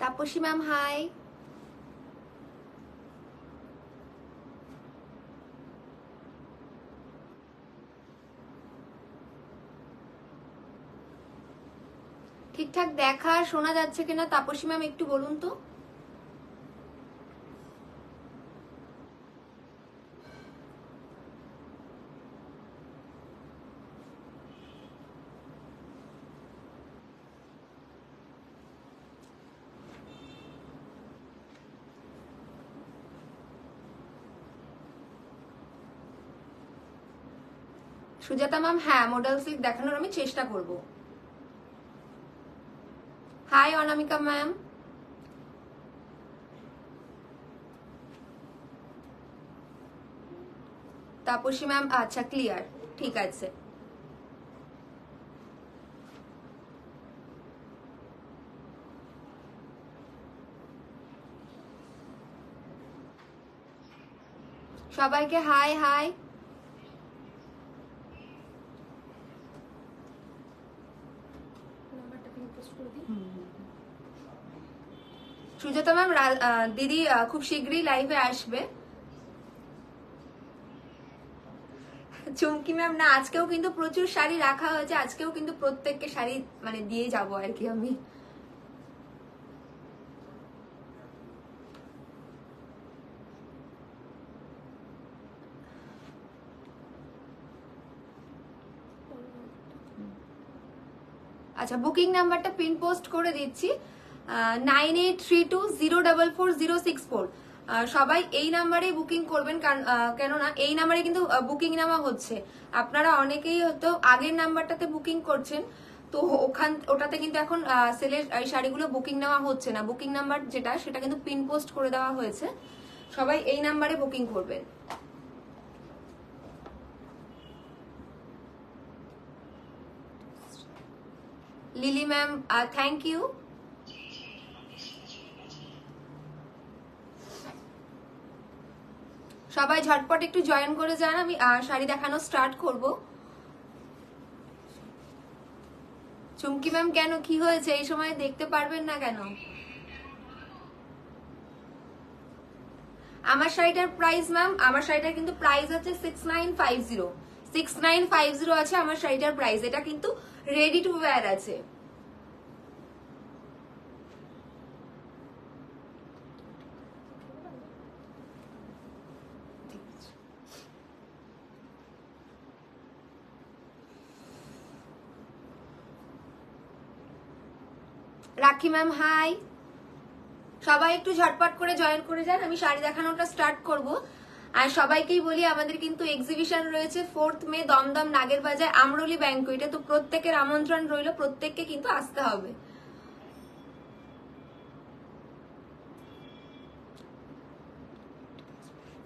Tapasi ma'am hi. ঠিকঠাক দেখা শোনা যাচ্ছে কিনা তাপসী ম্যাম একটু বলুন তো। সুজাতা ম্যাম হ্যাঁ মডেল সিল্ক দেখানোর আমি চেষ্টা করব। হাই অনামিকা ম্যাম। তাপসী ম্যাম আচ্ছা ক্লিয়ার, ঠিক আছে। সবাইকে হাই হাই। সুজাতা ম্যাম দিদি খুব শীঘ্রই লাইভে আসবে। চুমকি ম্যাম না আজকেও কিন্তু প্রচুর শাড়ি রাখা হয়েছে, আজকেও কিন্তু প্রত্যেককে শাড়ি মানে দিয়ে যাবো আর কি আমি। আচ্ছা বুকিং নাম্বারটা পিন পোস্ট করে দিচ্ছি 9832044064। সবাই এই নাম্বারে বুকিং করবেন, কেননা এই নাম্বারে কিন্তু বুকিং নেওয়া হচ্ছে। আপনারা অনেকেই হয়তো আগের নাম্বারটাতে বুকিং করছেন, তো ওটাতে কিন্তু এখন সেলের এই শাড়িগুলো বুকিং নেওয়া হচ্ছে না। বুকিং নাম্বার যেটা সেটা কিন্তু পিন পোস্ট করে দেওয়া হয়েছে, সবাই এই নাম্বারে বুকিং করবেন। Lily ma'am thank you. সবাই ঝটপট একটু জয়েন করে যান, আমি শাড়ি দেখানো স্টার্ট করব। চুমকি ম্যাম কেন কি হয়েছে এই সময় দেখতে পারবেন না কেন? আমার শাড়িটার প্রাইস ম্যাম, আমার শাড়িটার কিন্তু প্রাইস আছে 6950। 6950 আছে আমার শাড়িটার প্রাইস। এটা কিন্তু রেডি টু ওয়্যার আছে। রাখি ম্যাম হাই। সবাই একটু ঝটপট করে জয়েন করে যান, আমি শাড়ি দেখানোটা স্টার্ট করব। আর সবাইকেই বলি আমাদের কিন্তু এক্সিবিশন রয়েছে 4th মে দমদম নাগেরবাজার আমরলি ব্যাংকুয়েটে, তো প্রত্যেকের আমন্ত্রণ রইল, প্রত্যেককে কিন্তু আসতে হবে।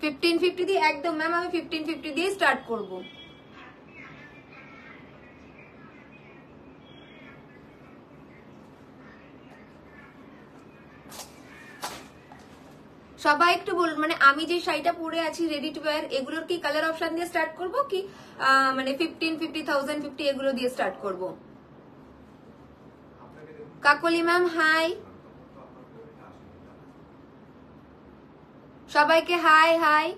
1550 দিয়ে একদম ম্যাম, আমি 1550 দিয়ে স্টার্ট করব। সবাই একটু বলুন, মানে আমি যে শাড়িটা পরে আছি রেডি টু ওয়্যার, এগুলোর কি কালার অপশন দিয়ে স্টার্ট করব কি মানে 1550, 1050 এগুলো দিয়ে স্টার্ট করব? Kakoli ma'am hi. সবাইকে hi hi.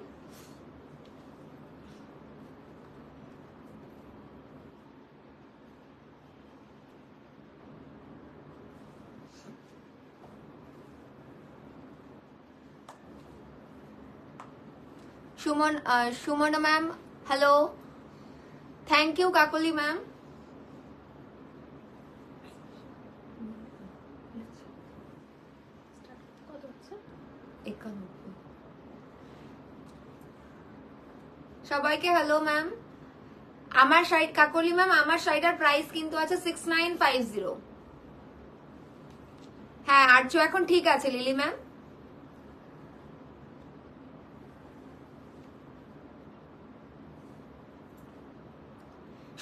Suman ma'am hello, thank you Kakoli ma'am. সবাইকে হ্যালো ম্যাম। আমার শাড়ি কাকলি ম্যাম, আমার শাড়িটার প্রাইস কিন্তু আছে 6950। হ্যাঁ আরচু এখন ঠিক আছে লিলি ম্যাম।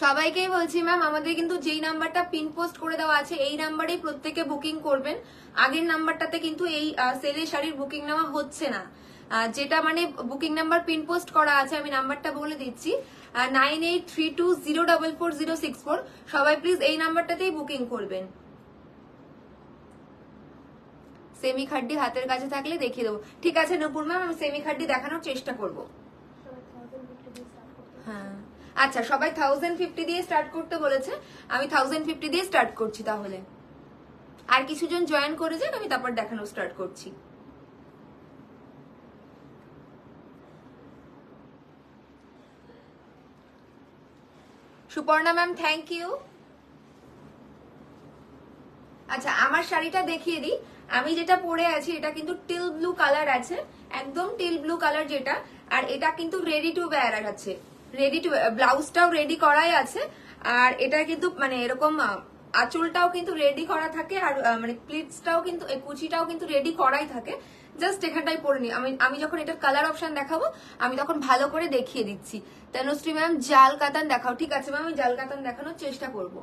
সবাইকেই বলছি ম্যাম, আমাদের কিন্তু যেই নাম্বারটা পিন পোস্ট করে দেওয়া আছে এই নাম্বারেই প্রত্যেকে বুকিং করবেন। আগের নাম্বারটাতে কিন্তু এই সেলের শাড়ির বুকিং নেওয়া হচ্ছে না। যেটা মানে বুকিং নাম্বার পিন পোস্ট করা আছে, আমি নাম্বারটা বলে দিচ্ছি 9832044064। সবাই প্লিজ এই নাম্বারটাতেই বুকিং করবেন। সেমি খাড্ডি হাতের কাছে থাকলে দেখিয়ে দেবো। ঠিক আছে নূপুর ম্যাম, আমি সেমি খাড্ডি দেখানোর চেষ্টা করব। হ্যাঁ আচ্ছা, সবাই 1050 দিয়ে স্টার্ট করতে বলেছে, আমি 1050 দিয়ে স্টার্ট করছি। তাহলে আর কিছুজন জয়েন করে যান, আমি তারপর দেখানো স্টার্ট করছি। Suparna ma'am thank you. আচ্ছা আমার শাড়িটা দেখিয়ে দিই, আমি যেটা পরে আছি এটা কিন্তু টিল ব্লু কালার আছে, একদম টিল ব্লু কালার যেটা, আর এটা কিন্তু রেডি টু ওয়্যার আছে, রেডি টু ব্লাউজটাও রেডি করাই আছে, আর এটা কিন্তু মানে এরকম আঁচলটাও কিন্তু রেডি করা থাকে, আর মানে প্লিটসটাও কিন্তু কুচিটাও কিন্তু রেডি করাই থাকে। জাস্ট এখানটাই পরে নি, আমি যখন এটার কালার অপশন দেখাবো আমি তখন ভালো করে দেখিয়ে দিচ্ছি। তনুশ্রী ম্যাম জাল কাতান দেখাও, ঠিক আছে ম্যাম আমি জাল কাতান দেখানোর চেষ্টা করবো।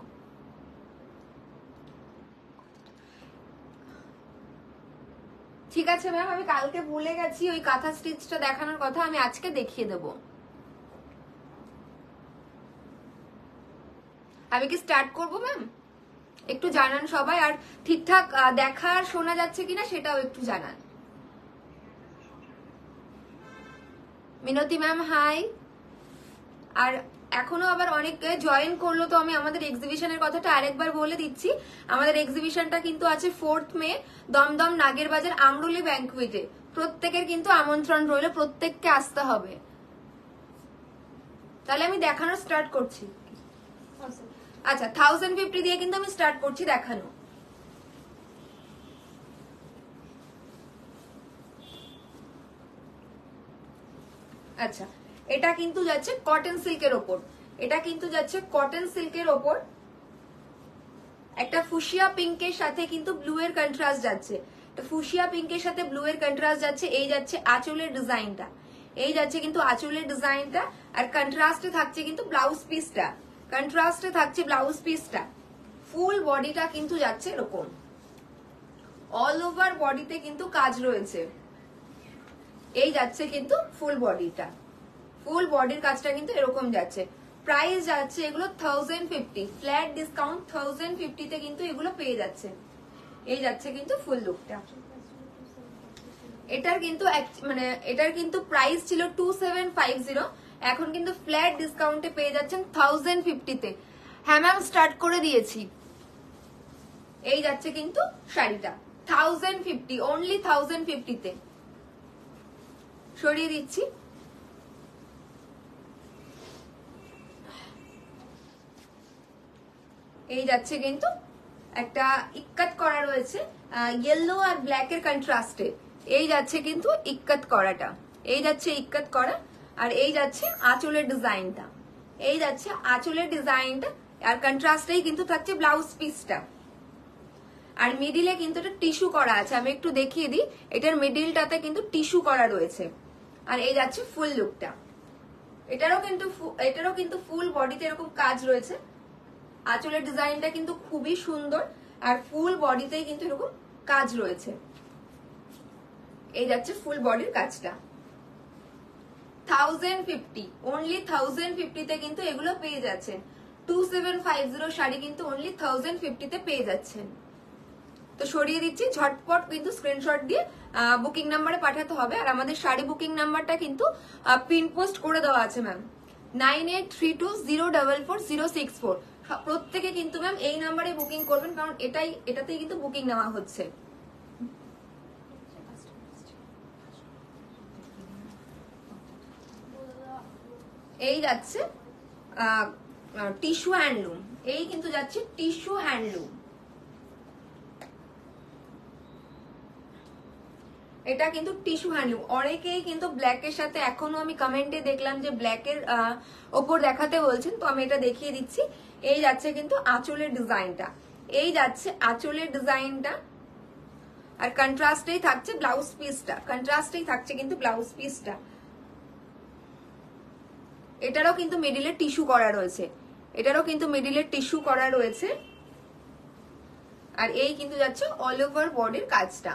ঠিক আছে ম্যাম, আমি কালকে ভুলে গেছি ওই কাঁথা স্টিচটা দেখানোর কথা, আমি আজকে দেখিয়ে দেবো। আমি কি স্টার্ট করবো ম্যাম? একটু জানান সবাই, আর ঠিকঠাক দেখা আর শোনা যাচ্ছে কিনা সেটাও একটু জানান। মিনতি ম্যাম হাই। আর এখনো আবার অনেকে জয়েন করলো, তো আমি আমাদের এক্সিবিশনের কথাটা আরেকবার বলে দিচ্ছি। আমাদের এক্সিবিশনটা কিন্তু আছে 4th মে দমদম নাগের বাজার আমরুলি ব্যাংকুয়েটে। প্রত্যেকের কিন্তু আমন্ত্রণ রইল, প্রত্যেককে আসতে হবে। তাহলে আমি দেখানো স্টার্ট করছি। আচ্ছা 1050 দিয়ে কিন্তু আমি স্টার্ট করছি দেখানো। আচ্ছা এটা কিন্তু যাচ্ছে কটন সিল্কের ওপর, এটা কিন্তু যাচ্ছে কটন সিল্কের ওপর, একটা ফুশিয়া পিঙ্কের সাথে কিন্তু ব্লু এর কন্ট্রাস্ট যাচ্ছে, ফুশিয়া পিঙ্কের সাথে ব্লু এর কন্ট্রাস্ট যাচ্ছে। এই যাচ্ছে আঁচলের ডিজাইনটা, এই যাচ্ছে কিন্তু আঁচলের ডিজাইনটা, আর কন্ট্রাস্টে থাকছে কিন্তু ব্লাউজ পিসটা, কন্ট্রাস্টে থাকছে ব্লাউজ পিসটা। ফুল বডিটা কিন্তু যাচ্ছে এরকম, অল ওভার বডিতে কিন্তু কাজ রয়েছে। এই যাচ্ছে কিন্তু ফুল বডিটা, ফুল বডির কাজটা কিন্তু এরকম যাচ্ছে। প্রাইস যাচ্ছে এগুলো 1050, ফ্ল্যাট ডিসকাউন্ট 1050 তে কিন্তু এগুলো পেয়ে যাচ্ছে। এই যাচ্ছে কিন্তু ফুল লুকটা। এটার কিন্তু মানে এটার কিন্তু প্রাইস ছিল 2750, এখন কিন্তু ফ্ল্যাট ডিসকাউন্টে পেয়ে যাচ্ছেন 1050 তে। হ্যাঁ ম্যাম স্টার্ট করে দিয়েছি। এই যাচ্ছে কিন্তু শাড়িটা 1050, অনলি 1050 তে। সরিয়ে দিচ্ছি। এই যাচ্ছে কিন্তু একটা ইক্কাত করা রয়েছে ইয়েলো আর ব্ল্যাক এর কন্ট্রাস্টে, এই যাচ্ছে কিন্তু ইক্কাত করাটা, এই যাচ্ছে ইক্কাত করা, আর এই যাচ্ছে আঁচলের ডিজাইনটা, এই যাচ্ছে আঁচলের ডিজাইনটা, আর কন্ট্রাস্টেই কিন্তু থাকছে ব্লাউজ পিসটা। আর মিডিলে কিন্তু এটা টিস্যু করা আছে, আমি একটু দেখিয়ে দিই, এটার মিডিলটাতে কিন্তু টিস্যু করা রয়েছে। আর এই যাচ্ছে ফুল লুকটা, এটারও কিন্তু ফুল বডিতে এরকম কাজ রয়েছে। আঁচলের ডিজাইনটা কিন্তু খুবই সুন্দর, আর ফুল বডিতেই কিন্তু এরকম কাজ রয়েছে। এই যাচ্ছে ফুল বডির কাজটা। 1050, অনলি 1050 তে কিন্তু এগুলো পেয়ে যাচ্ছেন। 2750 শাড়ি কিন্তু অনলি 1050 তে পেয়ে যাচ্ছেন। তো সরিয়ে দিচ্ছি, ঝটপট কিন্তু স্ক্রিনশট দিয়ে বুকিং নাম্বারে পাঠাতে হবে। আর আমাদের শাড়ি বুকিং নাম্বারটা কিন্তু পিন পোস্ট করে দেওয়া আছে ম্যাম, 9832044064। প্রত্যেকে কিন্তু ম্যাম এই নাম্বারে বুকিং করবেন, কারণ এটাতেই কিন্তু বুকিং নেওয়া হচ্ছে। এই যাচ্ছে টিস্যু হ্যান্ডলুম, এই কিন্তু যাচ্ছে টিস্যু হ্যান্ডলুম। এটা কিন্তু টিস্যু হ্যান্ডলুম। অনেকেই কিন্তু ব্ল্যাকের সাথে, এখনো আমি কমেন্টে দেখলাম যে ব্ল্যাকের ওপর দেখাতে বলছেন, তো আমি এটা দেখিয়ে দিচ্ছি। এই যাচ্ছে কিন্তু আঁচলের ডিজাইনটা, এই যাচ্ছে আঁচলের ডিজাইনটা, আর কন্ট্রাস্টেই থাকছে ব্লাউজ পিসটা, কন্ট্রাস্টেই থাকছে কিন্তু ব্লাউজ পিসটা। এটারও কিন্তু মিডিলে টিস্যু করা রয়েছে, এটারও কিন্তু মিডিলে টিস্যু করা রয়েছে। আর এই কিন্তু যাচ্ছে অল ওভার বডির কাজটা,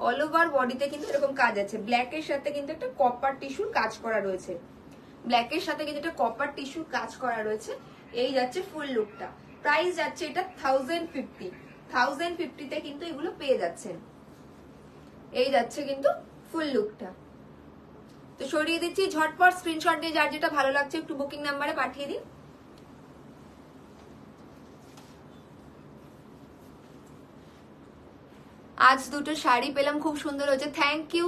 অল ওভার বডিতে কিন্তু এরকম কাজ আছে। ব্ল্যাকের সাথে কিন্তু একটা কপার টিস্যুর কাজ করা রয়েছে, ব্ল্যাকের সাথে কিন্তু একটা কপার টিস্যুর কাজ করা রয়েছে। এই যাচ্ছে ফুল লুকটা। প্রাইস যাচ্ছে এটা 1050, 1050 তে কিন্তু এগুলো পেয়ে যাচ্ছেন। এই যাচ্ছে কিন্তু ফুল লুকটা। তো সরিয়ে দিচ্ছি, ঝটপট স্ক্রিনশট দিয়ে যার যেটা ভালো লাগছে একটু বুকিং নাম্বারে পাঠিয়ে দিন। আজ দুটো শাড়ি পেলাম, খুব সুন্দর হয়েছে, থ্যাংক ইউ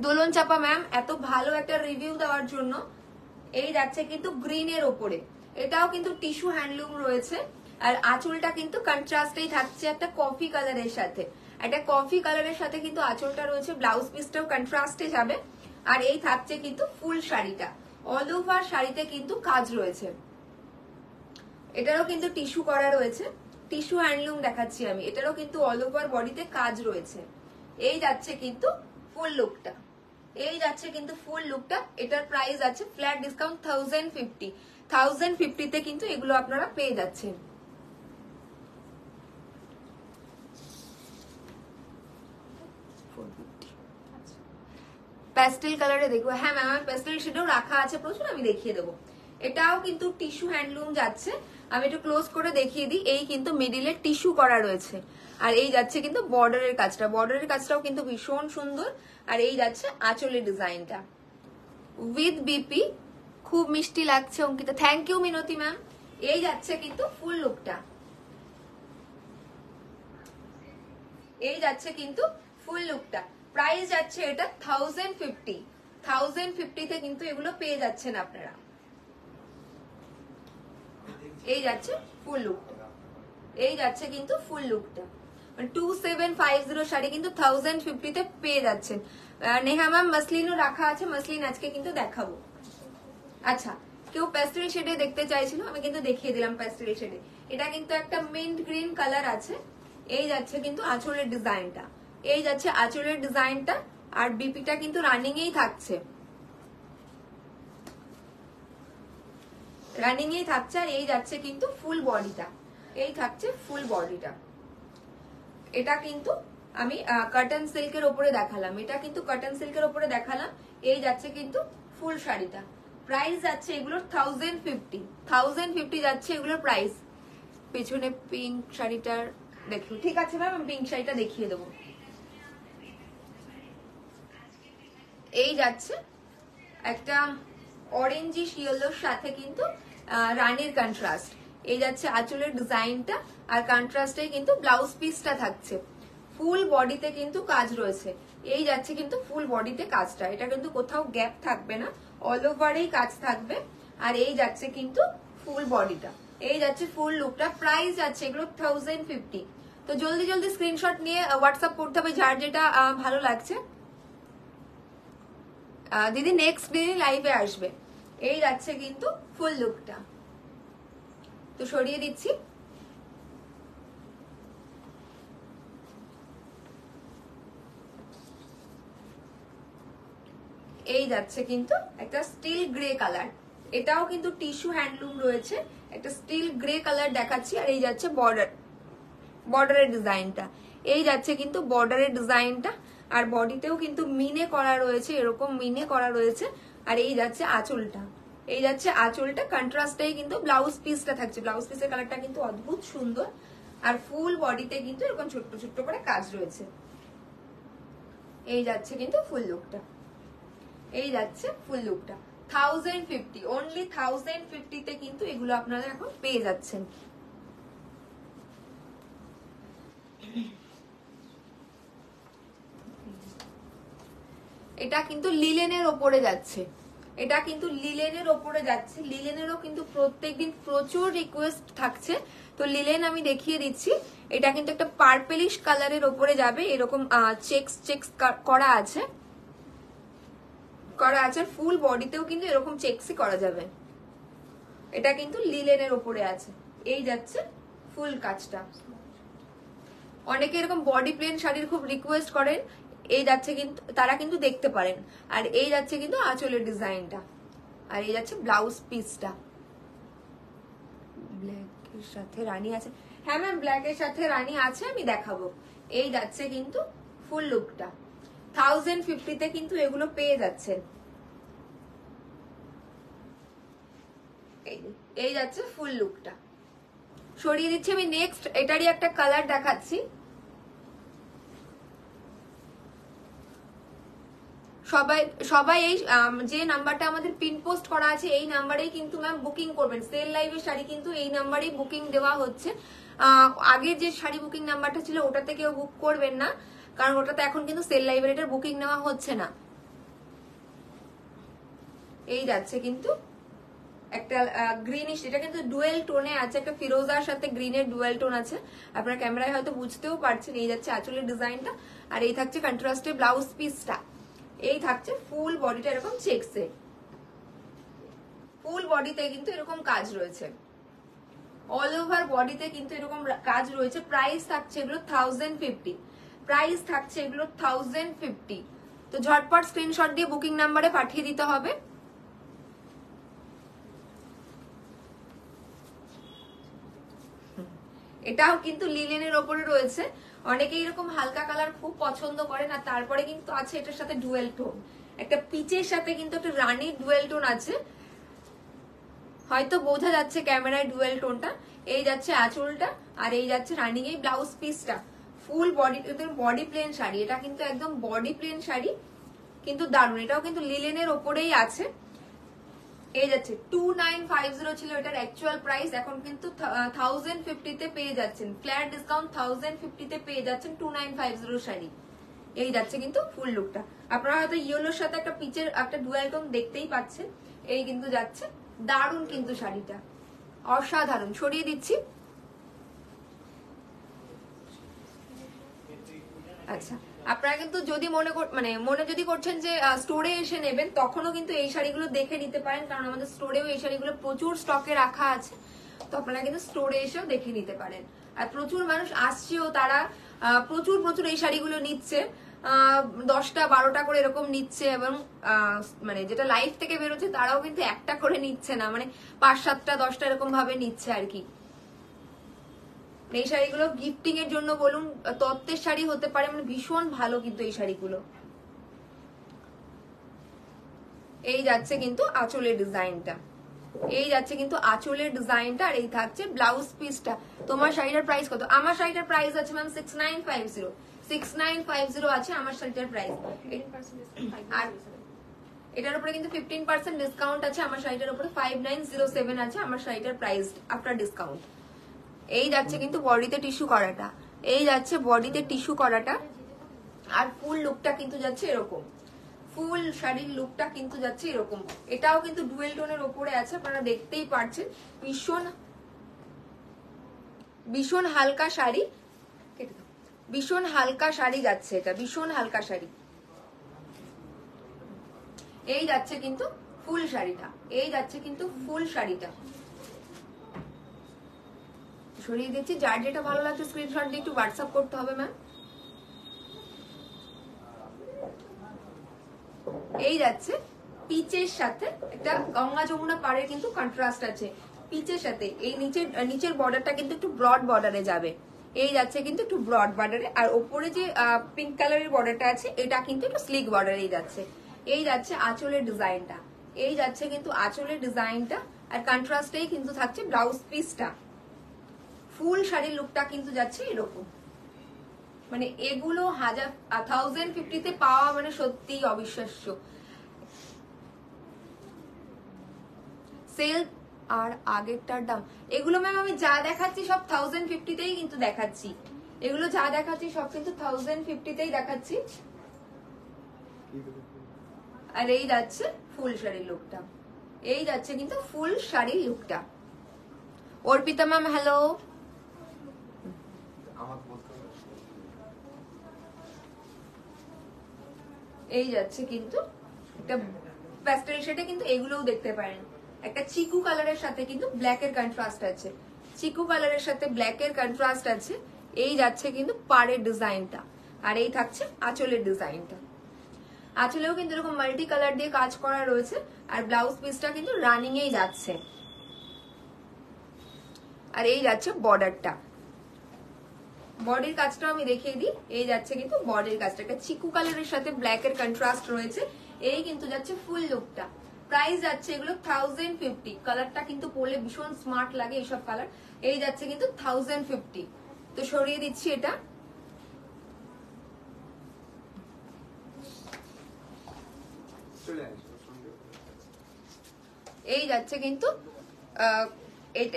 দোলন চাপা ম্যাম এত ভালো একটা রিভিউ দেওয়ার জন্য। এই যাচ্ছে কিন্তু গ্রিনের ওপরে, এটাও কিন্তু টিস্যু হ্যান্ডলুম রয়েছে, আর আঁচলটা কিন্তু কন্ট্রাস্টেই থাকছে একটা কফি কালারের সাথে, একটা কফি কালারের সাথে কিন্তু আঁচলটা রয়েছে, ব্লাউজ পিসটাও কন্ট্রাস্টে যাবে। আর এই থাকছে কিন্তু ফুল শাড়িটা, অল ওভার শাড়িতে কিন্তু কাজ রয়েছে, এটারও কিন্তু টিস্যু করা রয়েছে, টিস্যু হ্যান্ডলুম দেখাচ্ছি আমি, এটারও কিন্তু অল ওভার বডিতে কাজ রয়েছে। এই যাচ্ছে কিন্তু ফুল লুকটা, এই যাচ্ছে কিন্তু ফুল লুকটা। এটার প্রাইস আছে ফ্ল্যাট ডিসকাউন্ট 1050, 1050 তে কিন্তু এগুলো আপনারা পেয়ে যাচ্ছেন। প্যাস্টেল কালারে দেখবো, হ্যাঁ ম্যাম আমার প্যাস্টেল শেডও রাখা আছে প্রচুর, আমি দেখিয়ে দেবো। এটাও কিন্তু টিস্যু হ্যান্ডলুম যাচ্ছে, আমি একটু ক্লোজ করে দেখিয়ে দিই। এই কিন্তু মিডিলে টিস্যু করা রয়েছে, আর এই যাচ্ছে কিন্তু বর্ডারের কাজটা, বর্ডারের কাজটাও কিন্তু ভীষণ সুন্দর। আর এই যাচ্ছে আঁচলের ডিজাইনটা উইথ বিপি, খুব মিষ্টি লাগছে Ankita, thank you Minati ma'am. এই যাচ্ছে কিন্তু ফুল লুকটা, এই যাচ্ছে কিন্তু ফুল লুকটা। প্রাইস যাচ্ছে এটা 1050, 1050 তে কিন্তু এগুলো পেয়ে যাচ্ছেন আপনারা। এই যাচ্ছে ফুল লুকটা, এই যাচ্ছে কিন্তু ফুল লুকটা, 2750 শাড়ি কিন্তু 1050 তে পেয়ে যাচ্ছেন। নেহা ম্যাম মাসলিনও রাখা আছে, মাসলিন আজকে কিন্তু দেখাবো। আচ্ছা, কেউ প্যাস্টেল শেডে দেখতে চাইছিল, আমি কিন্তু দেখিয়ে দিলাম প্যাস্টেল শেডে। এটা কিন্তু একটা মিন্ট গ্রিন কালার আছে। এই যাচ্ছে কিন্তু আঁচলের ডিজাইনটা, এই যাচ্ছে আঁচলের ডিজাইনটা, আর বিপিটা কিন্তু রানিং এই থাকছে, রানিং এই থাকছে। আর এই যাচ্ছে কিন্তু ফুল বডিটা, এই থাকছে ফুল বডিটা। এটা কিন্তু আমি কটন সিল্কের উপরে দেখালাম, এটা কিন্তু কটন সিল্কের উপরে দেখালাম। এই যাচ্ছে কিন্তু ফুল শাড়িটা, প্রাইস যাচ্ছে এগুলোর 1050, 1050 যাচ্ছে এগুলোর প্রাইস। পেছনে পিঙ্ক শাড়িটার দেখুন, ঠিক আছে ম্যাম আমি পিঙ্ক শাড়িটা দেখিয়ে দেবো। এই যাচ্ছে একটা অরেঞ্জি ইয়েলোর সাথে কিন্তু রানীর কন্ট্রাস্ট, এই যাচ্ছে আঁচলের ডিজাইনটা, আর কন্ট্রাস্টে কিন্তু ব্লাউজ পিসটা থাকছে। ফুল বডিতে কিন্তু কাজ রয়েছে, এই যাচ্ছে কিন্তু ফুল বডিতে কাজটা, এটা কিন্তু কোথাও গ্যাপ থাকবে না, অল ওভারেই কাজ থাকবে। আর এই যাচ্ছে কিন্তু ফুল বডিটা, এই যাচ্ছে ফুল লুকটা। প্রাইস যাচ্ছে এগুলো 1050। তো জলদি জলদি স্ক্রিনশট নিয়ে হোয়াটসঅ্যাপ করতে হবে যার যেটা ভালো লাগছে। দিদি নেক্সট দিনই লাইভে আসবে। এই যাচ্ছে কিন্তু ফুল লুকটা, তো সরিয়ে দিচ্ছি। এই যাচ্ছে কিন্তু একটা স্টিল গ্রে কালার, এটাও কিন্তু টিস্যু হ্যান্ডলুম রয়েছে, একটা স্টিল গ্রে কালার দেখাচ্ছি। আর এই যাচ্ছে বর্ডার, বর্ডারের ডিজাইনটা, এই যাচ্ছে কিন্তু বর্ডারের ডিজাইনটা, আর বডিতেও কিন্তু মিনে করা রয়েছে, এরকম মিনে করা রয়েছে। আর এই যাচ্ছে আঁচলটা, এই যাচ্ছে আঁচলটা, কন্ট্রাস্টেই কিন্তু ব্লাউজ পিসটা থাকছে, ব্লাউজ পিসের কালারটা কিন্তু অদ্ভুত সুন্দর। আর ফুল বডিতে কিন্তু এরকম ছোট্ট ছোট্ট করে কাজ রয়েছে। এই যাচ্ছে কিন্তু ফুল লুকটা, এই যাচ্ছে ফুল লুকটা 1050, অনলি 1050 তে কিন্তু এগুলো আপনারা এখন পেয়ে যাচ্ছেন। এটা কিন্তু লিলেনের ওপরে যাচ্ছে, এটা কিন্তু লিলেনের ওপরে যাচ্ছে, লিলেনেরও কিন্তু প্রত্যেকদিন প্রচুর রিকোয়েস্ট থাকছে, তো লিলেন আমি দেখিয়ে দিচ্ছি। এটা কিন্তু একটা পার্পেলিশ কালারের ওপরে যাবে, এরকম চেক্স চেক্স করা আছে, করা আছে, ফুল বডিতেও কিন্তু এরকম চেক্সই করা যাবে। এটা কিন্তু লিলেনের ওপরে আছে, এই যাচ্ছে ফুল কাজটা। অনেকে এরকম বডি প্লেন শাড়ির খুব রিকোয়েস্ট করেন, এই যাচ্ছে কিন্তু তারা কিন্তু দেখতে পারেন। আর এই যাচ্ছে কিন্তু আঁচলের ডিজাইনটা, আর এই যাচ্ছে ব্লাউজ পিসটা, ব্ল্যাকের সাথে রানী আছে, হ্যাঁ ম্যাম ব্ল্যাকের সাথে রানী আছে, আমি দেখাবো। এই যাচ্ছে কিন্তু ফুল লুকটা, 1050 তে কিন্তু এগুলো পেয়ে যাচ্ছেন। এই যাচ্ছে ফুল লুকটা, সরিয়ে দিচ্ছি আমি। নেক্সট এটারই একটা কালার দেখাচ্ছি, সবাই সবাই এই যে নাম্বারটা আমাদের পিন পোস্ট করা আছে এই নাম্বারেই কিন্তু ম্যাম বুকিং করবেন। সেল লাইভের শাড়ি কিন্তু এই নাম্বারেই বুকিং দেওয়া হচ্ছে। আগের যে শাড়ি বুকিং নাম্বারটা ছিল ওটাতে কেউ বুক করবেন না, কারণ ওটাতে এখন কিন্তু সেল লাইভের এটার বুকিং নেওয়া হচ্ছে না। এই যাচ্ছে কিন্তু একটা গ্রিনিশ, এটা কিন্তু ডুয়েল টোনে আছে, একটা ফিরোজার সাথে গ্রিনের ডুয়েল টোন আছে, আপনারা ক্যামেরায় হয়তো বুঝতেও পারছেন। এই যাচ্ছে আঁচলের ডিজাইনটা, আর এই থাকছে কন্ট্রাস্টে ব্লাউজ পিসটা। এই থাকছে ফুল বডিটা এরকম চেকসে, ফুল বডিতে কিন্তু এরকম কাজ রয়েছে, অল ওভার বডিতে কিন্তু এরকম কাজ রয়েছে। প্রাইস থাকছে এগুলো 1050, প্রাইস থাকছে এগুলো 1050। তো ঝটপট স্ক্রিনশট দিয়ে বুকিং নাম্বারে পাঠিয়ে দিতে হবে। এটাও কিন্তু লিলেনের ওপরে রয়েছে, অনেকে এরকম হালকা কালার খুব পছন্দ করেন। আর তারপরে কিন্তু আছে এটার সাথে ডুয়েল টোন, একটা পিচের সাথে কিন্তু একটা রানির ডুয়েল টোন আছে, হয়তো বোঝা যাচ্ছে ক্যামেরায় ডুয়েল টোনটা। এই যাচ্ছে আঁচলটা, আর এই যাচ্ছে রানিং এই ব্লাউজ পিসটা। Full body, body plain sari, এটা কিন্তু একদম বডি প্লেন শাড়ি, কিন্তু দারুণ। এটাও কিন্তু লিলেনের ওপরেই আছে। এই যাচ্ছে 2950 ছিল এটার অ্যাকচুয়াল প্রাইস, এখন কিন্তু 1050 তে পেয়ে যাচ্ছেন, ফ্ল্যাট ডিসকাউন্ট 1050 তে পেয়ে যাচ্ছেন 2950 শাড়ি। এই যাচ্ছে কিন্তু ফুল লুকটা, আপনারা হয়তো ইয়েলোর সাথে একটা পিচের একটা ডুয়াল টোন দেখতেই পাচ্ছেন। এই কিন্তু যাচ্ছে, দারুণ কিন্তু শাড়িটা, অসাধারণ। সরিয়ে দিচ্ছি। আচ্ছা, আপনারা কিন্তু যদি মনে যদি করছেন যে স্টোরে এসে নেবেন, তখনও কিন্তু এই শাড়িগুলো দেখে নিতে পারেন, কারণ আমাদের স্টোরেও এই শাড়িগুলো প্রচুর স্টকে রাখা আছে। তো আপনারা কিন্তু স্টোরে এসেও দেখে নিতে পারেন। আর প্রচুর মানুষ আসছেও, তারা প্রচুর প্রচুর এই শাড়িগুলো নিচ্ছে, 10টা 12টা করে এরকম নিচ্ছে, এবং মানে যেটা লাইভ থেকে বেরোচ্ছে তারাও কিন্তু একটা করে নিচ্ছে না, মানে 5, 7টা 10টা এরকম ভাবে নিচ্ছে আর কি। এই শাড়িগুলো গিফটিং এর জন্য বলুন, তত্ত্বের শাড়ি হতে পারে, মানে ভীষণ ভালো কিন্তু এই শাড়িগুলো। এই যাচ্ছে কিন্তু আঁচলের ডিজাইনটা, এই যাচ্ছে কিন্তু আঁচলের ডিজাইনটা, আর এই থাকছে ব্লাউজ পিসটা। তোমার শাড়িটার প্রাইস কত? আমার শাড়িটার প্রাইস আছে ম্যাম 6950, 6950 আছে আমার শাড়িটার প্রাইস। আর এটার উপরে কিন্তু 15% ডিসকাউন্ট আছে, আমার শাড়িটার উপরে 5907 আছে আমার শাড়িটার প্রাইস আফটার ডিসকাউন্ট। এই যাচ্ছে কিন্তু বডিতে টিস্যু করাটা, এই যাচ্ছে বডিতে টিস্যু করাটা, আর ফুল লুকটা কিন্তু যাচ্ছে এরকম, ফুল শাড়ির লুকটা কিন্তু যাচ্ছে এরকম। এটাও কিন্তু ডুয়েল টোনের ওপরে আছে, আপনারা দেখতেই পাচ্ছেন। ভীষণ ভীষণ হালকা শাড়ি, ভীষণ হালকা শাড়ি যাচ্ছে, এটা ভীষণ হালকা শাড়ি। এই যাচ্ছে কিন্তু ফুল শাড়িটা, এই যাচ্ছে কিন্তু ফুল শাড়িটা। সরিয়ে দিচ্ছি, যার যেটা ভালো লাগছে স্ক্রিনশট দিয়ে একটু হোয়াটসঅ্যাপ করতে হবে ম্যাম। এই যাচ্ছে পিচের সাথে একটা গঙ্গা যমুনা পাড়ের কিন্তু কন্ট্রাস্ট আছে পিচের সাথে। এই নিচের বর্ডারটা কিন্তু একটু ব্রড বর্ডারে যাবে, এই যাচ্ছে কিন্তু একটু ব্রড বর্ডারে, আর ওপরে যে পিঙ্ক কালারের বর্ডারটা আছে এটা কিন্তু একটু স্লিক বর্ডারেই যাচ্ছে। এই যাচ্ছে আঁচলের ডিজাইনটা, এই যাচ্ছে কিন্তু আঁচলের ডিজাইনটা, আর কন্ট্রাস্টেই কিন্তু থাকছে ব্লাউজ পিসটা। ফুল শাড়ির লুকটা কিন্তু যাচ্ছে এরকম, মানে এগুলো 1050 পাওয়া মানে সত্যি অবিশ্বাস্য। সেল আর আগেরটার দাম, এগুলো ম্যাম আমি যা দেখাচ্ছি সব 1050তেই কিন্তু দেখাচ্ছি, এগুলো যা দেখাচ্ছি সব কিন্তু 1050তেই দেখাচ্ছি। আর এই যাচ্ছে ফুল শাড়ির লুকটা, এই যাচ্ছে কিন্তু ফুল শাড়ির লুকটা। অর্পিতা ম্যাম হ্যালো, এই যাচ্ছে কিন্তু একটা প্যাস্টেল শেডে, কিন্তু এগুলোও দেখতে পারেন একটা চিকু কালারের সাথে কিন্তু ব্ল্যাকের কন্ট্রাস্ট আছে, চিকু কালারের সাথে ব্ল্যাকের কন্ট্রাস্ট আছে। এই যাচ্ছে কিন্তু পাড়ের ডিজাইনটা, আর এই থাকছে আঁচলের ডিজাইনটা। আঁচলেও কিন্তু এরকম মাল্টি কালার দিয়ে কাজ করা রয়েছে, আর ব্লাউজ পিসটা কিন্তু রানিং এই যাচ্ছে, আর এই যাচ্ছে বর্ডারটা। বডির কাজটা আমি দেখিয়ে দিই, এই যাচ্ছে কিন্তু বডির কাজটা, একটা চিকু কালারের সাথে ব্ল্যাকের কন্ট্রাস্ট রয়েছে। এই কিন্তু যাচ্ছে ফুল লুকটা। প্রাইস যাচ্ছে এগুলো 1050, কালারটা কিন্তু পরলে ভীষণ স্মার্ট লাগে এইসব কালার। এই যাচ্ছে কিন্তু 1050। তো সরিয়ে দিচ্ছি এটা, এই যাচ্ছে কিন্তু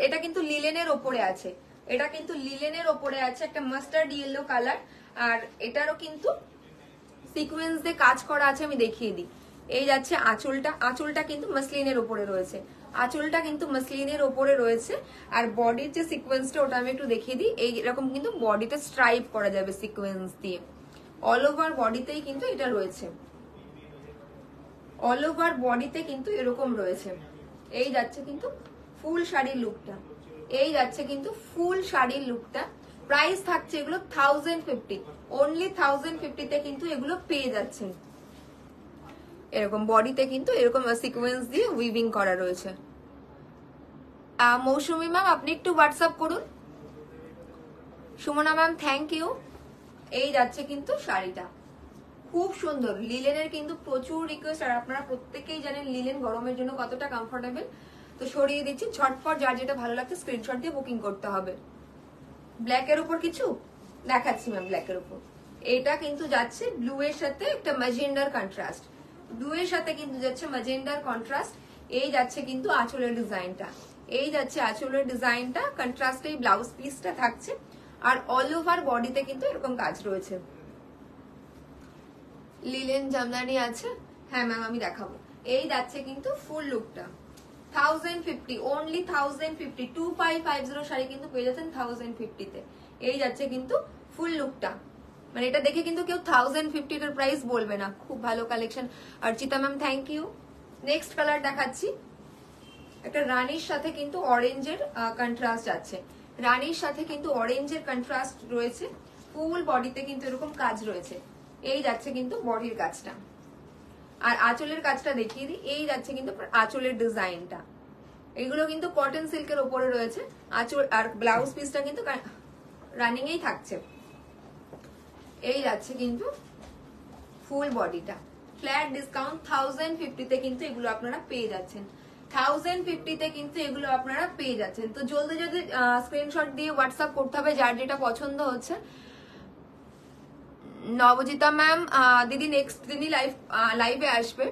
এটা কিন্তু লিলেনের ওপরে আছে, এটা কিন্তু লিলেনের ওপরে আছে, একটা মাস্টার্ড ইয়েলো কালার। আর এটারও কিন্তু সিকোয়েন্স দিয়ে কাজ করা আছে, আমি দেখিয়ে দিই। এই যাচ্ছে আঁচলটা, আঁচলটা কিন্তু মাসলিনের ওপরে রয়েছে, আঁচলটা কিন্তু মাসলিনের ওপরে রয়েছে। আর বডির যে সিকোয়েন্সটা ওটা আমি একটু দেখিয়ে দিই। এইরকম কিন্তু বডিতে স্ট্রাইপ করা যাবে সিকোয়েন্স দিয়ে, অল ওভার বডিতেই কিন্তু এটা রয়েছে, অল ওভার বডিতে কিন্তু এরকম রয়েছে। এই যাচ্ছে কিন্তু ফুল শাড়ির লুকটা, এই যাচ্ছে কিন্তু ফুল শাড়ির লুকটা। প্রাইস থাকছে এগুলো 1050, অনলি 1050 কিন্তু এগুলো পেয়ে যাচ্ছেন। এরকম বডিতে কিন্তু এরকম সিকোয়েন্স দিয়ে উইভিং করা রয়েছে। মৌসুমী ম্যাম আপনি একটু হোয়াটসঅ্যাপ করুন। Sumana ma'am thank you. এই যাচ্ছে কিন্তু শাড়িটা খুব সুন্দর, লিলেনের কিন্তু প্রচুর রিকোয়েস্ট, আর আপনারা প্রত্যেকেই জানেন লিলেন গরমের জন্য কতটা কমফোর্টেবল। তো সরিয়ে দিচ্ছি, ঝটপট যার যেটা ভালো লাগছে স্ক্রিনশট দিয়ে বুকিং করতে হবে। ব্ল্যাকের উপর কিছু দেখাচ্ছি ম্যাম, ব্ল্যাকের উপর এটা কিন্তু যাচ্ছে ব্লু এর সাথে একটা ম্যাজেন্ডার কন্ট্রাস্ট, ব্লু এর সাথে কিন্তু যাচ্ছে ম্যাজেন্ডার কন্ট্রাস্ট। এই যাচ্ছে কিন্তু আঁচলের ডিজাইনটা, এই যাচ্ছে আঁচলের ডিজাইনটা, কন্ট্রাস্টে এই ব্লাউজ পিসটা থাকছে। আর অল ওভার বডিতে কিন্তু এরকম কাজ রয়েছে। লিলেন জামদানি আছে, হ্যাঁ ম্যাম আমি দেখাবো। এই যাচ্ছে কিন্তু ফুল লুকটা 1050, অনলি 1050, 2550 শাড়ি কিন্তু পেয়ে যাচ্ছেন 1050 তে। এই যাচ্ছে কিন্তু ফুল লুকটা, মানে এটা দেখে কিন্তু কেউ 1050 এর প্রাইস বলবে না। খুব ভালো collection. Archita ma'am thank you. Next colour দেখাচ্ছি, একটা রানীর সাথে কিন্তু অরেঞ্জের কন্ট্রাস্ট আছে, রানীর সাথে কিন্তু অরেঞ্জের কন্ট্রাস্ট রয়েছে। ফুল বডিতে কিন্তু এরকম কাজ রয়েছে। এই যাচ্ছে কিন্তু বডির কাজটা, আর আঁচলের কাজটা দেখিয়ে দিই। এই যাচ্ছে কিন্তু আঁচলের ডিজাইনটা, এগুলো কিন্তু কটন সিল্কের ওপরে রয়েছে। আঁচল আর ব্লাউজ পিসটা কিন্তু রানিং এই থাকছে। এই যাচ্ছে কিন্তু ফুল বডিটা, ফ্ল্যাট ডিসকাউন্ট 1050 তে কিন্তু এগুলো আপনারা পেয়ে যাচ্ছেন, 1050 তে কিন্তু এগুলো আপনারা পেয়ে যাচ্ছেন। তো জলদি জলদি স্ক্রিনশট দিয়ে হোয়াটসঅ্যাপ করতে হবে যার যেটা পছন্দ হচ্ছে। নবজিতা ম্যাম দিদি নেক্সট দিনই লাইভে আসবে।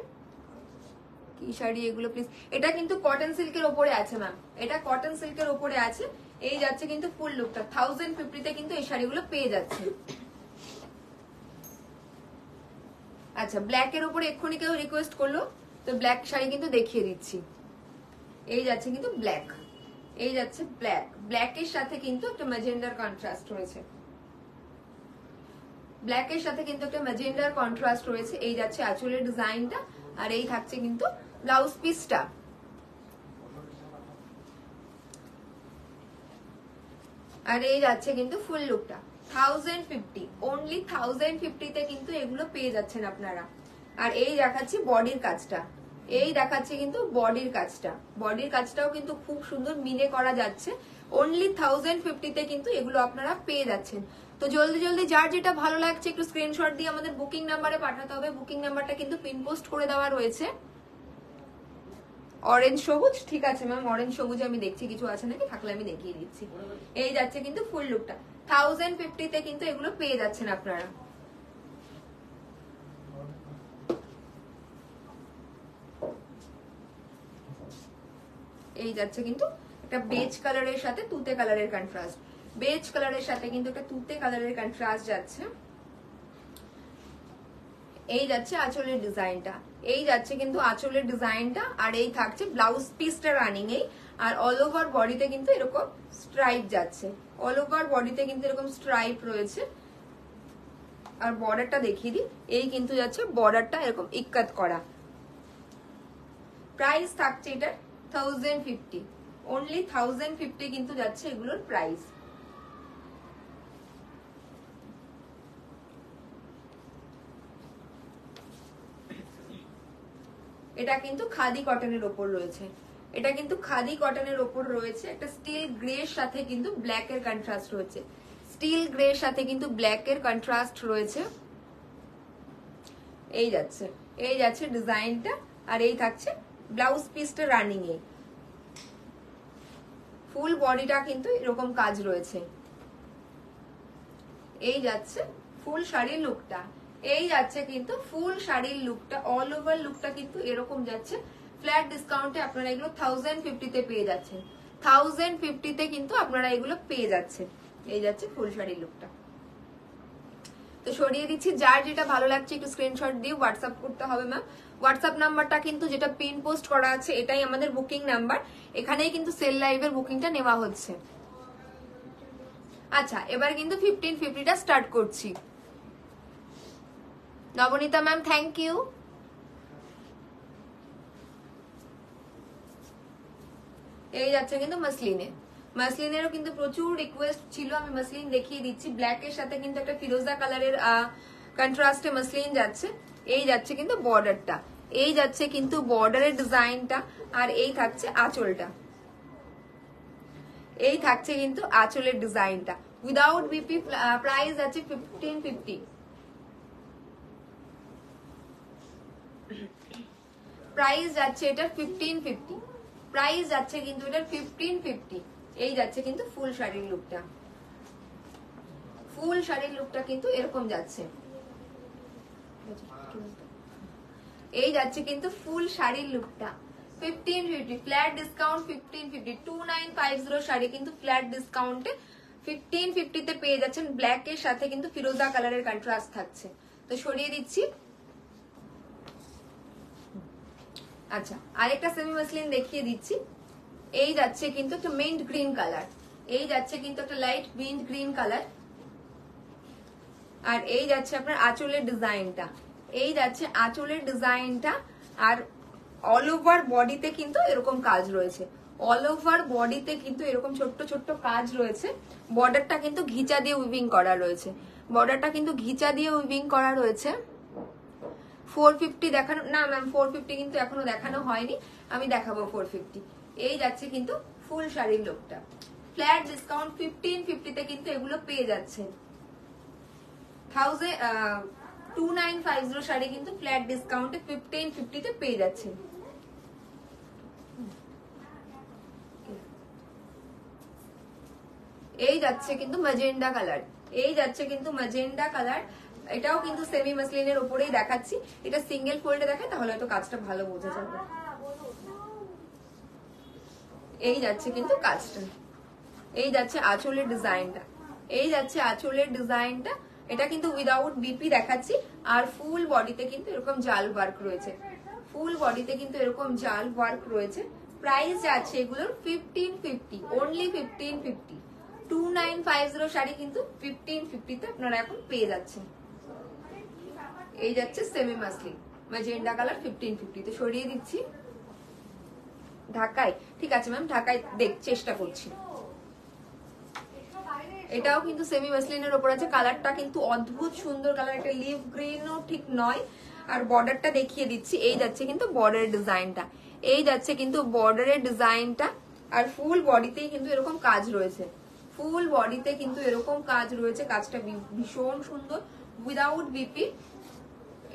কি শাড়ি এগুলো প্লিজ? এটা কিন্তু কটন সিল্কের ওপরে আছে ম্যাম, এটা কটন সিল্কের ওপরে আছে। এই যাচ্ছে কিন্তু ফুল লুকটা 1050 তে কিন্তু এই শাড়িগুলো পেয়ে যাচ্ছে। আচ্ছা ব্ল্যাক এর উপরে এক্ষুনি কেউ রিকোয়েস্ট করলো, তো ব্ল্যাক শাড়ি কিন্তু দেখিয়ে দিচ্ছি। এই যাচ্ছে কিন্তু ব্ল্যাক, এই যাচ্ছে ব্ল্যাক, ব্ল্যাকের সাথে কিন্তু একটা ম্যাজেন্ডার কন্ট্রাস্ট রয়েছে, ব্ল্যাকের সাথে কিন্তু একটা ম্যাজেন্ডার কন্ট্রাস্ট রয়েছে। এই যাচ্ছে আঁচলের ডিজাইনটা, আর এই থাকছে কিন্তু ব্লাউজ পিসটা। আর এই যাচ্ছে কিন্তু ফুল লুকটা 1050, অনলি 1050 তে কিন্তু এগুলো পেয়ে যাচ্ছেন আপনারা। আর এই দেখাচ্ছি বডির কাজটা, এই দেখাচ্ছি কিন্তু বডির কাজটা, বডির কাজটাও কিন্তু খুব সুন্দর মিনে করা যাচ্ছে। অনলি 1050 তে কিন্তু এগুলো আপনারা পেয়ে যাচ্ছেন। তো জলদি জলদি যার যেটা ভালো লাগছে একটু স্ক্রিনশট দিয়ে আমাদের বুকিং নাম্বারে পাঠাতে হবে। বুকিং নাম্বারটা কিন্তু পিন পোস্ট করে দেওয়া রয়েছে। অরেঞ্জ সবুজ, ঠিক আছে ম্যাম, অরেঞ্জ সবুজ আমি দেখছি কিছু আছে নাকি, থাকলে আমি দেখিয়ে দিচ্ছি। এই যাচ্ছে কিন্তু ফুল লুকটা 1050 তে কিন্তু এগুলো পেয়ে যাচ্ছেন আপনারা। এই যাচ্ছে কিন্তু একটা বেজ কালারের সাথে তুতে কালারের কন্ট্রাস্ট, বেজ কালারের সাথে কিন্তু একটা তুতে কালারের কন্ট্রাস্ট যাচ্ছে। এই যাচ্ছে আঁচলের ডিজাইনটা, এই যাচ্ছে কিন্তু আঁচলের ডিজাইনটা। আর এই থাকছে ব্লাউজ পিসটা রানিং এই, আর অল ওভার বডিতে কিন্তু এরকম স্ট্রাইপ যাচ্ছে, অল ওভার বডিতে কিন্তু এরকম স্ট্রাইপ রয়েছে। আর বর্ডারটা দেখিয়ে দিই, এই কিন্তু যাচ্ছে বর্ডারটা এরকম ইক্কাত করা। প্রাইস থাকছে এটা 1050, অনলি 1050 কিন্তু যাচ্ছে এগুলোর প্রাইস। এটা কিন্তু খাদি কটনের ওপর রয়েছে, এটা কিন্তু খাদি কটনের ওপর রয়েছে। একটা স্টিল গ্রে এর সাথে কিন্তু ব্ল্যাক এর কন্ট্রাস্ট রয়েছে, স্টিল গ্রে এর সাথে কিন্তু ব্ল্যাক এর কন্ট্রাস্ট রয়েছে। এই যাচ্ছে, এই যাচ্ছে ডিজাইনটা। আর এই থাকছে ব্লাউজ পিসটা রানিং এ, ফুল বডিটা কিন্তু এরকম কাজ রয়েছে। এই যাচ্ছে ফুল শাড়ির লুকটা, এই যাচ্ছে কিন্তু ফুল শাড়ির লুকটা, অল ওভার লুকটা কিন্তু এরকম যাচ্ছে। ফ্ল্যাট ডিসকাউন্টে আপনারা এগুলো 1050 পেয়ে যাচ্ছেন। 1050 কিন্তু আপনারা এগুলো পেয়ে যাচ্ছেন। এই যাচ্ছে ফুল শাড়ির লুকটা। তো সরিয়ে দিচ্ছি, যার যেটা ভালো লাগছে একটু স্ক্রিনশট দিয়ে হোয়াটসঅ্যাপ করতে হবে ম্যাম। হোয়াটসঅ্যাপ নাম্বারটা কিন্তু যেটা পিন পোস্ট করা আছে এটাই আমাদের বুকিং নাম্বার, এখানেই কিন্তু সেল লাইভের বুকিংটা নেওয়া হচ্ছে। আচ্ছা, এবার কিন্তু 1550টা স্টার্ট করছি। Nabanita ma'am thank you. এই যাচ্ছে কিন্তু মাসলিনে, মাসলিনেরও কিন্তু প্রচুর রিকোয়েস্ট ছিল, আমি মাসলিন দেখিয়ে দিচ্ছি। ব্ল্যাক এর সাথে কিন্তু একটা ফিরোজা কালারের কন্ট্রাস্টে মাসলিন যাচ্ছে। এই যাচ্ছে কিন্তু বর্ডারটা, এই যাচ্ছে কিন্তু বর্ডারের ডিজাইনটা, আর এই থাকছে আঁচলটা, এই থাকছে কিন্তু আঁচলের ডিজাইনটা। উইদাউট বিপি প্রাইস আছে 1550। প্রাইস যাচ্ছে এটার 1550, প্রাইস যাচ্ছে কিন্তু এটার 1550। এই যাচ্ছে কিন্তু ফুল শাড়ির লুকটা, ফুল শাড়ির লুকটা কিন্তু এরকম যাচ্ছে। এই যাচ্ছে কিন্তু ফুল শাড়ির লুকটা 1550, ফ্ল্যাট ডিসকাউন্ট 1550। 2950 শাড়ি কিন্তু ফ্ল্যাট ডিসকাউন্টে 1550 পেয়ে যাচ্ছেন। ব্ল্যাক এর সাথে কিন্তু ফিরোজা কালারের কন্ট্রাস্ট থাকছে। তো সরিয়ে দিচ্ছি। আচ্ছা, আরেকটা সেমি মাসলিন দেখিয়ে দিচ্ছি। এই যাচ্ছে কিন্তু একটা মিন্ট গ্রিন কালার, এই যাচ্ছে কিন্তু একটা লাইট মিন্ট গ্রিন কালার, আর এই যাচ্ছে আপনার আঁচলের ডিজাইনটা, এই যাচ্ছে আঁচলের ডিজাইনটা। আর অল ওভার বডিতে কিন্তু এরকম কাজ রয়েছে, অল ওভার বডিতে কিন্তু এরকম ছোট্ট ছোট্ট কাজ রয়েছে। বর্ডারটা কিন্তু ঘিচা দিয়ে উইভিং করা রয়েছে, বর্ডারটা কিন্তু ঘিচা দিয়ে উইভিং করা রয়েছে। 450 দেখানো না ম্যাম, 450 কিন্তু এখনো দেখানো হয়নি, আমি দেখাবো 450। এই যাচ্ছে কিন্তু ফুল শাড়ির লুকটা, ফ্ল্যাট ডিসকাউন্ট 1550 কিন্তু এগুলো পেয়ে যাচ্ছে। 2950 শাড়ি কিন্তু ফ্ল্যাট ডিসকাউন্টে 1550 পেয়ে যাচ্ছে। এই যাচ্ছে কিন্তু ম্যাজেন্ডা কালার, এই যাচ্ছে কিন্তু ম্যাজেন্ডা কালার। এটাও কিন্তু সেমি মাসলিনের উপরেই দেখাচ্ছি, এটা সিঙ্গেল ফোল্ডে দেখায় তাহলে হয়তো কাজটা ভালো বোঝা যাবে। এই যাচ্ছে কিন্তু কাজটা, এই যাচ্ছে আঁচলের ডিজাইনটা, এই যাচ্ছে আঁচলের ডিজাইনটা। এটা কিন্তু উইদাউট বিপি দেখাচ্ছি, আর ফুল বডিতে কিন্তু এরকম জাল ওয়ার্ক রয়েছে, ফুল বডিতে কিন্তু এরকম জাল ওয়ার্ক রয়েছে। প্রাইস যাচ্ছে এগুলোর 1550, অনলি 1550। 2950 শাড়ি কিন্তু 1550 আপনারা এখন পেয়ে যাচ্ছেন। এই যাচ্ছে সেমি মাসলিন ম্যাজেন্ডা কালার 1550। তো সরিয়ে দিচ্ছি। ঢাকায় ঠিক আছে ম্যাম, ঢাকায় চেষ্টা করছি। এটাও কিন্তু সেমি মাসলিনের উপর আছে, কালারটা কিন্তু অদ্ভুত সুন্দর কালার, একটা লিভ গ্রিনও ঠিক নয়। আর বর্ডারটা দেখিয়ে দিচ্ছি, এই যাচ্ছে কিন্তু বর্ডারের ডিজাইনটা, এই যাচ্ছে কিন্তু বর্ডারের ডিজাইনটা। আর ফুল বডিতেই কিন্তু এরকম কাজ রয়েছে, ফুল বডিতে কিন্তু এরকম কাজ রয়েছে, কাজটা ভীষণ সুন্দর উইদাউট বিপি।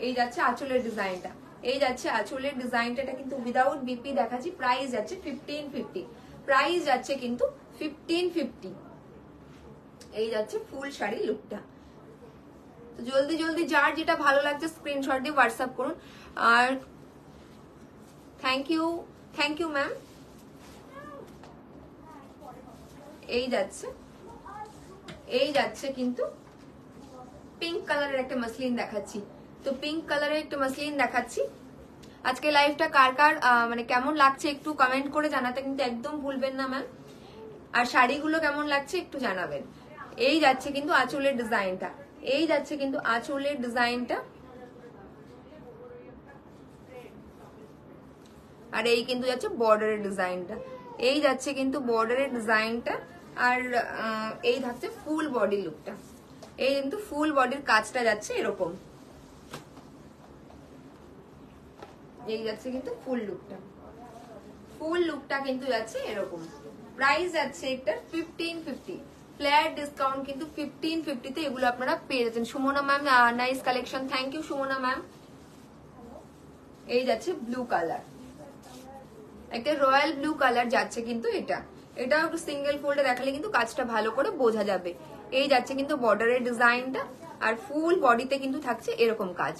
এই যাচ্ছে আঁচলের ডিজাইনটা, এই যাচ্ছে আঁচলের ডিজাইনটা, এটা কিন্তু উইদাউট বিপি দেখাচ্ছি। প্রাইস যাচ্ছে 1550, প্রাইস যাচ্ছে কিন্তু 1550। এই যাচ্ছে ফুল শাড়ি লুকটা। তো জলদি জলদি যার যেটা ভালো লাগছে স্ক্রিনশট দিয়ে হোয়াটসঅ্যাপ করুন। আর থ্যাংক ইউ ম্যাম। এই যাচ্ছে কিন্তু পিঙ্ক কালারের একটা মাসলিন দেখাচ্ছি। তো পিঙ্ক কালারের একটা মাসলিন দেখাচ্ছি। আজকে লাইভটা কার কার মানে কেমন লাগছে একটু কমেন্ট করে জানাতে কিন্তু একদম ভুলবেন না ম্যাম। আর শাড়িগুলো কেমন লাগছে একটু জানাবেন। এই যাচ্ছে কিন্তু আঁচলের ডিজাইনটা, এই যাচ্ছে কিন্তু আঁচলের ডিজাইনটা। আর এই কিন্তু যাচ্ছে বর্ডারের ডিজাইনটা, এই যাচ্ছে কিন্তু বর্ডারের ডিজাইনটা। আর এই থাকছে ফুল বডি লুকটা, এই কিন্তু ফুল বডির কাজটা যাচ্ছে এরকম। এই যাচ্ছে কিন্তু ফুল লুকটা কিন্তু যাচ্ছে এরকম। প্রাইস যাচ্ছে এটা 1550, ফ্ল্যাট ডিসকাউন্ট কিন্তু 1550 এগুলো আপনারা পেয়ে যাচ্ছেন। Sumana ma'am nice collection, thank you Sumana ma'am. এই যাচ্ছে ব্লু কালার, একটা রয়্যাল ব্লু কালার যাচ্ছে কিন্তু এটাও একটু সিঙ্গেল ফোল্ডে দেখালে কিন্তু কাজটা ভালো করে বোঝা যাবে। এই যাচ্ছে কিন্তু বর্ডারের ডিজাইনটা, আর ফুল বডিতে কিন্তু থাকছে এরকম কাজ,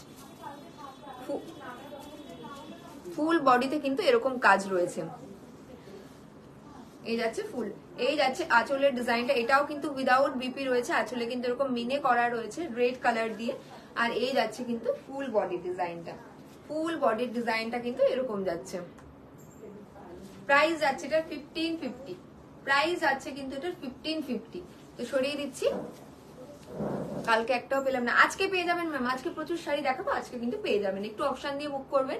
ফুল বডিতে কিন্তু এরকম কাজ রয়েছে। এই যাচ্ছে ফুল, এই যাচ্ছে আঁচলের ডিজাইনটা, এটাও কিন্তু উইদাউট বিপি রয়েছে, আঁচলে কিন্তু এরকম মিনে করা রয়েছে রেড কালার দিয়ে। আর এই যাচ্ছে কিন্তু ফুল বডি ডিজাইনটা, ফুল বডির ডিজাইনটা কিন্তু এরকম যাচ্ছে। প্রাইস যাচ্ছে এটা 1550, প্রাইস যাচ্ছে কিন্তু এটা 1550। তো সরিয়ে দিচ্ছি, কালকে একটাও পেলাম না, আজকে পেয়ে যাবেন ম্যাম, আজকে প্রচুর শাড়ি দেখাবো, আজকে কিন্তু পেয়ে যাবেন, একটু অপশন দিয়ে বুক করবেন।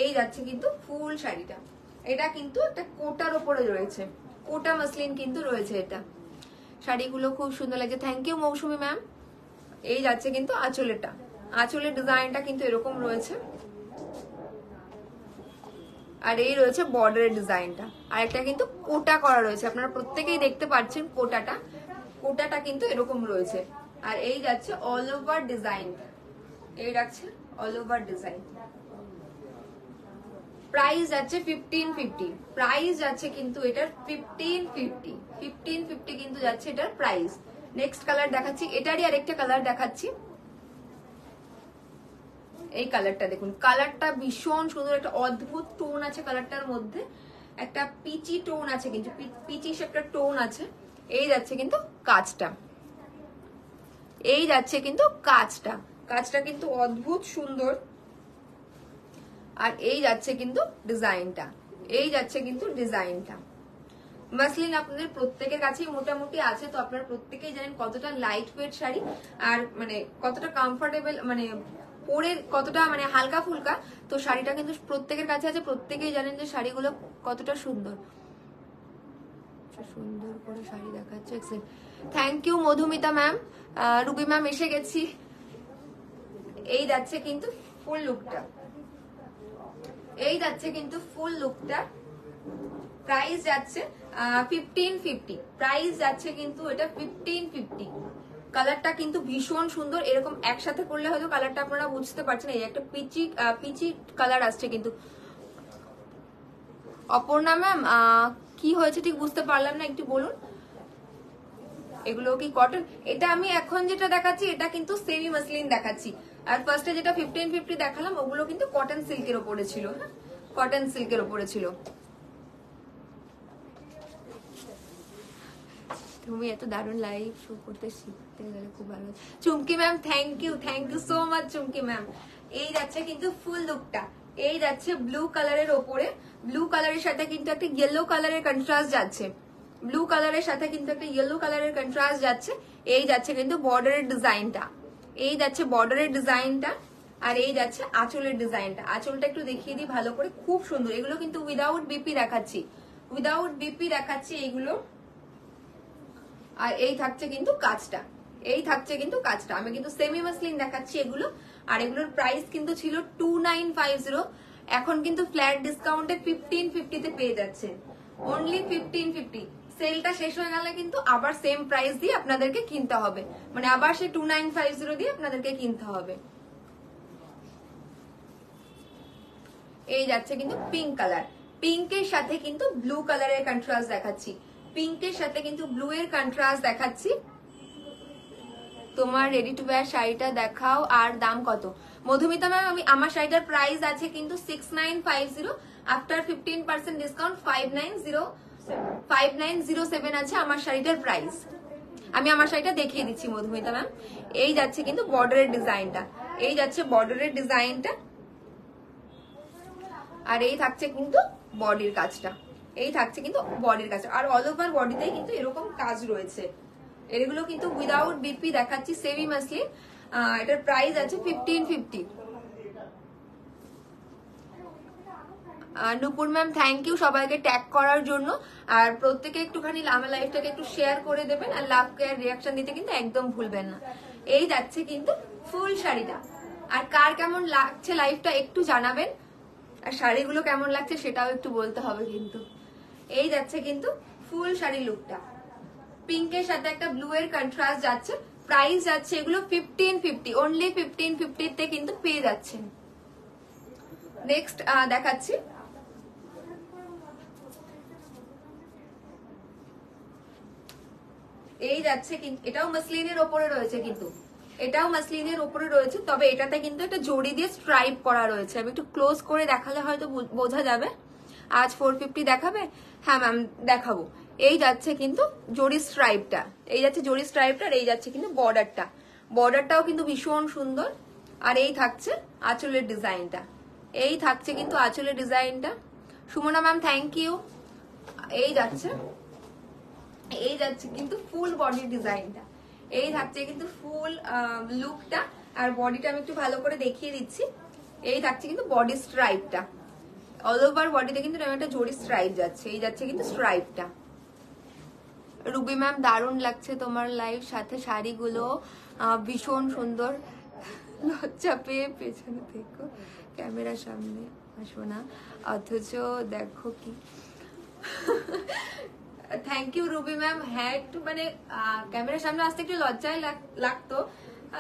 এই যাচ্ছে কিন্তু ফুল শাড়িটা, এটা কিন্তু একটা কোটার ওপরে রয়েছে, কোটা মাসলিন কিন্তু রয়েছে এটা, শাড়িগুলো খুব সুন্দর লাগছে। Thank you Mousumi ma'am. এই যাচ্ছে কিন্তু আঁচলেরটা, আঁচলের ডিজাইনটা কিন্তু এরকম রয়েছে, আর এই রয়েছে বর্ডারের ডিজাইনটা, আর একটা কিন্তু কোটা করা রয়েছে, আপনারা প্রত্যেকেই দেখতে পাচ্ছেন কোটাটা, কোটাটা কিন্তু এরকম রয়েছে। আর এই যাচ্ছে অল ওভার ডিজাইন, এই রাখছে অল ওভার ডিজাইন। প্রাইস যাচ্ছে 1550, প্রাইস যাচ্ছে কিন্তু এটার 1550, 1550 কিন্তু যাচ্ছে এটার প্রাইস। নেক্সট কালার দেখাচ্ছি, এটারই আরেকটা কালার দেখাচ্ছি। এই কালারটা দেখুন, কালারটা ভীষণ সুন্দর, একটা অদ্ভুত টোন আছে কালারটার মধ্যে, একটা পিচি টোন আছে, কিন্তু পিচি একটা টোন আছে। এই যাচ্ছে কিন্তু কাজটা, এই যাচ্ছে কিন্তু কাজটা, কাজটা কিন্তু অদ্ভুত সুন্দর। আর এই যাচ্ছে কিন্তু ডিজাইনটা, এই যাচ্ছে কিন্তু ডিজাইনটা। মাসলিন আপনাদের প্রত্যেকের কাছেই মোটামুটি আছে, তো আপনারা প্রত্যেকেই জানেন কতটা লাইট ওয়েট শাড়ি, আর মানে কতটা কমফোর্টেবল, মানে পরে কতটা মানে হালকা ফুলকা, তো শাড়িটা কিন্তু প্রত্যেকের কাছে আছে, প্রত্যেকেই জানেন যে শাড়িগুলো কতটা সুন্দর, সুন্দর করে শাড়ি দেখাচ্ছে। Thank you Madhumita ma'am, Ruby ma'am এসে গেছি। এই যাচ্ছে কিন্তু ফুল লুকটা, এই যাচ্ছে কিন্তু ফুল লুকটা। প্রাইস যাচ্ছে 1550, প্রাইস যাচ্ছে কিন্তু এটা 1550। কালারটা কিন্তু ভীষণ সুন্দর, এরকম একসাথে করলে হয়তো কালারটা আপনারা বুঝতে পারছেন, এই একটা পিচি পিচি কালার আসছে কিন্তু। অপর্ণা ম্যাম কি হয়েছে ঠিক বুঝতে পারলাম না, একটু বলুন। এগুলো কি কটন? এটা আমি এখন যেটা দেখাচ্ছি এটা কিন্তু সেমি মাসলিন দেখাচ্ছি, আর ফার্স্টে যেটা 1550 দেখালাম ওগুলো কিন্তু কটন সিল্কের ওপরে ছিল। হ্যাঁ, কটন সিল্কের ওপরে ছিল। তুমি এত দারুণ লাইভ শো করতে শিখতে গেলে খুব ভালো। Chumki ma'am thank you so much Chumki ma'am. এই যাচ্ছে কিন্তু ফুল লুকটা, এই যাচ্ছে ব্লু কালারের ওপরে, ব্লু কালারের সাথে কিন্তু একটা ইয়েলো কালারের কন্ট্রাস্ট যাচ্ছে, ব্লু কালারের সাথে কিন্তু একটা ইয়েলো কালারের কন্ট্রাস্ট যাচ্ছে। এই যাচ্ছে কিন্তু বর্ডারের ডিজাইনটা, এই যাচ্ছে বর্ডারের ডিজাইনটা, আর এই যাচ্ছে আঁচলের ডিজাইনটা। আঁচলটা একটু দেখিয়ে দিই ভালো করে, খুব সুন্দর। এগুলো কিন্তু উইদাউট বিপি দেখাচ্ছি, উইদাউট বিপি দেখাচ্ছি এইগুলো। আর এই থাকছে কিন্তু কাজটা, এই থাকছে কিন্তু কাজটা। আমি কিন্তু সেমি মাসলিন দেখাচ্ছি এগুলো, আর এগুলোর প্রাইস কিন্তু ছিল 2950, এখন কিন্তু ফ্ল্যাট ডিসকাউন্টে 1550 তে পেয়ে যাচ্ছেন, অনলি 1550। সেলটা শেষ হয়ে গেলে কিন্তু আবার সেম প্রাইস দিয়ে আপনাদেরকে কিনতে হবে, মানে আবার সে 2950 দিয়ে আপনাদেরকে কিনতে হবে। এই যাচ্ছে কিন্তু পিঙ্ক কালার, পিঙ্কের সাথে কিন্তু ব্লু কালারের কন্ট্রাস্ট দেখাচ্ছি, পিঙ্কের সাথে কিন্তু ব্লু এর কন্ট্রাস্ট দেখাচ্ছি। তোমার রেডি টু ওয়্যার শাড়িটা দেখাও, আর দাম কত? মধুমিতা ম্যাম আমি আমার শাড়িটার প্রাইস আছে কিন্তু 6950, আফটার 15% ডিসকাউন্ট 5907 আছে আমার শাড়িটার প্রাইস। আমি আমার শাড়িটা দেখিয়ে দিচ্ছি মধুমিতা ম্যাম। এই যাচ্ছে কিন্তু বর্ডারের ডিজাইনটা, এই যাচ্ছে বর্ডারের ডিজাইনটা, আর এই থাকছে কিন্তু বডির কাজটা, এই থাকছে কিন্তু বডির কাজ, আর অল ওভার বডিতে কিন্তু এরকম কাজ রয়েছে। এগুলো কিন্তু উইদাউট বিপি দেখাচ্ছি, সেমি মাসলিন। এটার প্রাইস আছে 1550। নুপুর ম্যাম থ্যাংক ইউ সবাইকে ট্যাগ করার জন্য, আর প্রত্যেকে একটুখানি আমার লাইফটাকে একটু শেয়ার করে দেবেন, আর লাভ কেয়ার রিয়াকশন দিতে কিন্তু একদম ভুলবেন না। এই যাচ্ছে কিন্তু ফুল শাড়িটা, আর কার কেমন লাগছে লাইফটা একটু জানাবেন, আর শাড়িগুলো কেমন লাগছে সেটাও একটু বলতে হবে কিন্তু। এই যাচ্ছে কিন্তু ফুল শাড়ি লুকটা, পিঙ্কের সাথে একটা ব্লু এর কন্ট্রাস্ট যাচ্ছে। প্রাইস যাচ্ছে এগুলো 1550, অনলি 1550 তে কিন্তু পেয়ে যাচ্ছেন। নেক্সট দেখাচ্ছি, এই যাচ্ছে কিন্তু এটাও মাসলিনের ওপরে রয়েছে, কিন্তু এটাও মাসলিনের উপরে রয়েছে, তবে এটাতে কিন্তু একটা জড়ি দিয়ে স্ট্রাইপ করা রয়েছে। আমি একটু ক্লোজ করে দেখালে হয়তো বোঝা যাবে। আজ 450 দেখাবে? হ্যাঁ ম্যাম দেখাবো। এই যাচ্ছে কিন্তু জড়ি স্ট্রাইপটা, এই যাচ্ছে জড়ি স্ট্রাইপটা, আর এই যাচ্ছে কিন্তু বর্ডারটা। বর্ডারটাও কিন্তু ভীষণ সুন্দর। আর এই থাকছে আঁচলের ডিজাইনটা, এই থাকছে কিন্তু আঁচলের ডিজাইনটা। Sumana ma'am thank you. এই যাচ্ছে কিন্তু ফুল বডির ডিজাইনটা, এই থাকছে কিন্তু ফুল লুকটা। আর বডিটা আমি একটু ভালো করে দেখিয়ে দিচ্ছি। এই থাকছে কিন্তু বডি স্ট্রাইপটা, অল ওভার বডিতে কিন্তু একটা জড়ি স্ট্রাইপ যাচ্ছে, এই যাচ্ছে কিন্তু স্ট্রাইপটা। রুবি ম্যাম দারুণ লাগছে তোমার লাইভ, সাথে শাড়িগুলো ভীষণ সুন্দর। লজ্জা পেয়ে পেছনে দেখো, ক্যামেরার সামনে আসো না, অথচ দেখো কি। Thank you Ruby ma'am. হ্যাঁ একটু মানে ক্যামেরার সামনে আসতে একটু লজ্জাই লাগতো,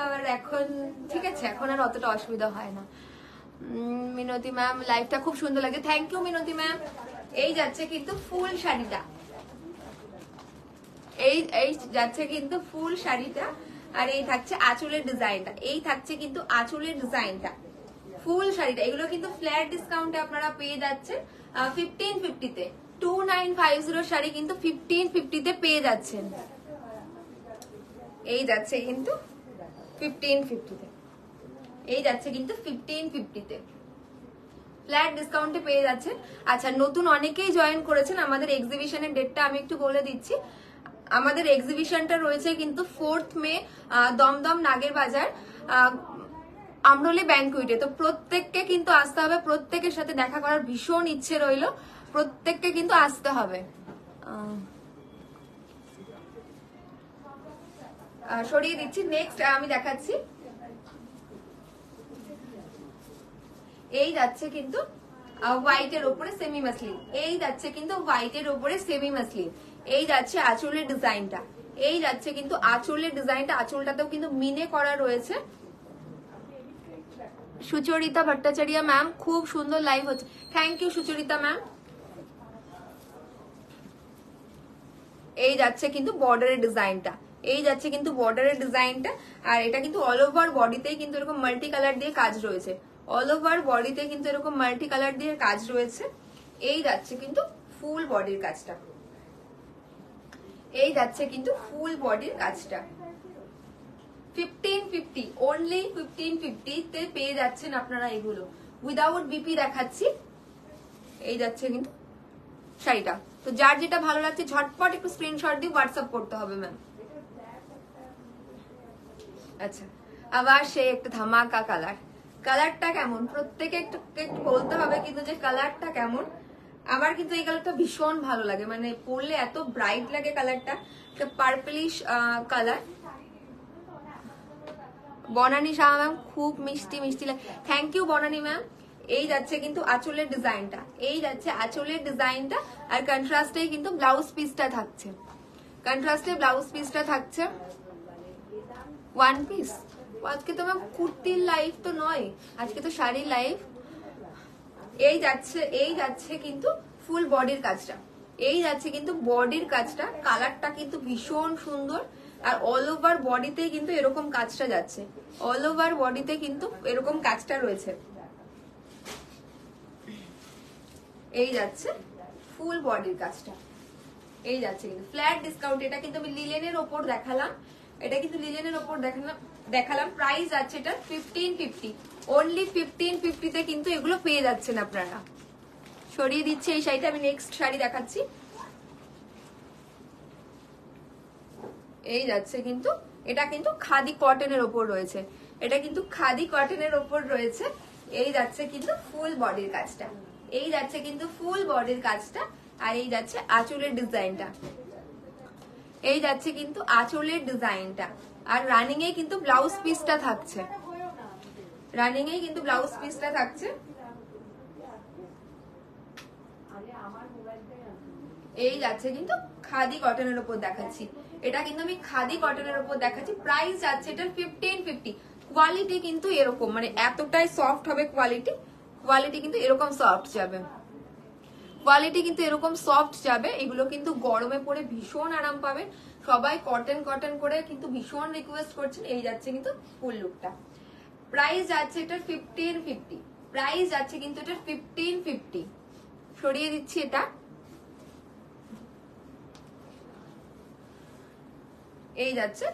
আর এখন ঠিক আছে, এখন আর অতটা অসুবিধা হয় না। মিনতি ম্যাম লাইভটা খুব সুন্দর লাগে, থ্যাংক ইউ মিনতি ম্যাম। এই যাচ্ছে কিন্তু ফুল শাড়িটা, এই যাচ্ছে কিন্তু ফুল শাড়িটা। আর এই থাকছে আঁচলের ডিজাইনটা, এই থাকছে কিন্তু আঁচলের ডিজাইনটা, ফুল শাড়িটা। এগুলো কিন্তু ফ্ল্যাট ডিসকাউন্টে আপনারা পেয়ে যাচ্ছেন 1550-তে। 2950 শাড়ি কিন্তু 1550-তে পেয়ে যাচ্ছেন। এই যাচ্ছে কিন্তু 1550-তে, এই যাচ্ছে কিন্তু 1550-তে ফ্ল্যাট ডিসকাউন্টে পেয়ে যাচ্ছেন। আচ্ছা, নতুন অনেকেই জয়েন করেছেন। আমাদের এক্সিবিশনের ডেটটা আমি একটু বলে দিচ্ছি। আমাদের এক্সিবিশনটা রয়েছে কিন্তু 4th মে দমদম নাগের বাজার আমরলি ব্যাংকুইটে। তো প্রত্যেককে কিন্তু আসতে হবে, প্রত্যেকের সাথে দেখা করার ভীষণ ইচ্ছে রইল, প্রত্যেককে কিন্তু আসতে হবে। সরিয়ে দিচ্ছি, নেক্সট আমি দেখাচ্ছি। এই যাচ্ছে কিন্তু হোয়াইটের উপরে সেমি মাসলিন, এই যাচ্ছে কিন্তু হোয়াইটের উপরে সেমি মাসলিন। এই যাচ্ছে আঁচলের ডিজাইনটা, এই যাচ্ছে কিন্তু আঁচলের ডিজাইনটা, আঁচলটাতেও কিন্তু মিনে করা রয়েছে। সুচরিতা ভট্টাচার্য ম্যাম খুব সুন্দর লাইভ হচ্ছে, থ্যাংক ইউ সুচরিতা ম্যাম। এই যাচ্ছে কিন্তু বর্ডারের ডিজাইনটা, এই যাচ্ছে কিন্তু বর্ডারের ডিজাইনটা। আর এটা কিন্তু অল ওভার বডিতেই কিন্তু এরকম মাল্টি কালার দিয়ে কাজ রয়েছে, অল ওভার বডিতে কিন্তু এরকম মাল্টি কালার দিয়ে কাজ রয়েছে। এই যাচ্ছে কিন্তু ফুল বডির কাজটা, এই যাচ্ছে কিন্তু ফুল বডির কাজটা। 1550, অনলি 1550-তে পেয়ে যাচ্ছেন আপনারা এগুলো, উইদাউট বিপি দেখাচ্ছি। এই যাচ্ছে কিন্তু শাড়িটা। তো যার যেটা ভালো লাগছে ঝটপট একটু স্ক্রিনশট দিয়ে হোয়াটসঅ্যাপ করতে হবে ম্যাম। আচ্ছা, আবার সে একটা ধামাকা কালার, কালারটা কেমন প্রত্যেকে একটু বলতে হবে কিন্তু যে কালারটা কেমন। আমার কিন্তু এই কালারটা ভীষণ ভালো লাগে, মানে পরলে এত ব্রাইট লাগে কালারটা, একটা purplish colour. Banani Shah ma'am খুব মিষ্টি মিষ্টি লাগে, থ্যাংক ইউ বনানী ম্যাম। এই যাচ্ছে কিন্তু আঁচলের ডিজাইনটা, এই যাচ্ছে আঁচলের ডিজাইনটা। আর কন্ট্রাস্টেই কিন্তু ব্লাউজ পিসটা থাকছে, কন্ট্রাস্টে ব্লাউজ পিসটা থাকছে। ওয়ান পিস আজকে তো ম্যাম কুর্তির লাইভ তো নয়, আজকে তো শাড়ির লাইভ। এই যাচ্ছে কিন্তু ফুল বডির কাজটা, এই যাচ্ছে কিন্তু বডির কাজটা, কালারটা কিন্তু ভীষণ সুন্দর। আর অল ওভার বডিতে কিন্তু এরকম কাজটা যাচ্ছে, অল ওভার বডিতে কিন্তু এরকম কাজটা রয়েছে। এই যাচ্ছে ফুল বডির কাজটা, এই যাচ্ছে কিন্তু ফ্ল্যাট ডিসকাউন্ট। এটা কিন্তু আমি লিলেনের ওপর দেখালাম, এটা কিন্তু লিলেনের ওপর দেখালাম। প্রাইস আছে এটা 1550, অনলি 1550-তে কিন্তু এগুলো পেয়ে যাচ্ছেন আপনারা। সরিয়ে দিচ্ছে এই শাড়িটা, আমি নেক্সট শাড়ি দেখাচ্ছি। এই যাচ্ছে কিন্তু এটা কিন্তু খাদি কটনের ওপর রয়েছে, এটা কিন্তু খাদি কটনের ওপর রয়েছে। এই যাচ্ছে কিন্তু ফুল বডির কাজটা, এই যাচ্ছে কিন্তু ফুল বডির কাজটা। আর এই যাচ্ছে আঁচলের ডিজাইনটা, এই যাচ্ছে কিন্তু আঁচলের ডিজাইনটা। আর রানিং এ কিন্তু ব্লাউজ পিসটা থাকছে, রানিং এ কিন্তু ব্লাউজ পিসটা থাকছে। এই যাচ্ছে কিন্তু খাদি কটনের উপর দেখাচ্ছি, এটা কিন্তু আমি খাদি কটনের উপর দেখাচ্ছি। প্রাইস যাচ্ছে এটার 1550। কোয়ালিটি কিন্তু এরকম, মানে এতটাই সফট হবে কোয়ালিটি, কোয়ালিটি কিন্তু এরকম সফট যাবে। কোয়ালিটি কিন্তু এরকম সফট যাবে, এগুলো কিন্তু গরমে পরে ভীষণ আরাম পাবেন। সবাই কটন কটন করে কিন্তু ভীষণ রিকোয়েস্ট করছেন। এই যাচ্ছে কিন্তু ফুল লুকটা। প্রাইস যাচ্ছে এটা 1550, প্রাইস যাচ্ছে কিন্তু এটা 1550। সরিয়ে দিচ্ছি এটা। এই যাচ্ছে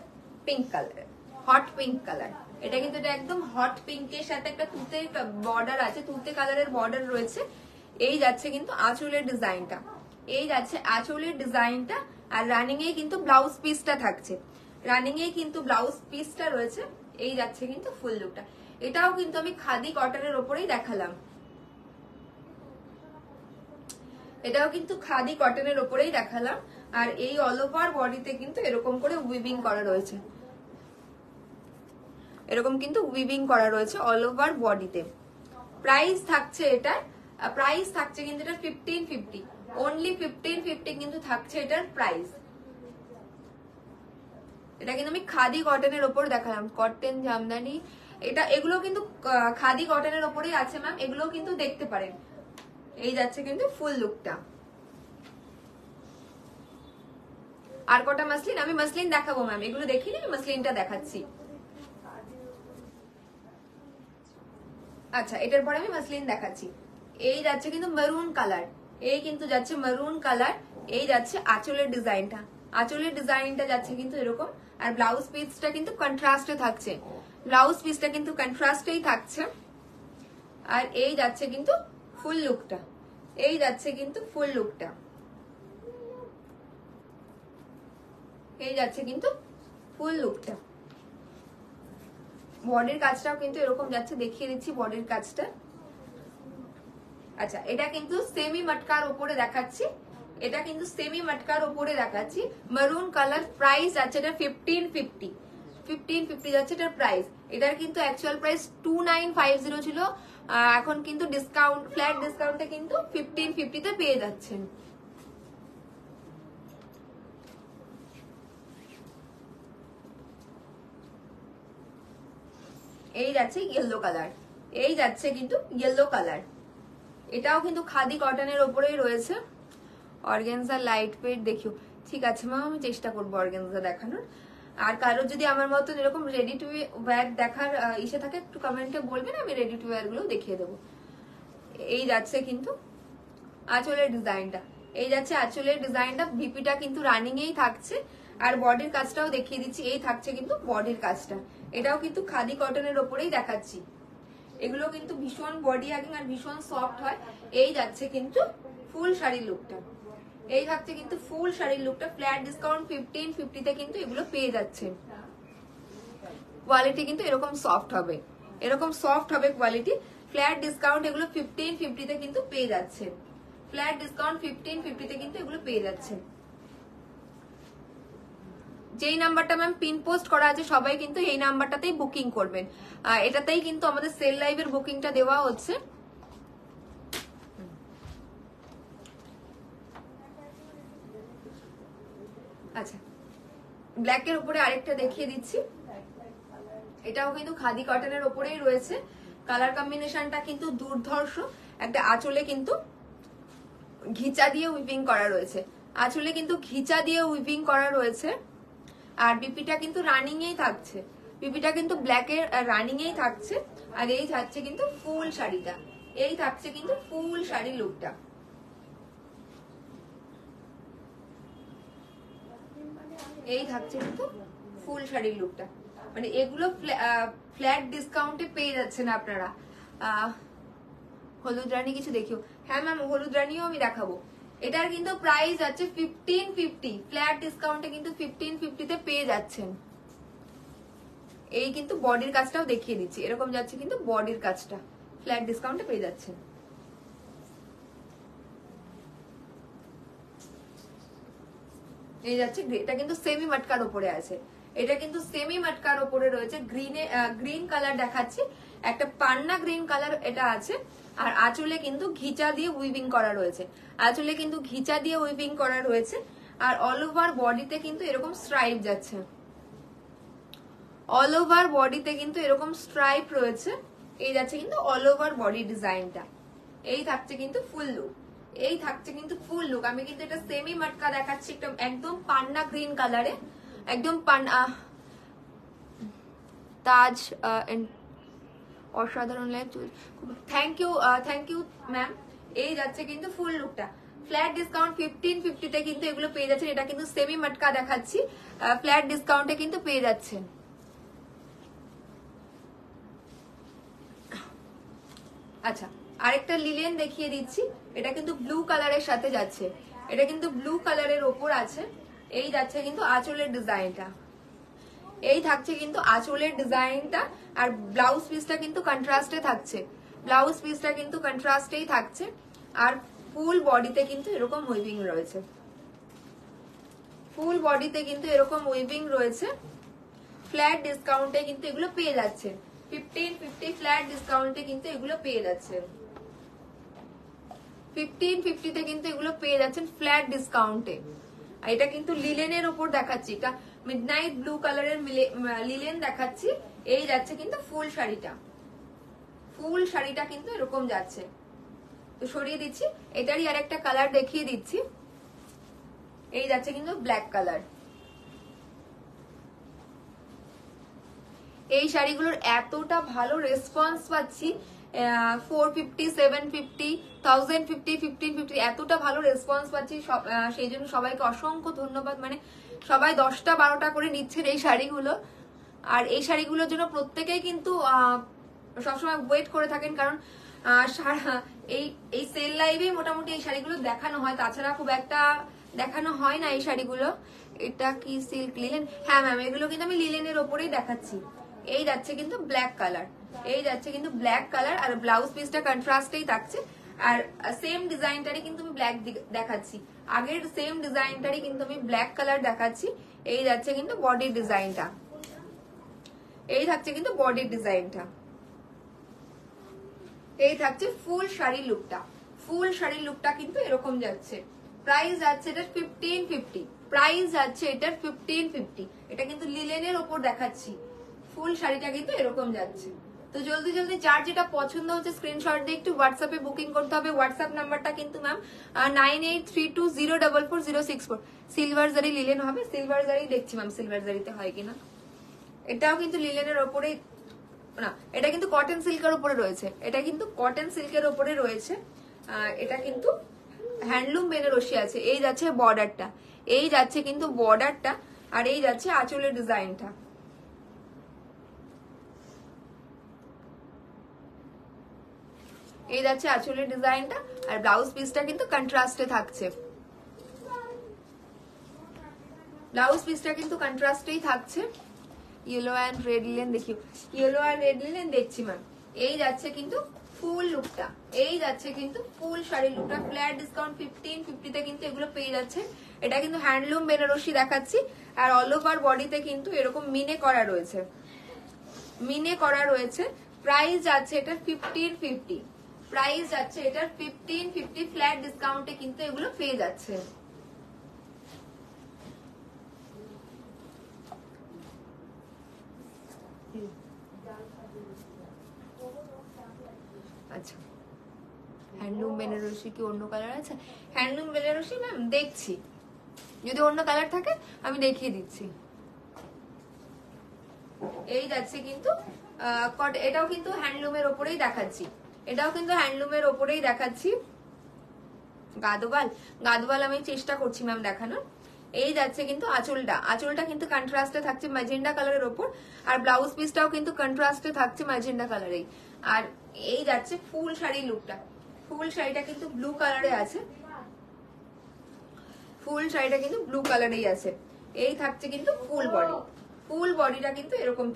pink colour, hot pink colour. এটা কিন্তু এটা একদম হট পিঙ্কের সাথে একটা তুতে বর্ডার আছে, তুতে কালারের বর্ডার রয়েছে। এই যাচ্ছে কিন্তু আঁচলের ডিজাইনটা, এই যাচ্ছে আঁচলের ডিজাইনটা। আর রানিং এ কিন্তু ব্লাউজ পিসটা থাকছে, রানিং এ কিন্তু ব্লাউজ পিসটা রয়েছে। এই যাচ্ছে কিন্তু ফুল লুকটা। এটাও কিন্তু আমি খাদি কটনের ওপরেই দেখালাম, এটাও কিন্তু খাদি কটনের ওপরেই দেখালাম। আর এই অল ওভার বডিতে কিন্তু এরকম করে উইভিং করা রয়েছে, এরকম কিন্তু উইভিং করা রয়েছে অল ওভার বডিতে। প্রাইস থাকছে এটার, প্রাইস থাকছে কিন্তু এটা 1550, অনলি 1550 কিন্তু থাকছে এটার প্রাইস। এটা কিন্তু আমি খাদি কটনের ওপর দেখালাম, কটন জামদানি এটা, এগুলো কিন্তু খাদি কটনের ওপরেই আছে ম্যাম, এগুলো কিন্তু দেখতে পারেন। এই যাচ্ছে কিন্তু ফুল লুকটা। আর কটা মাসলিন, আমি মাসলিন দেখাবো ম্যাম, এগুলো দেখিনি, আমি মাসলিনটা দেখাচ্ছি। আচ্ছা, এটার পরে আমি মাসলিন দেখাচ্ছি। এই যাচ্ছে কিন্তু মেরুন কালার, এই কিন্তু যাচ্ছে মেরুন কালার। এই যাচ্ছে আঁচলের ডিজাইনটা, আঁচলের ডিজাইনটা যাচ্ছে কিন্তু এরকম। আর ব্লাউজ পিসটা কিন্তু কন্ট্রাস্টে থাকছে, ব্লাউজ পিসটা কিন্তু কন্ট্রাস্টেই থাকছে। আর এই যাচ্ছে কিন্তু ফুল লুকটা, এই যাচ্ছে কিন্তু ফুল লুকটা, এই যাচ্ছে কিন্তু ফুল লুকটা। বডির কাজটাও কিন্তু এরকম যাচ্ছে, দেখিয়ে দিচ্ছি বডির কাজটা। আচ্ছা, এটা কিন্তু সেমি মটকার উপরে দেখাচ্ছি, এটা কিন্তু সেমি মটকার উপরে দেখাচ্ছি, মেরুন কালার। প্রাইস যাচ্ছে এটা 1550, 1550 যাচ্ছে এটার প্রাইস। এটার কিন্তু অ্যাকচুয়াল প্রাইস 2950 ছিল, এখন কিন্তু ডিসকাউন্ট, ফ্ল্যাট ডিসকাউন্টে কিন্তু 1550 তে পেয়ে যাচ্ছেন। এই যাচ্ছে ইয়েলো কালার, এই যাচ্ছে কিন্তু ইয়েলো কালার। এটাও কিন্তু খাদি কটনের ওপরেই রয়েছে। অর্গানজা লাইট ওয়েট দেখিও, ঠিক আছে ম্যাম, আমি চেষ্টা করবো অর্গানজা দেখানোর। আর কারো যদি আমার মতন এরকম রেডি টু ওয়্যার দেখার ইসে থাকে, একটু কমেন্টে বলবেন, আমি রেডি টু ওয়্যার গুলো দেখিয়ে দেবো। এই যাচ্ছে কিন্তু আঁচলের ডিজাইনটা, এই যাচ্ছে আঁচলের ডিজাইনটা। ভিপিটা কিন্তু রানিং এই থাকছে। আর বডির কাজটাও দেখিয়ে দিচ্ছি, এই থাকছে কিন্তু বডির কাজটা। এটাও কিন্তু খাদি কটনের ওপরেই দেখাচ্ছি। এগুলো কিন্তু ভীষণ বডি হাগিং আর ভীষণ সফট হয়। এই যাচ্ছে কিন্তু ফুল শাড়ির লুকটা, এই থাকছে কিন্তু ফুল শাড়ির লুকটা। ফ্ল্যাট ডিসকাউন্ট 1550 তে কিন্তু এগুলো পেয়ে যাচ্ছে। কোয়ালিটি কিন্তু এরকম সফট হবে, এরকম সফট হবে কোয়ালিটি। ফ্ল্যাট ডিসকাউন্ট এগুলো 1550 তে কিন্তু পেয়ে যাচ্ছে, ফ্ল্যাট ডিসকাউন্ট 1550 তে কিন্তু এগুলো পেয়ে যাচ্ছে। যেই নাম্বারটা ম্যাম পিন পোস্ট করা আছে সবাই কিন্তু এই নাম্বারটাতেই বুকিং করবেন। এটাতেই কিন্তু আমাদের সেল লাইভের বুকিংটা দেওয়া হচ্ছে। আচ্ছা, ব্ল্যাকের উপরে আরেকটা দেখিয়ে দিচ্ছি, এটাও কিন্তু খাদি কটনের ওপরেই রয়েছে। কালার কম্বিনেশনটা কিন্তু দুর্ধর্ষ। একটা আঁচলে কিন্তু ঘিচা দিয়ে উইভিং করা রয়েছে, আঁচলে কিন্তু ঘিচা দিয়ে উইভিং করা রয়েছে। আর বিপিটা কিন্তু রানিং এই থাকছে, বিপিটা কিন্তু ব্ল্যাকের রানিং এই থাকছে। আর এই থাকছে কিন্তু ফুল শাড়িটা, এই থাকছে কিন্তু ফুল শাড়ি লুকটা। এই থাকছে কিন্তু ফুল শাড়ির লুকটা। মানে এগুলো ফ্ল্যাট ডিসকাউন্টে পেয়ে যাচ্ছেন আপনারা। হলুদ রানী কিছু দেখিও, হ্যাঁ ম্যাম হলুদ রানীও আমি দেখাবো। এটার কিন্তু প্রাইস আছে 1550, ফ্ল্যাট ডিসকাউন্টে কিন্তু 1550 তে পেয়ে যাচ্ছেন। এই কিন্তু বডির কাজটাও দেখিয়ে দিচ্ছি, এরকম যাচ্ছে কিন্তু বডির কাজটা, ফ্ল্যাট ডিসকাউন্টে পেয়ে যাচ্ছেন। এই যাচ্ছে, এটা কিন্তু সেমি মটকার উপরে আছে, এটা কিন্তু সেমি মটকার উপরে রয়েছে। গ্রিন কালার দেখাচ্ছি, একটা পান্না গ্রিন কালার এটা আছে। আর আঁচলে কিন্তু ঘিচা দিয়ে উইভিং করা রয়েছে, আঁচলে কিন্তু ঘিচা দিয়ে উইভিং করা রয়েছে। আর অল ওভার বডিতে কিন্তু এরকম স্ট্রাইপ যাচ্ছে, অল ওভার বডিতে কিন্তু এরকম স্ট্রাইপ রয়েছে। এই যাচ্ছে কিন্তু অল ওভার বডি ডিজাইনটা, এই থাকছে কিন্তু ফুল লুক। এই থাকছে কিন্তু ফুল লুক। আমি কিন্তু এটা সেমি মাটকা দেখাচ্ছি, একটা একদম পান্না গ্রিন কালারে, একদম তাজ অসাধারণ লাইফ। Thank you ma'am. এই যাচ্ছে কিন্তু ফুল লুকটা, ফ্ল্যাট ডিসকাউন্ট 1550 কিন্তু এগুলো পেয়ে যাচ্ছেন। এটা কিন্তু সেমি মাটকা দেখাচ্ছি, ফ্ল্যাট ডিসকাউন্টে কিন্তু পেয়ে যাচ্ছেন। আচ্ছা, আরেকটা লিলেন দেখিয়ে দিচ্ছি, এটা কিন্তু ব্লু কালারের সাথে যাচ্ছে, এটা কিন্তু ব্লু কালারের ওপর আছে। এই যাচ্ছে কিন্তু আঁচলের ডিজাইনটা, এই থাকছে কিন্তু আঁচলের ডিজাইনটা, আর ব্লাউজ পিসটা কিন্তু কন্ট্রাস্টে থাকছে, ব্লাউজ পিসটা কিন্তু কন্ট্রাস্টেই থাকছে। আর ফুল বডিতে কিন্তু এরকম উইভিং রয়েছে, ফুল বডিতে কিন্তু এরকম উইভিং রয়েছে। ফ্ল্যাট ডিসকাউন্টে কিন্তু এগুলো পেয়ে যাচ্ছে, 1550 ফ্ল্যাট ডিসকাউন্টে কিন্তু এগুলো পেয়ে যাচ্ছেন, 1550 কিন্তু এগুলো পেয়ে যাচ্ছেন ফ্ল্যাট ডিসকাউন্টে। এটা কিন্তু লিলেনের উপর দেখাচ্ছি, এটা মিডনাইট ব্লু কালারের লিলেন দেখাচ্ছি। এই যাচ্ছে কিন্তু ফুল শাড়িটা, ফুল শাড়িটা কিন্তু এরকম যাচ্ছে। তো সরিয়ে দিচ্ছি, এটারই আর একটা কালার দেখিয়ে দিচ্ছি। এই যাচ্ছে কিন্তু ব্ল্যাক কালার। এই শাড়িগুলোর এতটা ভালো রেসপন্স পাচ্ছি, 450, 750, 1050, 1550 এতটা ভালো রেসপন্স পাচ্ছি, সেই জন্য সবাইকে অসংখ্য ধন্যবাদ। মানে সবাই 10টা 12টা করে নিচ্ছেন এই শাড়িগুলো, আর এই শাড়িগুলোর জন্য প্রত্যেকেই কিন্তু সবসময় ওয়েট করে থাকেন, কারণ এই সেল লাইভেই মোটামুটি এই শাড়িগুলো দেখানো হয়, তাছাড়া খুব একটা দেখানো হয় না এই শাড়িগুলো। এটা কি সিল্ক লিলেন? হ্যাঁ ম্যাম, এগুলো কিন্তু আমি লিলেনের ওপরেই দেখাচ্ছি। এই যাচ্ছে কিন্তু ব্ল্যাক কালার, এই যাচ্ছে কিন্তু ব্ল্যাক কালার, আর ব্লাউজ পিসটা কন্ট্রাস্টেই থাকছে। আর সেম ডিজাইনটারই কিন্তু আমি ব্ল্যাক দেখাচ্ছি, আগের সেম ডিজাইনটারই কিন্তু আমি ব্ল্যাক কালার দেখাচ্ছি। এই যাচ্ছে কিন্তু বডির ডিজাইনটা, এই থাকছে কিন্তু বডির ডিজাইনটা, এই থাকছে ফুল শাড়ির লুকটা। ফুল শাড়ির লুকটা কিন্তু এরকম যাচ্ছে। প্রাইস যাচ্ছে এটার 1550, প্রাইস যাচ্ছে এটার 1550। এটা কিন্তু লিলেনের ওপর দেখাচ্ছি, ফুল শাড়িটা কিন্তু এরকম যাচ্ছে। তো জলদি জলদি যার যেটা পছন্দ হচ্ছে স্ক্রিনশট দিয়ে একটু হোয়াটসঅ্যাপে বুকিং করতে হবে। হোয়াটসঅ্যাপ নাম্বারটা কিন্তু ম্যাম 9832040064। সিলভার জারি লিলেন হবে, সিলভার জারি দেখছি ম্যাম সিলভার জারিতে হয় কিনা। এটাও কিন্তু লিলেনের ওপরেই, না এটা কিন্তু কটন সিল্কের উপরে রয়েছে, এটা কিন্তু কটন সিল্কের উপরে রয়েছে। এটা কিন্তু হ্যান্ডলুম বেনারসি আছে। এই যাচ্ছে বর্ডারটা, এই যাচ্ছে কিন্তু বর্ডারটা, আর এই যাচ্ছে আঁচলের ডিজাইনটা। এই যাচ্ছে আঁচলের ডিজাইনটা, আর ব্লাউজ পিসটা কিন্তু কন্ট্রাস্টে থাকছে, ব্লাউজ পিসটা কিন্তু কন্ট্রাস্টেই থাকছে। ইয়েলো অ্যান্ড রেড লিলেন দেখিও, ইয়েলো অ্যান্ড রেড লিলেন দেখছি ম্যাম। এই যাচ্ছে কিন্তু ফুল লুকটা, এই যাচ্ছে কিন্তু ফুল শাড়ির লুকটা। ফ্ল্যাট ডিসকাউন্ট 1550 কিন্তু এগুলো পেয়ে যাচ্ছে। এটা কিন্তু হ্যান্ডলুম বেনারসি দেখাচ্ছি, আর অল ওভার বডিতে কিন্তু এরকম মিনে করা রয়েছে, মিনে করা রয়েছে। প্রাইস যাচ্ছে এটা 1550, প্রাইস যাচ্ছে এটার 1550 ফ্ল্যাট ডিসকাউন্টে কিন্তু এগুলো পেয়ে যাচ্ছে। আচ্ছা, হ্যান্ডলুম বেনারসি কি অন্য কালার আছে? হ্যান্ডলুম বেনারসি ম্যাম দেখছি, যদি অন্য কালার থাকে আমি দেখিয়ে দিচ্ছি। এই যাচ্ছে কিন্তু এটাও কিন্তু হ্যান্ডলুমের ওপরেই দেখাচ্ছি, এটাও কিন্তু হ্যান্ডলুমের ওপরেই দেখাচ্ছি। গাদোয়াল, গাদোয়াল আমি চেষ্টা করছি ম্যাম দেখানোর। এই যাচ্ছে কিন্তু আঁচলটা, আঁচলটা কিন্তু কন্ট্রাস্টে থাকছে ম্যাজেন্ডা কালারের ওপর, আর ব্লাউজ পিসটাও কিন্তু কন্ট্রাস্টে থাকছে ম্যাজেন্ডা কালারেই। আর এই যাচ্ছে ফুল শাড়ির লুকটা, ফুল শাড়িটা কিন্তু ব্লু কালারে আছে, ফুল শাড়িটা কিন্তু ব্লু কালারেই আছে। এই থাকছে কিন্তু ফুল বডি, ফুল বডিটা কিন্তু এরকম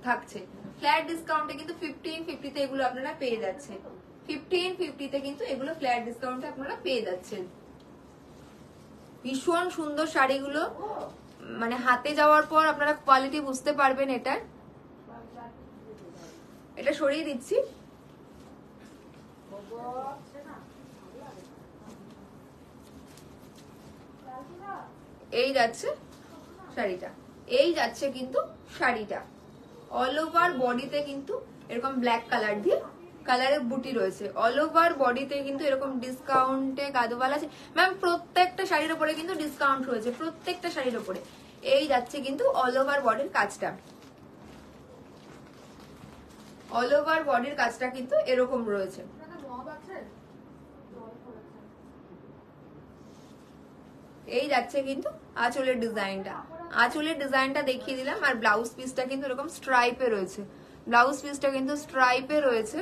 থাকছে। ফ্ল্যাট ডিসকাউন্টে কিন্তু 1550 তে এগুলো আপনারা পেয়ে যাচ্ছেন, 1550 তে কিন্তু এগুলো ফ্ল্যাট ডিসকাউন্টে আপনারা পেয়ে যাচ্ছেন। ভীষণ সুন্দর শাড়িগুলো, মানে হাতে যাওয়ার পর আপনারা কোয়ালিটি বুঝতে পারবেন এটার। এটা সরিয়ে দিচ্ছি। এই যাচ্ছে শাড়িটা, এই যাচ্ছে কিন্তু শাড়িটা অল ওভার বডিতে কিন্তু এরকম ব্ল্যাক কালার দিয়ে কালারের বুটি রয়েছে। অল ওভার বডিতে কিন্তু এরকম ডিসকাউন্টে কাদুবাল আছে ম্যাম। প্রত্যেকটা শাড়ির উপরে কিন্তু ডিসকাউন্ট রয়েছে, প্রত্যেকটা শাড়ির উপরে। এই যাচ্ছে কিন্তু অল ওভার বডির কাজটা, অল ওভার বডির কাজটা কিন্তু এরকম রয়েছে। এই যাচ্ছে কিন্তু আঁচলের ডিজাইনটা, আঁচলের ডিজাইনটা দেখিয়ে দিলাম। আর ব্লাউজ পিসটা কিন্তু এরকম স্ট্রাইপে রয়েছে, ব্লাউজ পিসটা কিন্তু স্ট্রাইপে রয়েছে।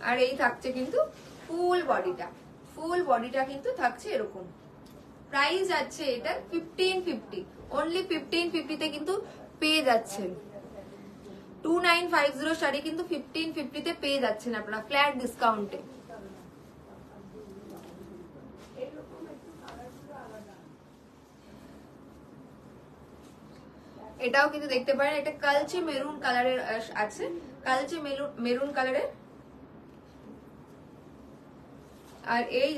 আর এই থাকছে কিন্তু ফুল বডিটা, ফুল বডিটা কিন্তু থাকছে এরকম। প্রাইস যাচ্ছে এটা 1550, অনলি 1550 কিন্তু পেয়ে যাচ্ছেন। 2950 শাড়ি কিন্তু 1550 পেয়ে যাচ্ছেন আপনারা ফ্ল্যাট ডিসকাউন্টে। এটাও কিন্তু দেখতে পারেন, এটা কালচে মেরুন কালারের আছে, কালচে মেরুন কালারের। আর এই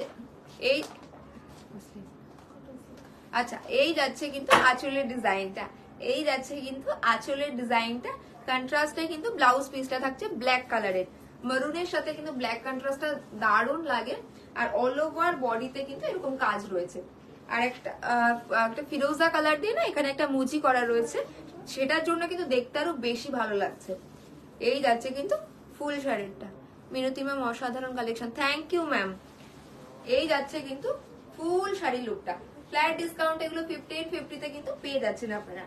আচ্ছা, এই যাচ্ছে কিন্তু আঁচলের ডিজাইনটা, এই যাচ্ছে কিন্তু আঁচলের ডিজাইনটা। কন্ট্রাস্টে কিন্তু ব্লাউজ পিসটা থাকছে ব্ল্যাক কালারের, মেরুনের সাথে কিন্তু ব্ল্যাক কন্ট্রাস্টটা দারুণ লাগে। আর অল ওভার বডিতে কিন্তু এরকম কাজ রয়েছে। আর একটা ফিরোজা কালার দিয়ে না এখানে একটা মুচি করা রয়েছে, সেটার জন্য কিন্তু দেখতে আরো বেশি ভালো লাগছে। এই যাচ্ছে কিন্তু ফুল শাড়িটা। মিনতি ম্যাম অসাধারণ কালেকশন, থ্যাংক ইউ ম্যাম। এই যাচ্ছে কিন্তু ফুল শাড়ি লুকটা। ফ্ল্যাট ডিসকাউন্ট এগুলো 1550 কিন্তু পেয়ে যাচ্ছেন আপনারা,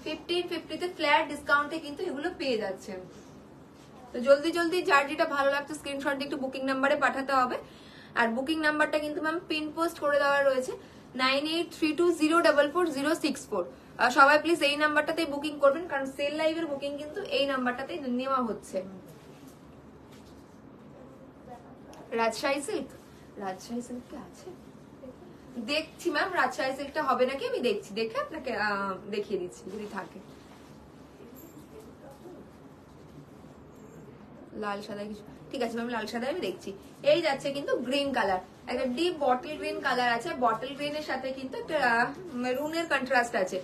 1550 ফ্ল্যাট ডিসকাউন্টে কিন্তু এগুলো পেয়ে যাচ্ছেন। তো জলদি জলদি যার যেটা ভালো লাগছে স্ক্রিনশট দিয়ে একটু বুকিং নাম্বারে পাঠাতে হবে। আর বুকিং নাম্বারটা কিন্তু ম্যাম পিন পোস্ট করে দেওয়া রয়েছে 9832044064। সবাই প্লিজ এই নাম্বারটাতেই বুকিং করবেন, কারণ সেল লাইভের বুকিং কিন্তু এই নাম্বারটাতেই নেওয়া হচ্ছে। রাজশাহী সিল্ক, রাজশাহী সিল্ক কি আছে দেখছি ম্যাম, রাজশাহী সিল্কটা হবে নাকি আমি দেখছি, দেখে আপনাকে দেখিয়ে দিচ্ছি যদি থাকে। লাল সাদা কিছু, ঠিক আছে ম্যাম, লাল সাদা আমি দেখছি। এই যাচ্ছে কিন্তু গ্রিন কালার, একটা ডিপ বটল গ্রিন কালার আছে। বটল গ্রিনের সাথে কিন্তু একটা মেরুনের কন্ট্রাস্ট আছে,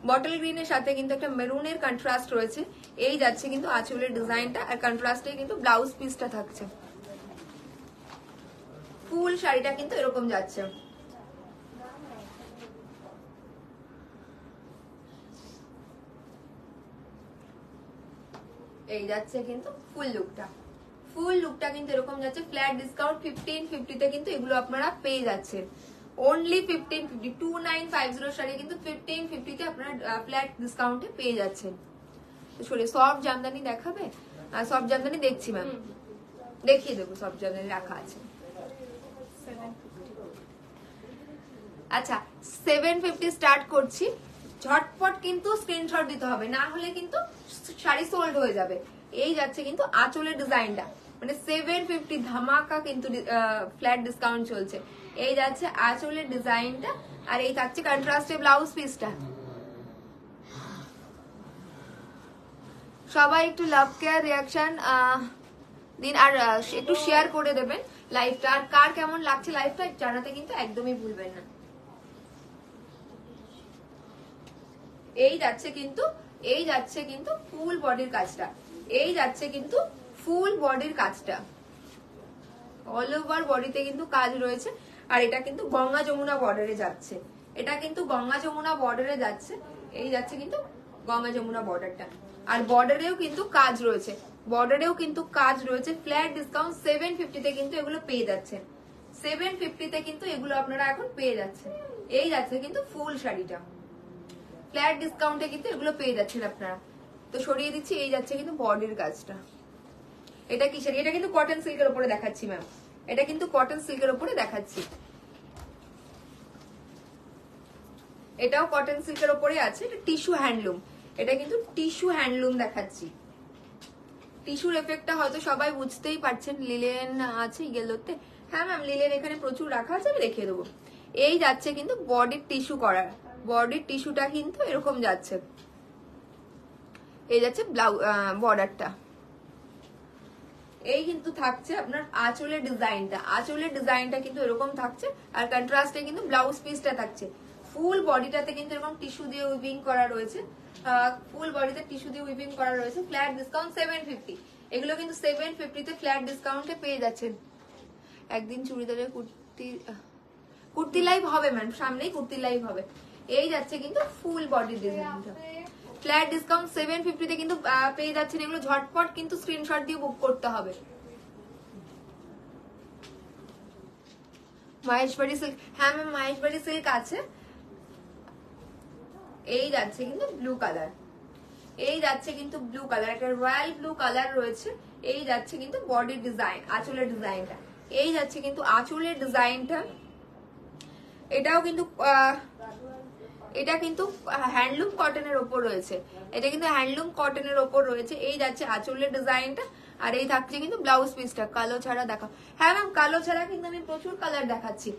বটল গ্রিনের সাথে কিন্তু একটা মেরুনের কন্ট্রাস্ট রয়েছে। এই যাচ্ছে কিন্তু আঁচলের ডিজাইনটা, আর কন্ট্রাস্টে কিন্তু ব্লাউজ পিসটা থাকছে। ফুল শাড়িটা কিন্তু এরকম যাচ্ছে। এই যাচ্ছে কিন্তু ফুল লুকটা, ফুল লুকটা কিন্তু এরকম যাচ্ছে। ফ্ল্যাট ডিসকাউন্ট 1550 কিন্তু এগুলো আপনারা পেয়ে যাচ্ছেন, অনলি 1550। 2950 শাড়ি কিন্তু 1550 আপনারা ফ্ল্যাট ডিসকাউন্টে পেয়ে যাচ্ছেন। সরি, সফট জামদানি দেখাবে? সফট জামদানি দেখছি ম্যাম, দেখিয়ে দেবো। সফট জামদানি রাখা আছে। আচ্ছা, 750 স্টার্ট করছি। ঝটপট কিন্তু স্ক্রিনশট দিতে হবে, না হলে কিন্তু শাড়ি সোল্ড হয়ে যাবে। এই যাচ্ছে কিন্তু আঁচলের ডিজাইনটা, মানে 750 ধামাকা কিন্তু ফ্ল্যাট ডিসকাউন্ট চলছে। এই যাচ্ছে আঁচলের ডিজাইনটা, আর এই থাকছে কন্ট্রাস্টে ব্লাউজ পিসটা। সবাই একটু লাভ কেয়ার রিয়াকশন দিন, আর একটু শেয়ার করে দেবেন লাইভটা। আর কার কেমন লাগছে লাইভটা জানাতে কিন্তু একদমই ভুলবেন না। এই যাচ্ছে কিন্তু ফুল বডির কাজটা, এই যাচ্ছে কিন্তু ফুল বডির কাজটা, অল ওভার বডিতে কিন্তু কাজ রয়েছে। আর এটা কিন্তু গঙ্গা যমুনা বর্ডারে যাচ্ছে, এটা কিন্তু গঙ্গা যমুনা বর্ডারে যাচ্ছে। এই যাচ্ছে কিন্তু গঙ্গা যমুনা বর্ডারটা, আর বর্ডারেও কিন্তু কাজ রয়েছে, বর্ডারেও কিন্তু কাজ রয়েছে। ফ্ল্যাট ডিসকাউন্ট 750 কিন্তু এগুলো পেয়ে যাচ্ছেন, 750 কিন্তু এগুলো আপনারা এখন পেয়ে যাচ্ছেন। এই যাচ্ছে কিন্তু ফুল শাড়িটা, ফ্ল্যাট ডিসকাউন্টে কিন্তু এগুলো পেয়ে যাচ্ছেন আপনারা। তো সরিয়ে দিচ্ছি। এই যাচ্ছে কিন্তু বডির কাজটা। এটা কি শাড়ি? এটা কিন্তু কটন সিল্কের উপরে দেখাচ্ছি ম্যাম, এটা কিন্তু কটন সিল্কের উপরে দেখাচ্ছি। এটাও কটন সিল্কের উপরে আছে, এটা টিস্যু হ্যান্ডলুম, এটা কিন্তু টিস্যু হ্যান্ডলুম দেখাচ্ছি। টিস্যুর এফেক্টটা হয়তো সবাই বুঝতেই পারছেন। লিলেন আছে ইয়েলোতে, হ্যাঁ ম্যাম লিলেন এখানে প্রচুর রাখা আছে, আমি দেখিয়ে দেবো। এই যাচ্ছে কিন্তু বডির টিস্যু করা, বডির টিস্যুটা কিন্তু এরকম যাচ্ছে। এই যাচ্ছে বর্ডারটা। এই কিন্তু থাকছে আপনার আঁচলের ডিজাইনটা, আঁচলের ডিজাইনটা কিন্তু এরকম থাকছে। আর কন্ট্রাস্টে কিন্তু ব্লাউজ পিসটা থাকছে। ফুল বডিটাতে কিন্তু এরকম টিস্যু দিয়ে উইভিং করা রয়েছে, ফুল বডিতে টিস্যু দিয়ে উইভিং করা রয়েছে। ফ্ল্যাট ডিসকাউন্ট 750, এগুলো কিন্তু 750 ফ্ল্যাট ডিসকাউন্টে পেয়ে যাচ্ছেন। একদিন চুড়িদারের কুর্তি লাইভ হবে ম্যাম, সামনেই কুর্তি লাইভ হবে। এই যাচ্ছে কিন্তু ফুল বডি ডিজাইনটা, ফ্ল্যাট ডিসকাউন্ট 750 তে কিন্তু পেয়ে যাচ্ছেন। এগুলো ঝটপট কিন্তু স্ক্রিনশট দিয়ে বুক করতে হবে। মহেশবাড়ি সিল্ক, হ্যাঁ ম্যাম মহেশবাড়ি সিল্ক আছে। এই যাচ্ছে কিন্তু ব্লু কালার, এই যাচ্ছে কিন্তু ব্লু কালার, একটা রয়্যাল ব্লু কালার রয়েছে। এই যাচ্ছে কিন্তু বডির ডিজাইন, আঁচলের ডিজাইনটা। এই যাচ্ছে কিন্তু আঁচলের ডিজাইনটা। এটাও কিন্তু এটা কিন্তু হ্যান্ডলুম কটনের ওপর রয়েছে, এটা কিন্তু হ্যান্ডলুম কটনের ওপর রয়েছে। এই যাচ্ছে আঁচলের ডিজাইনটা, আর এই থাকছে কিন্তু ব্লাউজ পিসটা। কালো ছাড়া দেখা, হ্যাঁ ম্যাম কালো ছাড়া কিন্তু আমি প্রচুর কালার দেখাচ্ছি।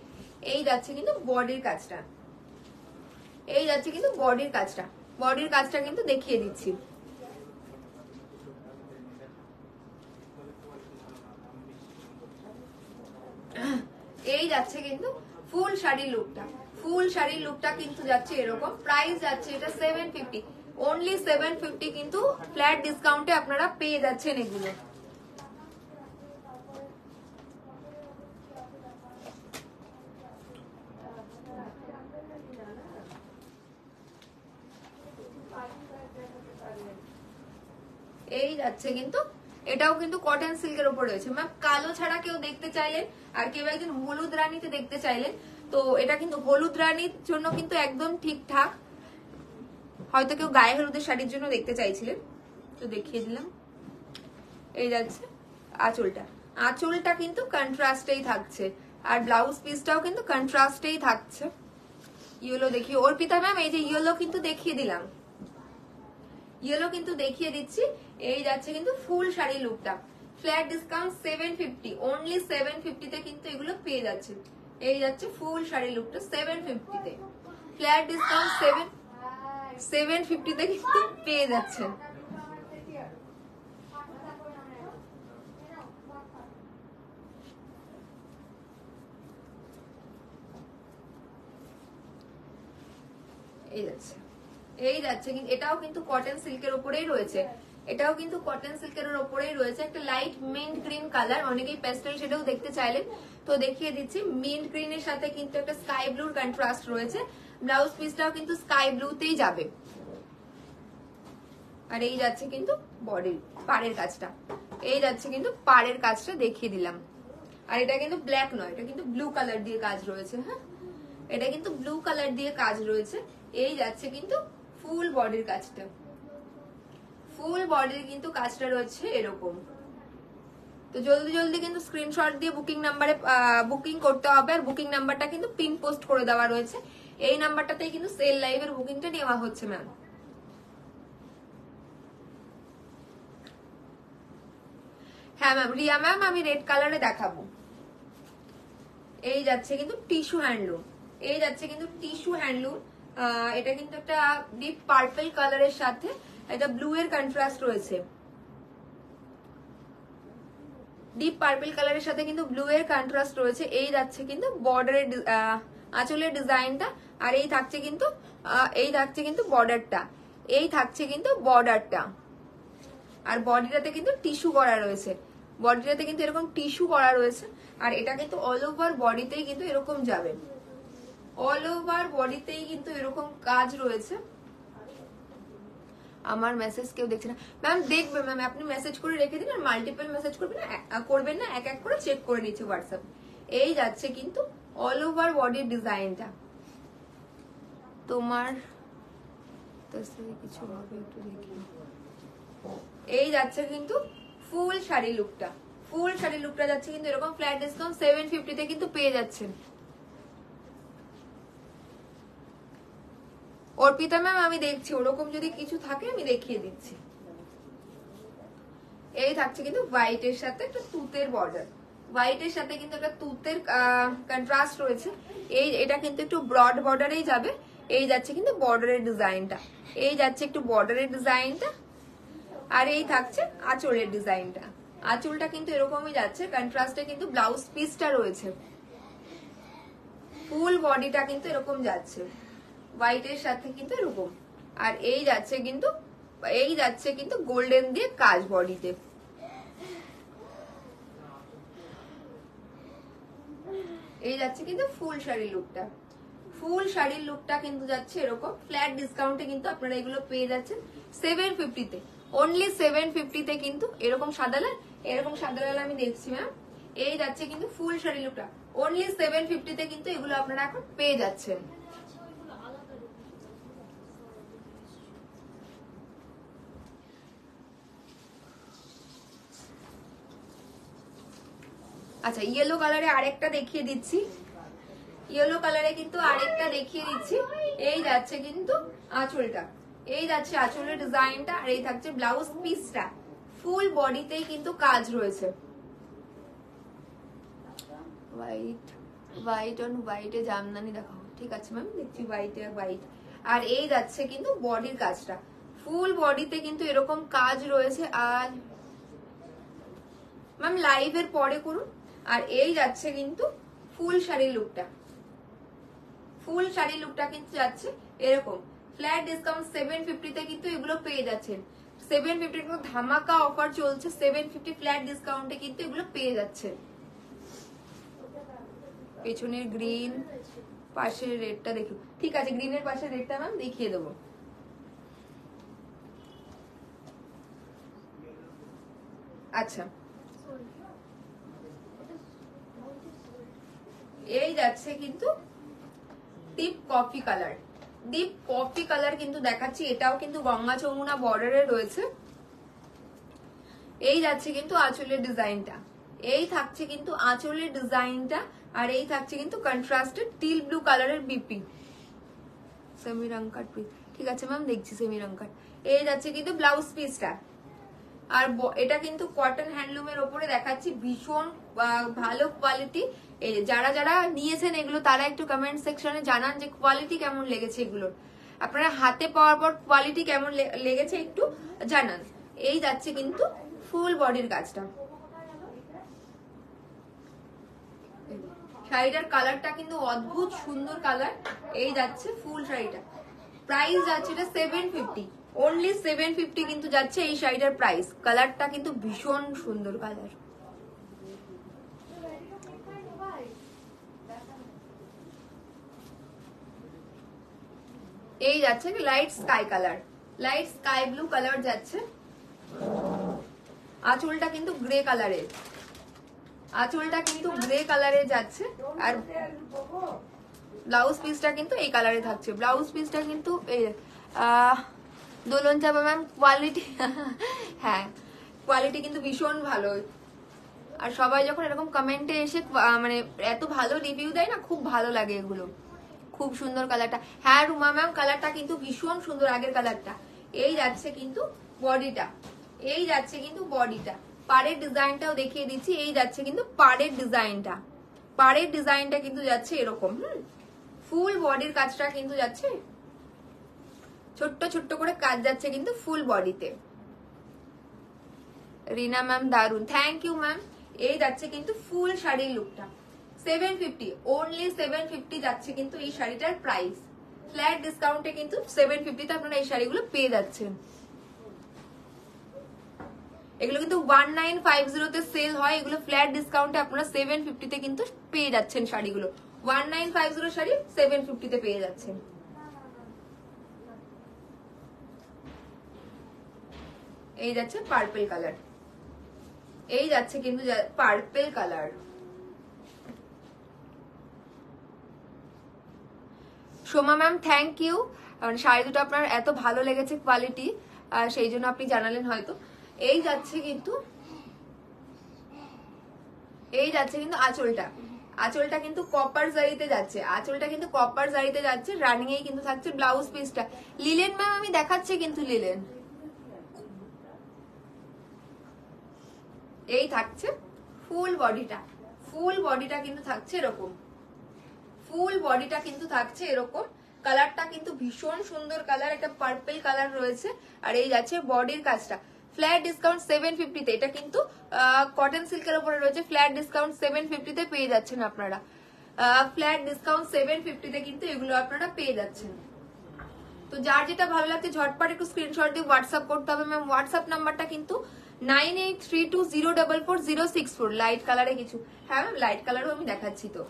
এই যাচ্ছে কিন্তু বডির কাজটা, এই যাচ্ছে কিন্তু বডির কাজটা, বডির কাজটা কিন্তু দেখিয়ে দিচ্ছি। এই যাচ্ছে কিন্তু ফুল শাড়ির লুকটা, ফুল শাড়ির লুকটা কিন্তু যাচ্ছে এরকম। প্রাইস যাচ্ছে এটা 750, অনলি 750 কিন্তু ফ্ল্যাট ডিসকাউন্টে আপনারা পেয়ে যাচ্ছেন এগুলো। এই যাচ্ছে কিন্তু এটাও কিন্তু কটন সিল্কের উপর রয়েছে ম্যাম। কালো ছাড়া কেউ দেখতে চাইলেন আর কেউ একদিন হলুদ রানীতে দেখতে চাইলেন, তো এটা কিন্তু হলুদ রানীর জন্য কিন্তু একদম ঠিকঠাক। হয়তো কেউ গায়ে হলুদের শাড়ির জন্য দেখতে চাইছিলেন, তো দেখিয়ে দিলাম। এই যাচ্ছে আঁচলটা, আঁচলটা কিন্তু কন্ট্রাস্টেই থাকছে, আর ব্লাউজ পিসটাও কিন্তু কন্ট্রাস্টেই থাকছে। ইয়েলো দেখিয়ে অর্পিতা ম্যাম, এই যে ইয়েলো কিন্তু দেখিয়ে দিলাম, ইয়েলো কিন্তু দেখিয়ে দিচ্ছি। এই যাচ্ছে কিন্তু ফুল শাড়ি লুকটা, ফ্ল্যাট ডিসকাউন্ট 750, অনলি 750 তে কিন্তু এগুলো পেয়ে যাচ্ছে। এই যাচ্ছে ফুল শাড়ি লুকটা 750 তে, ফ্ল্যাট ডিসকাউন্ট 750 তে কিন্তু পেয়ে যাচ্ছেন। এই যাচ্ছে, এই যাচ্ছে কিন্তু এটাও কিন্তু কটন সিল্কের উপরেই রয়েছে, এটাও কিন্তু কটন সিল্কের উপরেই রয়েছে। একটা লাইট মিন্ট গ্রিন কালার, অনেকেই প্যাস্টেল শেডেও দেখতে চাইলেন, তো দেখিয়ে দিচ্ছি। মিন্ট গ্রিনের সাথে কিন্তু একটা স্কাই ব্লুর কন্ট্রাস্ট রয়েছে। ব্লাউজ পিসটাও কিন্তু স্কাই ব্লুতেই যাবে। আর এই যাচ্ছে কিন্তু বডির পাড়ের কাজটা, এই যাচ্ছে কিন্তু পাড়ের কাজটা দেখিয়ে দিলাম। আর এটা কিন্তু ব্ল্যাক নয়, এটা কিন্তু ব্লু কালার দিয়ে কাজ রয়েছে। হ্যাঁ, এটা কিন্তু ব্লু কালার দিয়ে কাজ রয়েছে। এই যাচ্ছে কিন্তু ফুল বডির কাজটা, ফুল বডির কিন্তু কাজটা রয়েছে এরকম। তো জলদি জলদি কিন্তু স্ক্রিনশট দিয়ে বুকিং নাম্বারে বুকিং করতে হবে। আর বুকিং নাম্বারটা কিন্তু পিন পোস্ট করে দেওয়া রয়েছে, এই নাম্বারটাতেই কিন্তু সেল লাইভের বুকিংটা নেওয়া হচ্ছে ম্যাম। হ্যাঁ ম্যাম, রিয়া ম্যাম আমি রেড কালারে দেখাবো। এই যাচ্ছে কিন্তু টিস্যু হ্যান্ডলুম, এই যাচ্ছে কিন্তু টিস্যু হ্যান্ডলুম। এটা কিন্তু একটা ডিপ পার্পল কালারের সাথে এটা ব্লু এর কন্ট্রাস্ট রয়েছে, ডিপ পার্পল কালারের সাথে কিন্তু ব্লু এর কন্ট্রাস্ট রয়েছে। এই যাচ্ছে কিন্তু বর্ডারের আঁচলের ডিজাইনটা, আর এই থাকছে কিন্তু এই থাকছে কিন্তু বর্ডারটা, এই থাকছে কিন্তু বর্ডারটা। আর বডিটাতে কিন্তু টিস্যু করা রয়েছে, বডিটাতে কিন্তু এরকম টিস্যু করা রয়েছে। আর এটা কিন্তু অল ওভার বডিতেই কিন্তু এরকম যাবে, অল ওভার বডিতেই কিন্তু এরকম কাজ রয়েছে। আমার মেসেজ কেউ দেখছে না ম্যাম, দেখবে ম্যাম, আপনি মেসেজ করে রেখে দিন, আর মাল্টিপল মেসেজ করবেন না, এক এক করে চেক করে নিচ্ছে হোয়াটসঅ্যাপ। এই যাচ্ছে কিন্তু অল ওভার বডির ডিজাইনটা। তোমার কিছু হবে একটু দেখি। এই যাচ্ছে কিন্তু ফুল শাড়ি লুকটা, ফুল শাড়ি লুকটা যাচ্ছে কিন্তু এরকম। ফ্ল্যাট ডিসকাউন্ট 750 তে কিন্তু পেয়ে যাচ্ছেন। অর্পিতা ম্যাম আমি দেখছি, ওরকম যদি কিছু থাকে আমি দেখিয়ে দিচ্ছি। এই থাকছে কিন্তু হোয়াইটের সাথে একটা তুতের বর্ডার, হোয়াইটের সাথে কিন্তু একটা তুতের কন্ট্রাস্ট রয়েছে। এই এটা কিন্তু একটু ব্রড বর্ডারেই যাবে। এই যাচ্ছে কিন্তু বর্ডারের ডিজাইনটা, এই যাচ্ছে একটু বর্ডারের ডিজাইনটা। আর এই থাকছে আঁচলের ডিজাইনটা, আঁচলটা কিন্তু এরকমই যাচ্ছে, কন্ট্রাস্টে কিন্তু ব্লাউজ পিসটা রয়েছে। ফুল বডিটা কিন্তু এরকম যাচ্ছে হোয়াইটের সাথে কিন্তু এরকম। আর এই যাচ্ছে কিন্তু গোল্ডেন দিয়ে কাজ বডিতে। এই যাচ্ছে কিন্তু ফুল শাড়ির লুকটা, ফুল শাড়ির লুকটা কিন্তু যাচ্ছে এরকম। ফ্ল্যাট ডিসকাউন্টে কিন্তু আপনারা এগুলো পেয়ে যাচ্ছেন 750-তে, অনলি 750-তে কিন্তু এরকম সাদা লাল, এরকম সাদা লাল আমি দেখছি ম্যাম। এই যাচ্ছে কিন্তু ফুল শাড়ির লুকটা, অনলি 750-তে কিন্তু এগুলো আপনারা এখন পেয়ে যাচ্ছেন। আচ্ছা, ইয়েলো কালারে আরেকটা দেখিয়ে দিচ্ছি, ইয়েলো কালারে কিন্তু আরেকটা দেখিয়ে দিচ্ছি। এই যাচ্ছে কিন্তু আঁচলটা, এই যাচ্ছে আঁচলের ডিজাইনটা, আর এই থাকছে ব্লাউজ পিসটা। ফুল বডিতেই কিন্তু কাজ রয়েছে। হোয়াইট, হোয়াইট অন হোয়াইটে জামদানি দেখাও, ঠিক আছে ম্যাম দেখছি হোয়াইটে হোয়াইট। আর এই যাচ্ছে কিন্তু বডির কাজটা, ফুল বডিতে কিন্তু এরকম কাজ রয়েছে। আর ম্যাম লাইভের পরে করুন। আর এই যাচ্ছে কিন্তু ফুল শাড়ির লুকটা, ফুল শাড়ির লুকটা কিন্তু যাচ্ছে এরকম। ফ্ল্যাট ডিসকাউন্ট 750-তে কিন্তু এগুলো পেয়ে যাচ্ছেন। 750 কিন্তু ধামাকা অফার চলছে, 750 ফ্ল্যাট ডিসকাউন্টে কিন্তু এগুলো পেয়ে যাচ্ছেন। পেছনের গ্রিন, পাশের রেডটা দেখুন, ঠিক আছে গ্রিনের পাশের রেডটা ম্যাম দেখিয়ে দেবো। আচ্ছা, এই যাচ্ছে কিন্তু deep coffee colour, deep coffee colour কিন্তু দেখাচ্ছি। এটাও কিন্তু গঙ্গা যমুনা বর্ডারে রয়েছে। এই যাচ্ছে কিন্তু আঁচলের ডিজাইনটা, এই থাকছে কিন্তু আঁচলের ডিজাইনটা। আর এই থাকছে কিন্তু কন্ট্রাস্টেড টিল ব্লু কালারের বিপি, সেমি রংকাট, ঠিক আছে ম্যাম দেখছি সেমি রংকাট। এই যাচ্ছে কিন্তু ব্লাউজ পিসটা। আর এটা কিন্তু কটন হ্যান্ডলুমের ওপরে দেখাচ্ছি, ভীষণ ভালো কোয়ালিটি। এই যারা যারা নিয়েছেন এগুলো তারা একটু কমেন্ট সেকশনে জানান যে কোয়ালিটি কেমন লেগেছে এগুলোর, আপনারা হাতে পাওয়ার পর কোয়ালিটি কেমন লেগেছে একটু জানান। এই যাচ্ছে কিন্তু ফুল বডির কাজটা। শাড়িটার কালারটা কিন্তু অদ্ভুত সুন্দর কালার। এই যাচ্ছে ফুল শাড়িটা, প্রাইস যাচ্ছে এটা 750, অনলি 750 কিন্তু যাচ্ছে এই শাড়িটার প্রাইস। কালারটা কিন্তু ভীষণ সুন্দর কালার। এই যাচ্ছে light sky colour, light sky blue colour যাচ্ছে। আঁচলটা কিন্তু গ্রে কালারের, আঁচলটা কিন্তু গ্রে কালারে যাচ্ছে। আর ব্লাউজ পিসটা কিন্তু এই কালারে থাকছে। ব্লাউজ পিসটা কিন্তু এই দোলন চাপা ম্যাম কোয়ালিটি, হ্যাঁ কোয়ালিটি কিন্তু ভীষণ ভালো। আর সবাই যখন এরকম কমেন্টে এসে মানে এত ভালো রিভিউ দেয় না, খুব ভালো লাগে এগুলো। খুব সুন্দর কালারটা, হ্যাঁ রুমা ম্যাম কালারটা কিন্তু ভীষণ সুন্দর আগের কালারটা। এই যাচ্ছে কিন্তু বডিটা, এই যাচ্ছে কিন্তু বডিটা। পাড়ের ডিজাইনটাও দেখিয়ে দিচ্ছি। এই যাচ্ছে কিন্তু পাড়ের ডিজাইনটা, পাড়ের ডিজাইনটা কিন্তু যাচ্ছে এরকম। ফুল বডির কাজটা কিন্তু যাচ্ছে, ছোট্ট ছোট্ট করে কাজ যাচ্ছে কিন্তু ফুল বডিতে। রিনা ম্যাম দারুন, থ্যাংক ইউ ম্যাম। এই যাচ্ছে কিন্তু ফুল শাড়ির লুকটা, 750, অনলি 750 যাচ্ছে কিন্তু এই শাড়িটার প্রাইস। ফ্ল্যাট ডিসকাউন্টে কিন্তু 750-তে আপনারা এই শাড়িগুলো পেয়ে যাচ্ছেন। এগুলো কিন্তু 1950-তে সেল হয়, এগুলো ফ্ল্যাট ডিসকাউন্টে আপনারা 750-তে কিন্তু পেয়ে যাচ্ছেন শাড়িগুলো। 1950 শাড়ি 750-তে পেয়ে যাচ্ছেন। এই যাচ্ছে পার্পল কালার, এই যাচ্ছে কিন্তু purple colour. Soma ma'am thank you, sari দুটো আপনার এত ভালো লেগেছে কোয়ালিটি, সেই জন্য আপনি জানালেন হয়তো। এই যাচ্ছে কিন্তু, এই যাচ্ছে কিন্তু আঁচলটা, আঁচলটা কিন্তু কপার জারিতে যাচ্ছে, আঁচলটা কিন্তু কপার জারিতে যাচ্ছে। রানিং এই কিন্তু থাকছে ব্লাউজ পিসটা। লিলেন ম্যাম আমি দেখাচ্ছি কিন্তু লিলেন। এই থাকছে ফুল বডিটা, ফুল বডিটা কিন্তু থাকছে এরকম, ফুল বডিটা কিন্তু থাকছে এরকম। কালারটা কিন্তু ভীষণ সুন্দর কালার, একটা পার্পল কালার রয়েছে। আর এই যাচ্ছে বডির কাজটা। ফ্ল্যাট ডিসকাউন্ট 750-তে, এটা কিন্তু কটন সিল্কের উপরে রয়েছে। ফ্ল্যাট ডিসকাউন্ট 750-তে পেয়ে যাচ্ছেন আপনারা। ফ্ল্যাট ডিসকাউন্ট 750-তে কিন্তু এগুলো আপনারা পেয়ে যাচ্ছেন। তো যার যেটা ভালো লাগছে ঝটপট একটু স্ক্রিনশট দিয়ে হোয়াটসঅ্যাপ করতে হবে ম্যাম। হোয়াটসঅ্যাপ নাম্বারটা কিন্তু 9832044064। লাইট কালারে কিছু, হ্যাঁ ম্যাম লাইট কালারও আমি দেখাচ্ছি। তো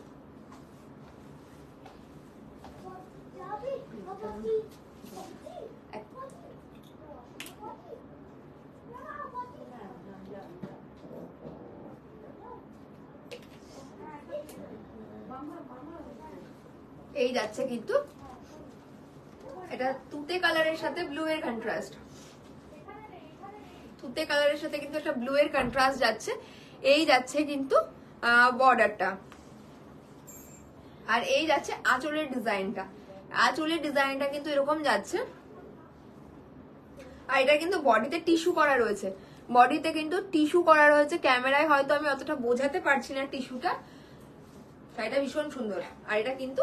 এই যাচ্ছে কিন্তু এটা তুতে কালারের সাথে ব্লু এর কন্ট্রাস্ট, তুতে কালারের সাথে কিন্তু একটা ব্লু এর কন্ট্রাস্ট যাচ্ছে। এই যাচ্ছে কিন্তু বর্ডারটা, আর এই যাচ্ছে আঁচলের ডিজাইনটা। আঁচলের ডিজাইনটা কিন্তু এরকম যাচ্ছে, আর এটা কিন্তু বডিতে টিস্যু করা রয়েছে, বডিতে কিন্তু টিস্যু করা রয়েছে। ক্যামেরায় হয়তো আমি অতটা বোঝাতে পারছি না টিস্যুটা, শাড়িটা ভীষণ সুন্দর। আর এটা কিন্তু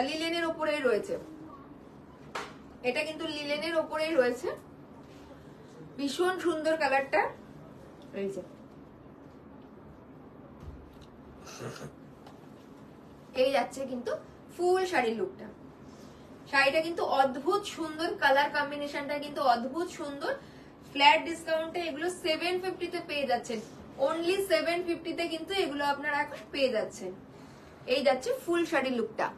লিলেনের ওপরেই রয়েছে, এটা কিন্তু লিলেনের ওপরেই রয়েছে, ভীষণ সুন্দর কালারটা রয়েছে। এই যাচ্ছে কিন্তু ফুল শাড়ির লুকটা। শাড়িটা কিন্তু অদ্ভুত সুন্দর, কালার কম্বিনেশনটা কিন্তু অদ্ভুত সুন্দর। ফ্ল্যাট ডিসকাউন্টে এগুলো 750 তে পেয়ে যাচ্ছেন, অনলি 750 তে কিন্তু এগুলো আপনারা এখন পেয়ে যাচ্ছেন। এই যাচ্ছে ফুল শাড়ির লুকটা।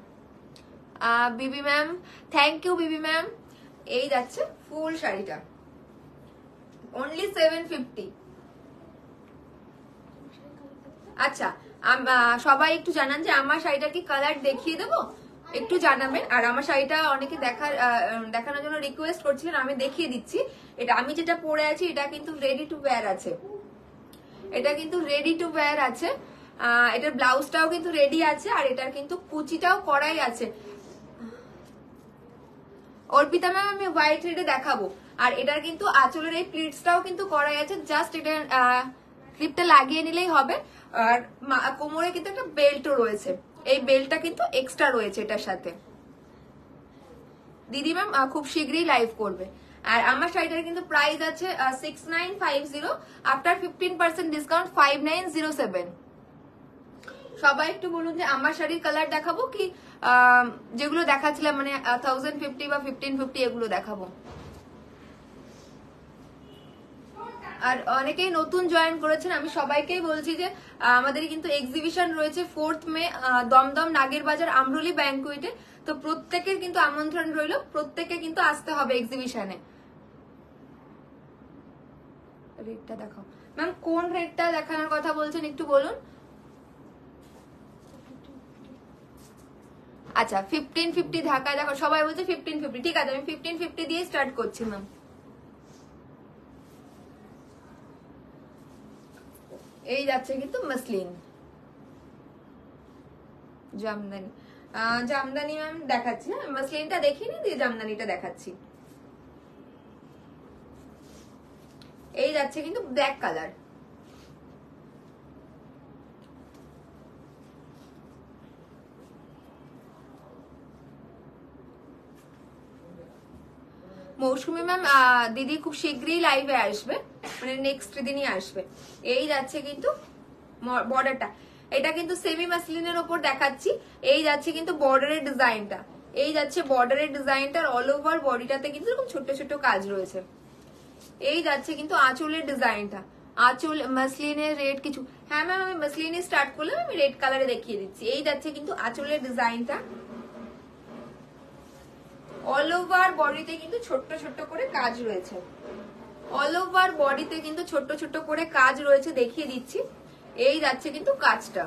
বিবি ma'am, thank you Bibi ma'am. এই যাচ্ছে ফুল শাড়িটা, অনলি 750। আচ্ছা, সবাই একটু জানান যে আমার শাড়িটা কি কালার দেখিয়ে দেবো, একটু জানাবেন। আর আমার শাড়িটা অনেকে দেখানোর জন্য রিকোয়েস্ট করছিলেন, আমি দেখিয়ে দিচ্ছি। এটা আমি যেটা পরে আছি এটা কিন্তু রেডি টু ওয়্যার আছে, এটা কিন্তু রেডি টু ওয়্যার আছে। এটার ব্লাউজটাও কিন্তু রেডি আছে, আর এটার কিন্তু কুচিটাও করাই আছে। অর্পিতা ম্যাম আমি হোয়াইট রেডে দেখাবো। আর এটার কিন্তু আঁচলের এই প্লিটসটাও কিন্তু করাই আছে, জাস্ট এটা ক্লিপটা লাগিয়ে নিলেই হবে। আর কোমরে কিন্তু একটা বেল্টও রয়েছে, এই বেল্টটা কিন্তু এক্সট্রা রয়েছে এটার সাথে। দিদি ম্যাম খুব শীঘ্রই লাইভ করবে। আর আমার শাড়িটার কিন্তু প্রাইস আছে 6950, আফটার 15% ডিসকাউন্ট 5907। সবাই একটু বলুন যে আমার শাড়ির কালার দেখাবো কি যেগুলো দেখাচ্ছিলাম, মানে 1050 বা 1550 এগুলো দেখাবো। আর অনেকেই নতুন জয়েন করেছেন, আমি সবাইকেই বলছি যে আমাদের কিন্তু এক্সিবিশন রয়েছে 4th মে দমদম নাগের বাজার আমরুলি ব্যাংকুয়েটে। তো প্রত্যেকের কিন্তু আমন্ত্রণ রইল, প্রত্যেকে কিন্তু আসতে হবে এক্সিবিশনে। রেটটা দেখাও ম্যাম, কোন রেটটা দেখানোর কথা বলছেন একটু বলুন। আচ্ছা 1550 ঢাকায় দেখো, সবাই বলছে 1550, ঠিক আছে আমি 1550 দিয়ে স্টার্ট করছি ম্যাম। এই যাচ্ছে কিন্তু মসলিন জামদানি। জামদানি ম্যাম দেখাচ্ছি, হ্যাঁ মসলিনটা দেখিনি, দিয়ে জামদানিটা দেখাচ্ছি। এই যাচ্ছে কিন্তু ব্ল্যাক কালার, মৌসুমি ম্যাম দিদি খুব শীঘ্রই লাইভে আসবে, মানে নেক্সট দিনই আসবে। এই যাচ্ছে কিন্তু বর্ডারটা, এটা কিন্তু সেমি মাসলিনের ওপর দেখাচ্ছি। এই যাচ্ছে কিন্তু বর্ডারের ডিজাইনটা, এই যাচ্ছে বর্ডারের ডিজাইনটার অল ওভার বডিটাতে কিন্তু এরকম ছোট ছোট কাজ রয়েছে। এই যাচ্ছে কিন্তু আঁচলের ডিজাইনটা, আঁচল মাসলিনের রেড কিছু, হ্যাঁ ম্যাম আমি মাসলিনে স্টার্ট করলাম, আমি রেড কালারে দেখিয়ে দিচ্ছি। এই যাচ্ছে কিন্তু আঁচলের ডিজাইনটা, অল ওভার বডিতে কিন্তু ছোট্ট ছোট্ট করে কাজ রয়েছে, অল ওভার বডিতে কিন্তু ছোট্ট ছোট্ট করে কাজ রয়েছে, দেখিয়ে দিচ্ছি। এই যাচ্ছে কিন্তু কাজটা,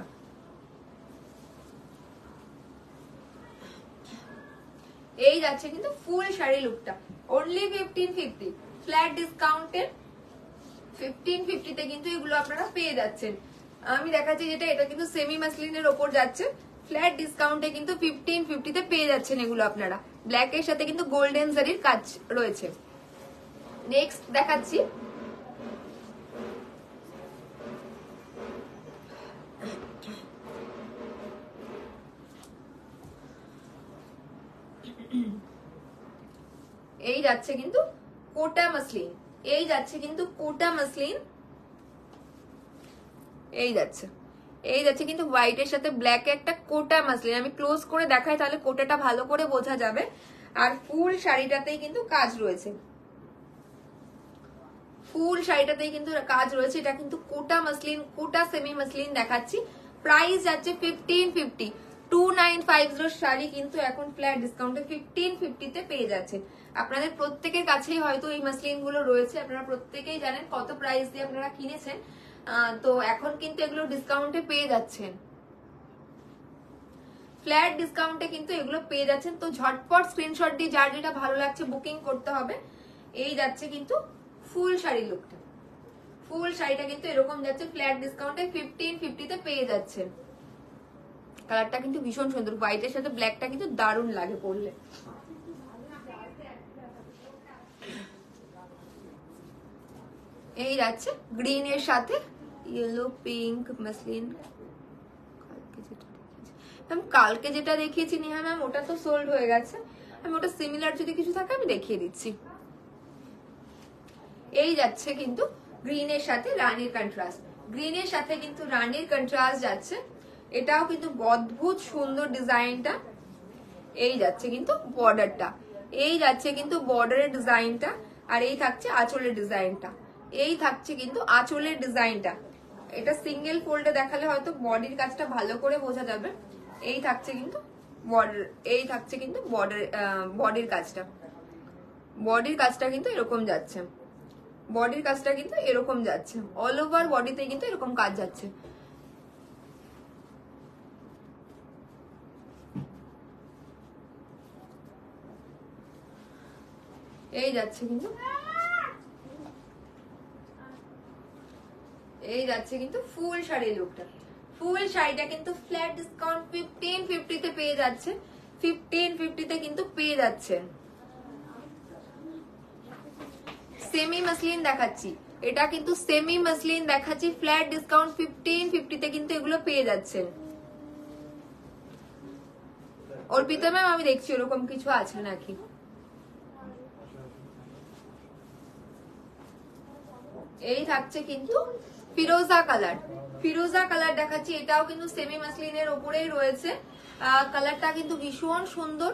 এই যাচ্ছে কিন্তু ফুল শাড়ি লুকটা, অনলি 1550 ফ্ল্যাট ডিসকাউন্টে 1550 তে কিন্তু এগুলো আপনারা পেয়ে যাচ্ছেন। আমি দেখাচ্ছি যেটা, এটা কিন্তু সেমি মাসলিনের ওপর যাচ্ছে, ফ্ল্যাট ডিসকাউন্টে কিন্তু 1550 তে পেয়ে যাচ্ছেন এগুলো আপনারা। ব্ল্যাক এর সাথে কিন্তু গোল্ডেন জারির কাজ রয়েছে। নেক্সট দেখাচ্ছি, এই যাচ্ছে কিন্তু কোটা মাসলিন, এই যাচ্ছে কিন্তু কোটা মাসলিন, এই যাচ্ছে, এই যাচ্ছে কিন্তু হোয়াইটের সাথে ব্ল্যাক একটা কোটা মাসলিন। আমি ক্লোজ করে দেখাই তাহলে কোটাটা ভালো করে বোঝা যাবে। আর ফুল শাড়িটাতেই কিন্তু কাজ রয়েছে, ফুল শাড়িটাতেই কিন্তু কাজ রয়েছে। এটা কিন্তু কোটা মাসলিন, কোটা সেমি মাসলিন দেখাচ্ছি। প্রাইস যাচ্ছে 1550, 2950 শাড়ি কিন্তু এখন ফ্ল্যাট ডিসকাউন্টে 1550 পেয়ে যাচ্ছেন। আপনাদের প্রত্যেকের কাছেই হয়তো এই মাসলিন গুলো রয়েছে, আপনারা প্রত্যেকেই জানেন কত প্রাইস দিয়ে আপনারা কিনেছেন। তো এখন কিন্তু এগুলো ডিসকাউন্টে পেয়ে যাচ্ছেন, ফ্ল্যাট ডিসকাউন্টে কিন্তু এগুলো পেয়ে যাচ্ছেন। তো ঝটপট স্ক্রিনশট দিয়ে যার যেটা ভালো লাগছে বুকিং করতে হবে। এই যাচ্ছে কিন্তু ফুল শাড়ি লুকটা, ফুল শাড়িটা কিন্তু এরকম যাচ্ছে ফ্ল্যাট ডিসকাউন্টে 1550 পেয়ে যাচ্ছেন। কালারটা কিন্তু ভীষণ সুন্দর, হোয়াইটের সাথে ব্ল্যাকটা কিন্তু দারুণ লাগে পরলে। এই যাচ্ছে গ্রিন এর সাথে ইয়েলো পিঙ্ক মাসলিন। কালকে যেটা দেখিয়েছি নেহা ম্যাম ওটা তো সোল্ড হয়ে গেছে, আমি ওটা সিমিলার যদি কিছু থাকে আমি দেখিয়ে দিচ্ছি। এই যাচ্ছে কিন্তু গ্রিনের সাথে রানীর কন্ট্রাস্ট, গ্রিনের সাথে কিন্তু রানীর কন্ট্রাস্ট যাচ্ছে। এটাও কিন্তু অদ্ভুত সুন্দর ডিজাইনটা। এই যাচ্ছে কিন্তু বর্ডারটা, এই যাচ্ছে কিন্তু বর্ডারের ডিজাইনটা, আর এই থাকছে আঁচলের ডিজাইনটা। এই থাকছে কিন্তু আঁচলের ডিজাইনটা। এটা সিঙ্গেল ফোল্ডে দেখালে হয়তো বডির কাজটা ভালো করে বোঝা যাবে। এই থাকছে কিন্তু বর্ডার, এই থাকছে কিন্তু বডির কাজটা, বডির কাজটা কিন্তু এরকম যাচ্ছে, বডির কাজটা কিন্তু এরকম যাচ্ছে, অল ওভার বডিতে কিন্তু এরকম কাজ যাচ্ছে। এই যাচ্ছে কিন্তু, এই যাচ্ছে কিন্তু ফুল শাড়ির লুকটা। ফুল শাড়িটা কিন্তু ফ্ল্যাট ডিসকাউন্ট 1550 পেয়ে যাচ্ছে, 1550 কিন্তু পেয়ে যাচ্ছে। সেমি মাসলিন দেখাচ্ছি, এটা কিন্তু সেমি মাসলিন দেখাচ্ছি, ফ্ল্যাট ডিসকাউন্ট 1550 কিন্তু এগুলো পেয়ে যাচ্ছেন। অর্পিতা ম্যাম আমি দেখছি ওরকম কিছু আছে নাকি। এই থাকছে কিন্তু ফিরোজা কালার, ফিরোজা কালার দেখাচ্ছি, এটাও কিন্তু সেমি মাসলিনের ওপরেই রয়েছে। কালারটা কিন্তু ভীষণ সুন্দর,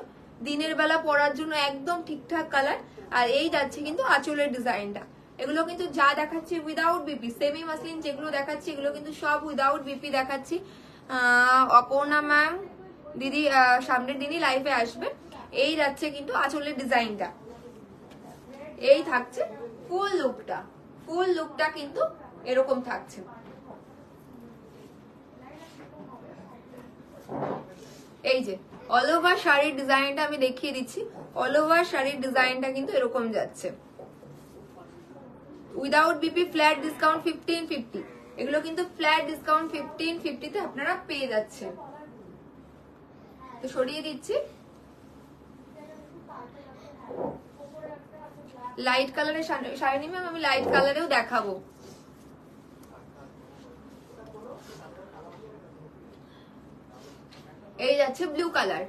দিনের বেলা পরার জন্য একদম ঠিকঠাক কালার। আর এই যাচ্ছে কিন্তু আঁচলের ডিজাইনটা। এগুলো কিন্তু যা দেখাচ্ছি উইদাউট বিপি, সেমি মাসলিন যেগুলো দেখাচ্ছি এগুলো কিন্তু সব উইদাউট বিপি দেখাচ্ছি। অপর্ণা ম্যাম দিদি সামনের দিনই লাইভে আসবে। এই যাচ্ছে কিন্তু আঁচলের ডিজাইনটা, এই থাকছে ফুল লুকটা, ফুল লুকটা কিন্তু এরকম থাকছে। এই যে অল ওভার শাড়ির ডিজাইনটা আমি দেখিয়ে দিচ্ছি, অল ওভার শাড়ির ডিজাইনটা কিন্তু এরকম যাচ্ছে উইদাউট বিপি, ফ্ল্যাট ডিসকাউন্ট 1550। এগুলো কিন্তু ফ্ল্যাট ডিসকাউন্ট 1550 আপনারা পেয়ে যাচ্ছেন। তো সরিয়ে দিচ্ছি, লাইট কালারের শাড়ি নিয়ে আমি লাইট কালারেও দেখাবো। এই যাচ্ছে ব্লু কালার,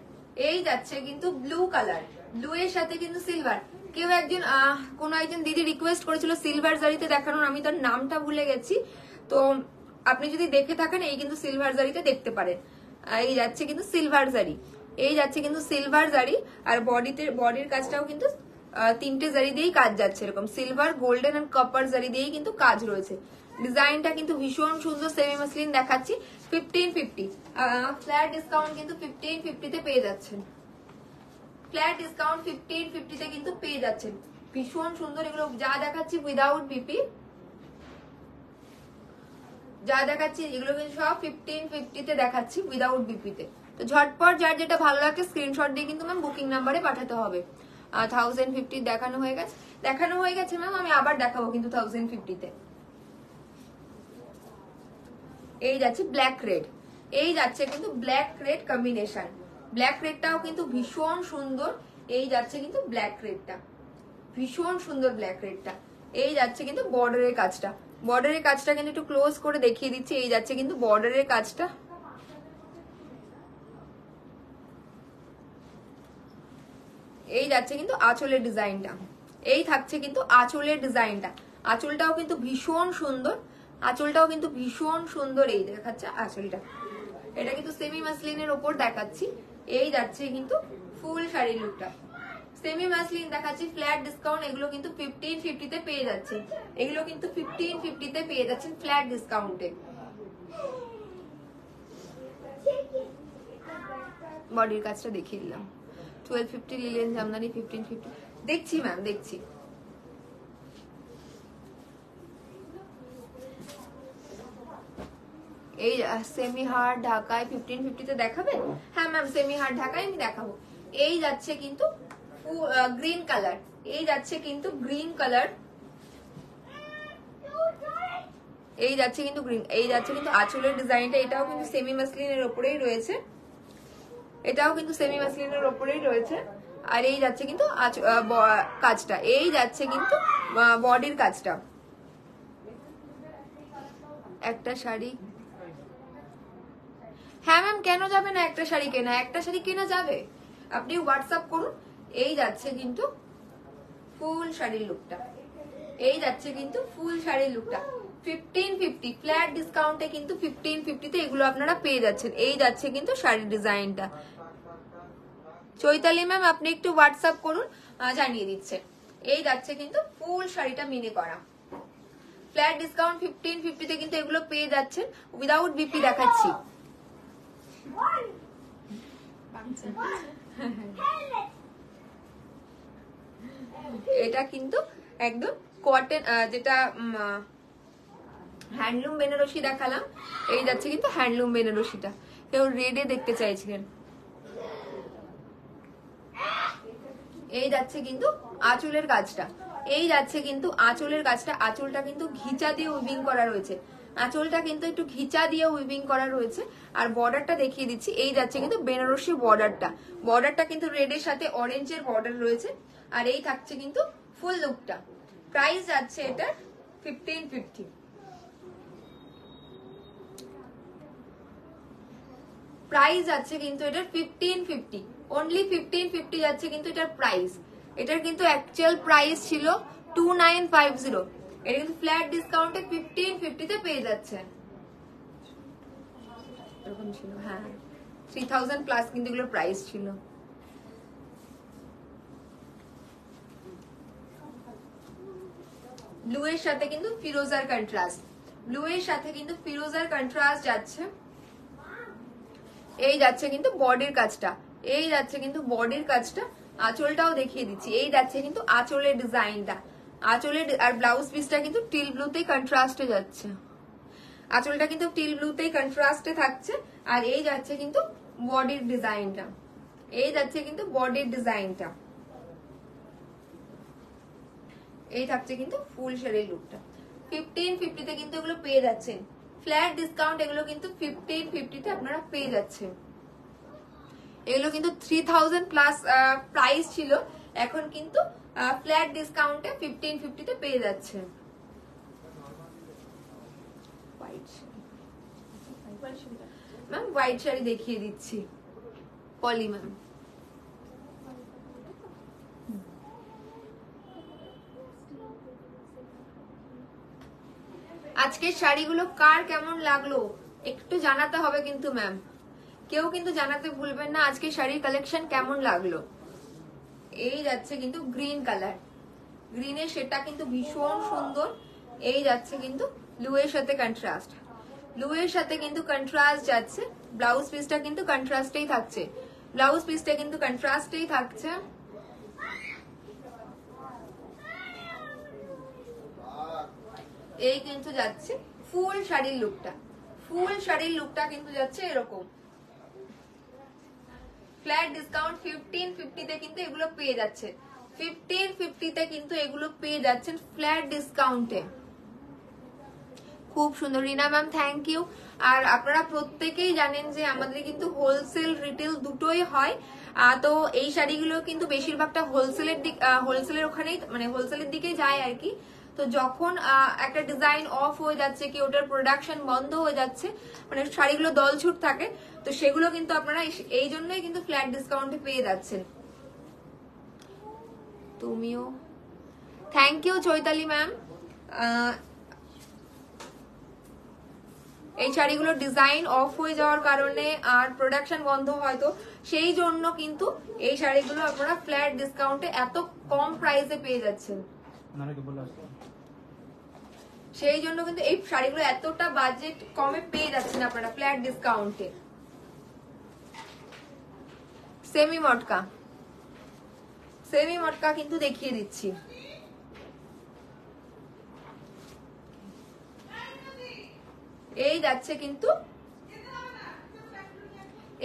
এই যাচ্ছে কিন্তু ব্লু কালার, ব্লু এর সাথে কিন্তু সিলভার। কেউ একজন কোন একজন দিদি রিকোয়েস্ট করেছিল সিলভার জারিতে দেখানোর, আমি তার নামটা ভুলে গেছি। তো আপনি যদি দেখে থাকেন এই কিন্তু সিলভার জারিতে দেখতে পারেন। এই যাচ্ছে কিন্তু সিলভার জারি, এই যাচ্ছে কিন্তু সিলভার জারি। আর বডির কাজটাও কিন্তু তিনটে জারি দিয়েই কাজ যাচ্ছে, এরকম সিলভার, গোল্ডেন এন্ড কপার জারি দিয়েই কিন্তু কাজ রয়েছে। ডিজাইনটা কিন্তু ভীষণ সুন্দর, সেমি মাসলিন দেখাচ্ছি 1550। ফ্ল্যাট ডিসকাউন্ট কিন্তু 1550 পেয়ে যাচ্ছেন, ফ্ল্যাট ডিসকাউন্ট 1550 কিন্তু পেয়ে যাচ্ছেন। ভীষণ সুন্দর এগুলো যা দেখাচ্ছি উইদাউট বিপি, যা দেখাচ্ছি এগুলো কিন্তু সব 1550 দেখাচ্ছি উইদাউট বিপিতে। তো ঝটপট যার যেটা ভালো লাগে স্ক্রিনশট দিয়ে কিন্তু ম্যাম বুকিং নাম্বারে পাঠাতে হবে। 1050 দেখানো হয়ে গেছে, দেখানো হয়ে গেছে ম্যাম, আমি আবার দেখাবো কিন্তু 1050-তে। এই যাচ্ছে ব্ল্যাক রেড, এই যাচ্ছে কিন্তু ব্ল্যাক রেড কম্বিনেশন, ব্ল্যাক রেডটাও কিন্তু ভীষণ সুন্দর। এই যাচ্ছে কিন্তু ব্ল্যাক রেডটা, ভীষণ সুন্দর ব্ল্যাক রেডটা। এই যাচ্ছে কিন্তু বর্ডারের কাজটা, বর্ডারের কাজটা কিন্তু একটু ক্লোজ করে দেখিয়ে দিচ্ছি। এই যাচ্ছে কিন্তু বর্ডারের কাজটা, এই যাচ্ছে কিন্তু আঁচলের ডিজাইনটা, এই থাকছে কিন্তু আঁচলের ডিজাইনটা। আঁচলটাও কিন্তু ভীষণ সুন্দর, আঁচলটাও কিন্তু ভীষণ সুন্দর। এই দেখাচ্ছে আঁচলটা, এটা কিন্তু সেমি মাসলিনের ওপর দেখাচ্ছি। এই যাচ্ছে কিন্তু ফুল শাড়ির লুকটা, সেমি মাসলিন দেখাচ্ছি, ফ্ল্যাট ডিসকাউন্ট। এগুলো কিন্তু 1550 পেয়ে যাচ্ছে, এগুলো কিন্তু 1550 পেয়ে যাচ্ছেন ফ্ল্যাট ডিসকাউন্টে। বডির কাজটা দেখিয়ে দিলাম। 1250 লিলেন জামদানি 1550 দেখছি ম্যাম, দেখছি। এই সেমি হার্ড ঢাকায় 1550 দেখাবে? হ্যাঁ ম্যাম, সেমি হার্ড ঢাকায় আমি দেখাবো। এই যাচ্ছে কিন্তু গ্রিন কালার, এই যাচ্ছে কিন্তু গ্রিন কালার, এই যাচ্ছে কিন্তু গ্রিন, এই যাচ্ছে কিন্তু আঁচলের ডিজাইনটা, এটাও কিন্তু সেমি মাসলিনের ওপরেই রয়েছে, এটাও কিন্তু সেমি মাসলিনের ওপরেই রয়েছে। আর এই যাচ্ছে কিন্তু কাজটা, এই যাচ্ছে কিন্তু বডির কাজটা। একটা শাড়ি, হ্যাঁ ম্যাম কেন যাবে না একটা শাড়ি কেনা, একটা শাড়ি কেনা যাবে, আপনি হোয়াটসঅ্যাপ করুন। এই যাচ্ছে কিন্তু ফুল শাড়ির লুকটা, এই যাচ্ছে কিন্তু ফুল শাড়ির লুকটা 1550 ফ্ল্যাট ডিসকাউন্টে কিন্তু 1550 এগুলো আপনারা পেয়ে যাচ্ছেন। এই যাচ্ছে কিন্তু শাড়ির ডিজাইনটা। চৈতালি ম্যাম আপনি একটু হোয়াটসঅ্যাপ করুন, জানিয়ে দিচ্ছে। এই যাচ্ছে কিন্তু ফুল শাড়িটা মিনে করা, ফ্ল্যাট ডিসকাউন্ট 1550 কিন্তু এগুলো পেয়ে যাচ্ছেন। উইদাউট বিপি দেখাচ্ছি। এটা কিন্তু একদম কটন, যেটা হ্যান্ডলুম বেনারসি দেখালাম, এই যাচ্ছে কিন্তু হ্যান্ডলুম বেনারসিটা। কেউ রেডে দেখতে চাইছিলেন। এই যাচ্ছে কিন্তু আঁচলের কাজটা, এই যাচ্ছে কিন্তু আঁচলের কাজটা, আঁচলটা কিন্তু ঘিচা দিয়ে উইভিং করা রয়েছে, আঁচলটা কিন্তু একটু ঘিচা দিয়ে উইভিং করা রয়েছে। আর বর্ডারটা দেখিয়ে দিচ্ছি, এই যাচ্ছে কিন্তু বেনারসি বর্ডারটা, বর্ডারটা কিন্তু রেডের সাথে অরেঞ্জের বর্ডার রয়েছে। আর এই থাকছে কিন্তু ফুল লুকটা। প্রাইস যাচ্ছে এটা 1550, প্রাইস যাচ্ছে কিন্তু এটার 1550, অনলি 1550 যাচ্ছে কিন্তু এটার প্রাইস। এটার কিন্তু অ্যাকচুয়াল প্রাইস ছিল 2950, এটা কিন্তু ফ্ল্যাট ডিসকাউন্টে 1550 তে পেয়ে যাচ্ছেন। এরকম ছিল, হ্যাঁ 3000 প্লাস কিন্তু এগুলোর প্রাইস ছিল। ব্লু এর সাথে কিন্তু ফিরোজার কন্ট্রাস্ট, ব্লু এর সাথে কিন্তু ফিরোজার কন্ট্রাস্ট যাচ্ছে। এই যাচ্ছে কিন্তু বডির কাজটা, এই যাচ্ছে কিন্তু বডির কাজটা, আঁচলটাও দেখিয়ে দিচ্ছি। এই যাচ্ছে কিন্তু আঁচলের ডিজাইনটা, আঁচলের আর ব্লাউজ পিসটা কিন্তু টিল ব্লুতেই কন্ট্রাস্টে যাচ্ছে, আঁচলটা কিন্তু টিল ব্লুতেই কন্ট্রাস্টে থাকছে। আর এই যাচ্ছে কিন্তু বডির ডিজাইনটা, এই যাচ্ছে কিন্তু বডির ডিজাইনটা, এই থাকছে কিন্তু ফুল শাড়ির লুকটা। 1550 তে কিন্তু এগুলো পেয়ে যাচ্ছেন, ফ্ল্যাট ডিসকাউন্ট এগুলো কিন্তু 1550 তে আপনারা পেয়ে যাচ্ছেন। এগুলো কিন্তু 3000 প্লাস প্রাইস ছিল, এখন কিন্তু ফ্ল্যাট ডিসকাউন্টে 1550 তে পেয়ে যাচ্ছে। ম্যাম হোয়াইট শাড়ি দেখিয়ে দিচ্ছি, পলি ম্যাম। আজকের শাড়িগুলো কার কেমন লাগলো একটু জানাতে হবে কিন্তু ম্যাম, কেউ কিন্তু জানাতে ভুলবেন না আজকের শাড়ির কালেকশন কেমন লাগলো। এই যাচ্ছে কিন্তু গ্রিন কালার, গ্রিনের সেটা কিন্তু ভীষণ সুন্দর। এই যাচ্ছে কিন্তু ব্লু এর সাথে কন্ট্রাস্ট, ব্লু এর সাথে কিন্তু কন্ট্রাস্ট যাচ্ছে। ব্লাউজ পিসটা কিন্তু কন্ট্রাস্টেই থাকছে, ব্লাউজ পিসটা কিন্তু কন্ট্রাস্টেই থাকছে। এই কিন্তু যাচ্ছে ফুল শাড়ির লুকটা, ফুল শাড়ির লুকটা কিন্তু যাচ্ছে এরকম। ফ্ল্যাট ডিসকাউন্ট 1550 তে কিন্তু এগুলো পেয়ে যাচ্ছে, 1550 তে কিন্তু এগুলো পেয়ে যাচ্ছেন ফ্ল্যাট ডিসকাউন্টে। খুব সুন্দর রিনা ম্যাম, থ্যাংক ইউ। আর আপনারা প্রত্যেকেই জানেন যে আমাদের কিন্তু হোলসেল রিটেল দুটোই হয়, তো এই শাড়িগুলো কিন্তু বেশিরভাগটা হোলসেলের দিক, হোলসেলের ওখানেই মানে হোলসেলের দিকেই যায় আর কি। তো যখন একটা ডিজাইন অফ হয়ে যাচ্ছে কি ওটার প্রোডাকশন বন্ধ হয়ে যাচ্ছে, মানে শাড়িগুলো দলছুট থাকে, তো সেগুলো কিন্তু আপনারা এই জন্যই কিন্তু ফ্ল্যাট ডিসকাউন্টে পেয়ে যাচ্ছেন। তুমিও থ্যাংক ইউ চৈতালি ম্যাম। এই শাড়িগুলোর ডিজাইন অফ হয়ে যাওয়ার কারণে আর প্রোডাকশন বন্ধ হয়তো, সেই জন্য কিন্তু এই শাড়িগুলো আপনারা ফ্ল্যাট ডিসকাউন্টে এত কম প্রাইসে পেয়ে যাচ্ছেন, সেই জন্য কিন্তু এই শাড়িগুলো এতটা বাজেট কমে পেয়ে যাচ্ছেন আপনারা ফ্ল্যাট ডিসকাউন্টে। সেমি মটকা, সেমি মটকা কিন্তু দেখিয়ে দিচ্ছি। এই যাচ্ছে কিন্তু,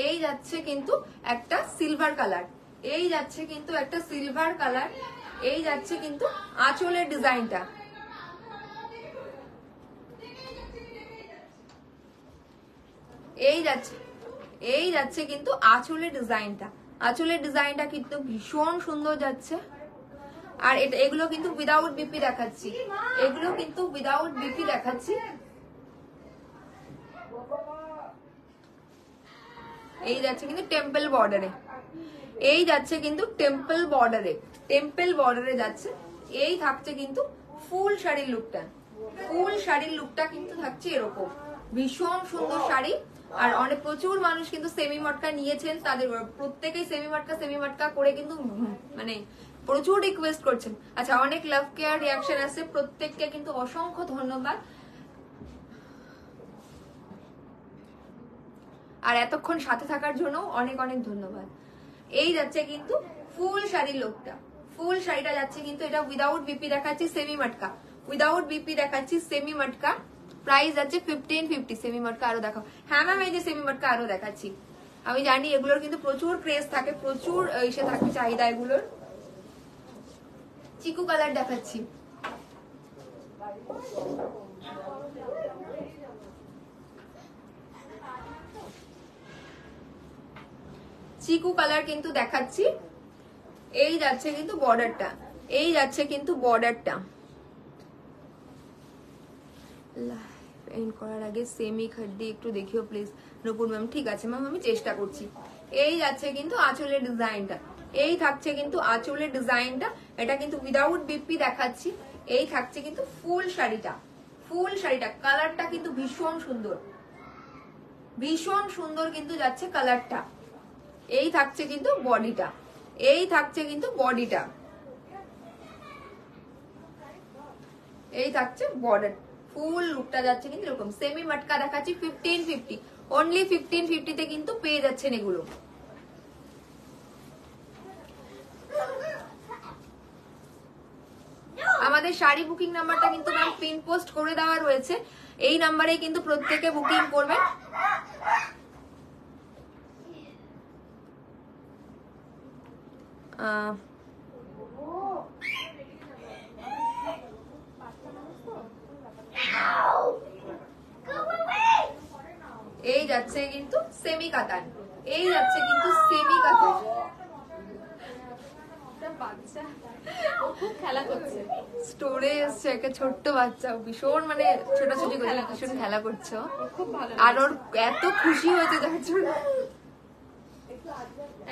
এই যাচ্ছে কিন্তু একটা সিলভার কালার, এই যাচ্ছে কিন্তু একটা সিলভার কালার, এই যাচ্ছে কিন্তু আঁচলের ডিজাইনটা, এই যাচ্ছে, এই যাচ্ছে কিন্তু আঁচলের ডিজাইনটা, আঁচলের ডিজাইনটা কিন্তু ভীষণ সুন্দর যাচ্ছে। আর এটা এগুলো কিন্তু উইদাউট বিপি দেখাচ্ছি, এগুলো কিন্তু উইদাউট বিপি দেখাচ্ছি। এই যাচ্ছে কিন্তু টেম্পল বর্ডারে, এই যাচ্ছে কিন্তু টেম্পল বর্ডারে, টেম্পল বর্ডারে যাচ্ছে। এই থাকছে কিন্তু ফুল শাড়ির লুকটা, ফুল শাড়ির লুকটা কিন্তু থাকছে এরকম ভীষণ সুন্দর শাড়ি। আর অনেক প্রচুর মানুষ কিন্তু সেমি মটকা নিয়েছেন, তাদের প্রত্যেকেই সেমি মটকা করে কিন্তু মানে প্রচুর রিকোয়েস্ট করছেন। আচ্ছা, অনেক লাভ কেয়ার রিয়াকশন আছে, প্রত্যেককে কিন্তু অসংখ্য ধন্যবাদ। আর এতক্ষণ সাথে থাকার জন্য অনেক অনেক ধন্যবাদ। এই যাচ্ছে কিন্তু ফুল শাড়ির লুকটা, ফুল শাড়িটা যাচ্ছে কিন্তু এটা উইদাউট বিপি দেখাচ্ছি, সেমি মটকা উইদাউট বিপি দেখাচ্ছি, সেমি মটকা। প্রাইস আছে 1550। সেমি মটকা আরো দেখাও। হ্যাঁ ম্যাম, এই যে সেমি মটকা আরো দেখাচ্ছি। আমি জানি এগুলোর কিন্তু প্রচুর ক্রেজ থাকে, প্রচুর এসে থাকে চাহিদা এগুলোর। চিকু কালার দেখাচ্ছি, চিকু কালার কিন্তু দেখাচ্ছি। এই যাচ্ছে কিন্তু বর্ডারটা, এই যাচ্ছে কিন্তু বর্ডারটা। এন্ড করার আগে সেমি খাড্ডি একটু দেখিও প্লিজ নূপুর ম্যাম। ঠিক আছে ম্যাম, আমি চেষ্টা করছি। এই যাচ্ছে কিন্তু আঁচলের ডিজাইনটা, এই থাকছে কিন্তু আঁচলের ডিজাইনটা, এটা কিন্তু উইদাউট বিপি দেখাচ্ছি। এই থাকছে কিন্তু ফুল শাড়িটা, ফুল শাড়িটা কালারটা কিন্তু ভীষণ সুন্দর, ভীষণ সুন্দর কিন্তু যাচ্ছে কালারটা। এই থাকছে কিন্তু বডিটা, এই থাকছে কিন্তু বডিটা, এই থাকছে বর্ডার। ফুল লুকটা যাচ্ছে কিন্তু এরকম। সেমি মটকা দেখাচ্ছি 1550, অনলি 1550 তে কিন্তু পেয়ে যাচ্ছেন এগুলো। আমাদের শাড়ি বুকিং নাম্বারটা কিন্তু ম্যাম পিন পোস্ট করে দেওয়া রয়েছে, এই নাম্বারে কিন্তু প্রত্যেকে বুকিং করবেন। এই যাচ্ছে কিন্তু সেমি কাতান, এই যাচ্ছে কিন্তু সেমি কাতান। বাচ্চা খুব খেলা করছে, স্টোরে এসছে একটা ছোট্ট বাচ্চা, ভীষণ মানে ছোটাছুটি করছে, ভীষণ খেলা করছে, খুব ভালো। আর ওর এত খুশি হয়েছে যার জন্য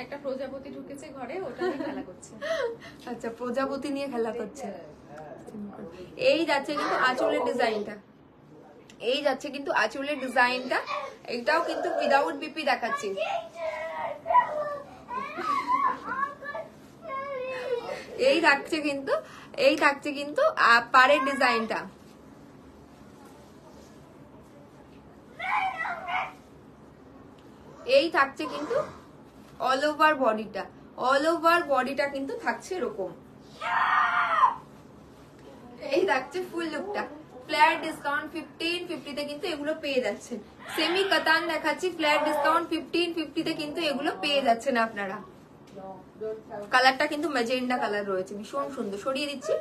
একটা প্রজাপতি ঢুকেছে ঘরে, ওটা নিয়ে খেলা করছে। আচ্ছা, প্রজাপতি নিয়ে খেলা করছে। এই যাচ্ছে কিন্তু আঁচলের ডিজাইনটা, এই যাচ্ছে কিন্তু আঁচলের ডিজাইনটা, এটাও কিন্তু উইদাউট বিপি দেখাচ্ছি। এই থাকছে কিন্তু, এই থাকছে কিন্তু পাড়ের ডিজাইনটা, এই থাকছে কিন্তু অল ওভার বডিটা, অল ওভার বডিটা কিন্তু থাকছে এরকম। এই থাকছে ফুল লুকটা। ফ্ল্যাট ডিসকাউন্ট 1550 তে কিন্তু এগুলো পেয়ে যাচ্ছেন। সেমি কাতান দেখাচ্ছি, ফ্ল্যাট ডিসকাউন্ট 1550 তে কিন্তু এগুলো পেয়ে যাচ্ছেন আপনারা। কালারটা কিন্তু ম্যাজেন্ডা কালার রয়েছে, ভীষণ সুন্দর। সরিয়ে দিচ্ছি।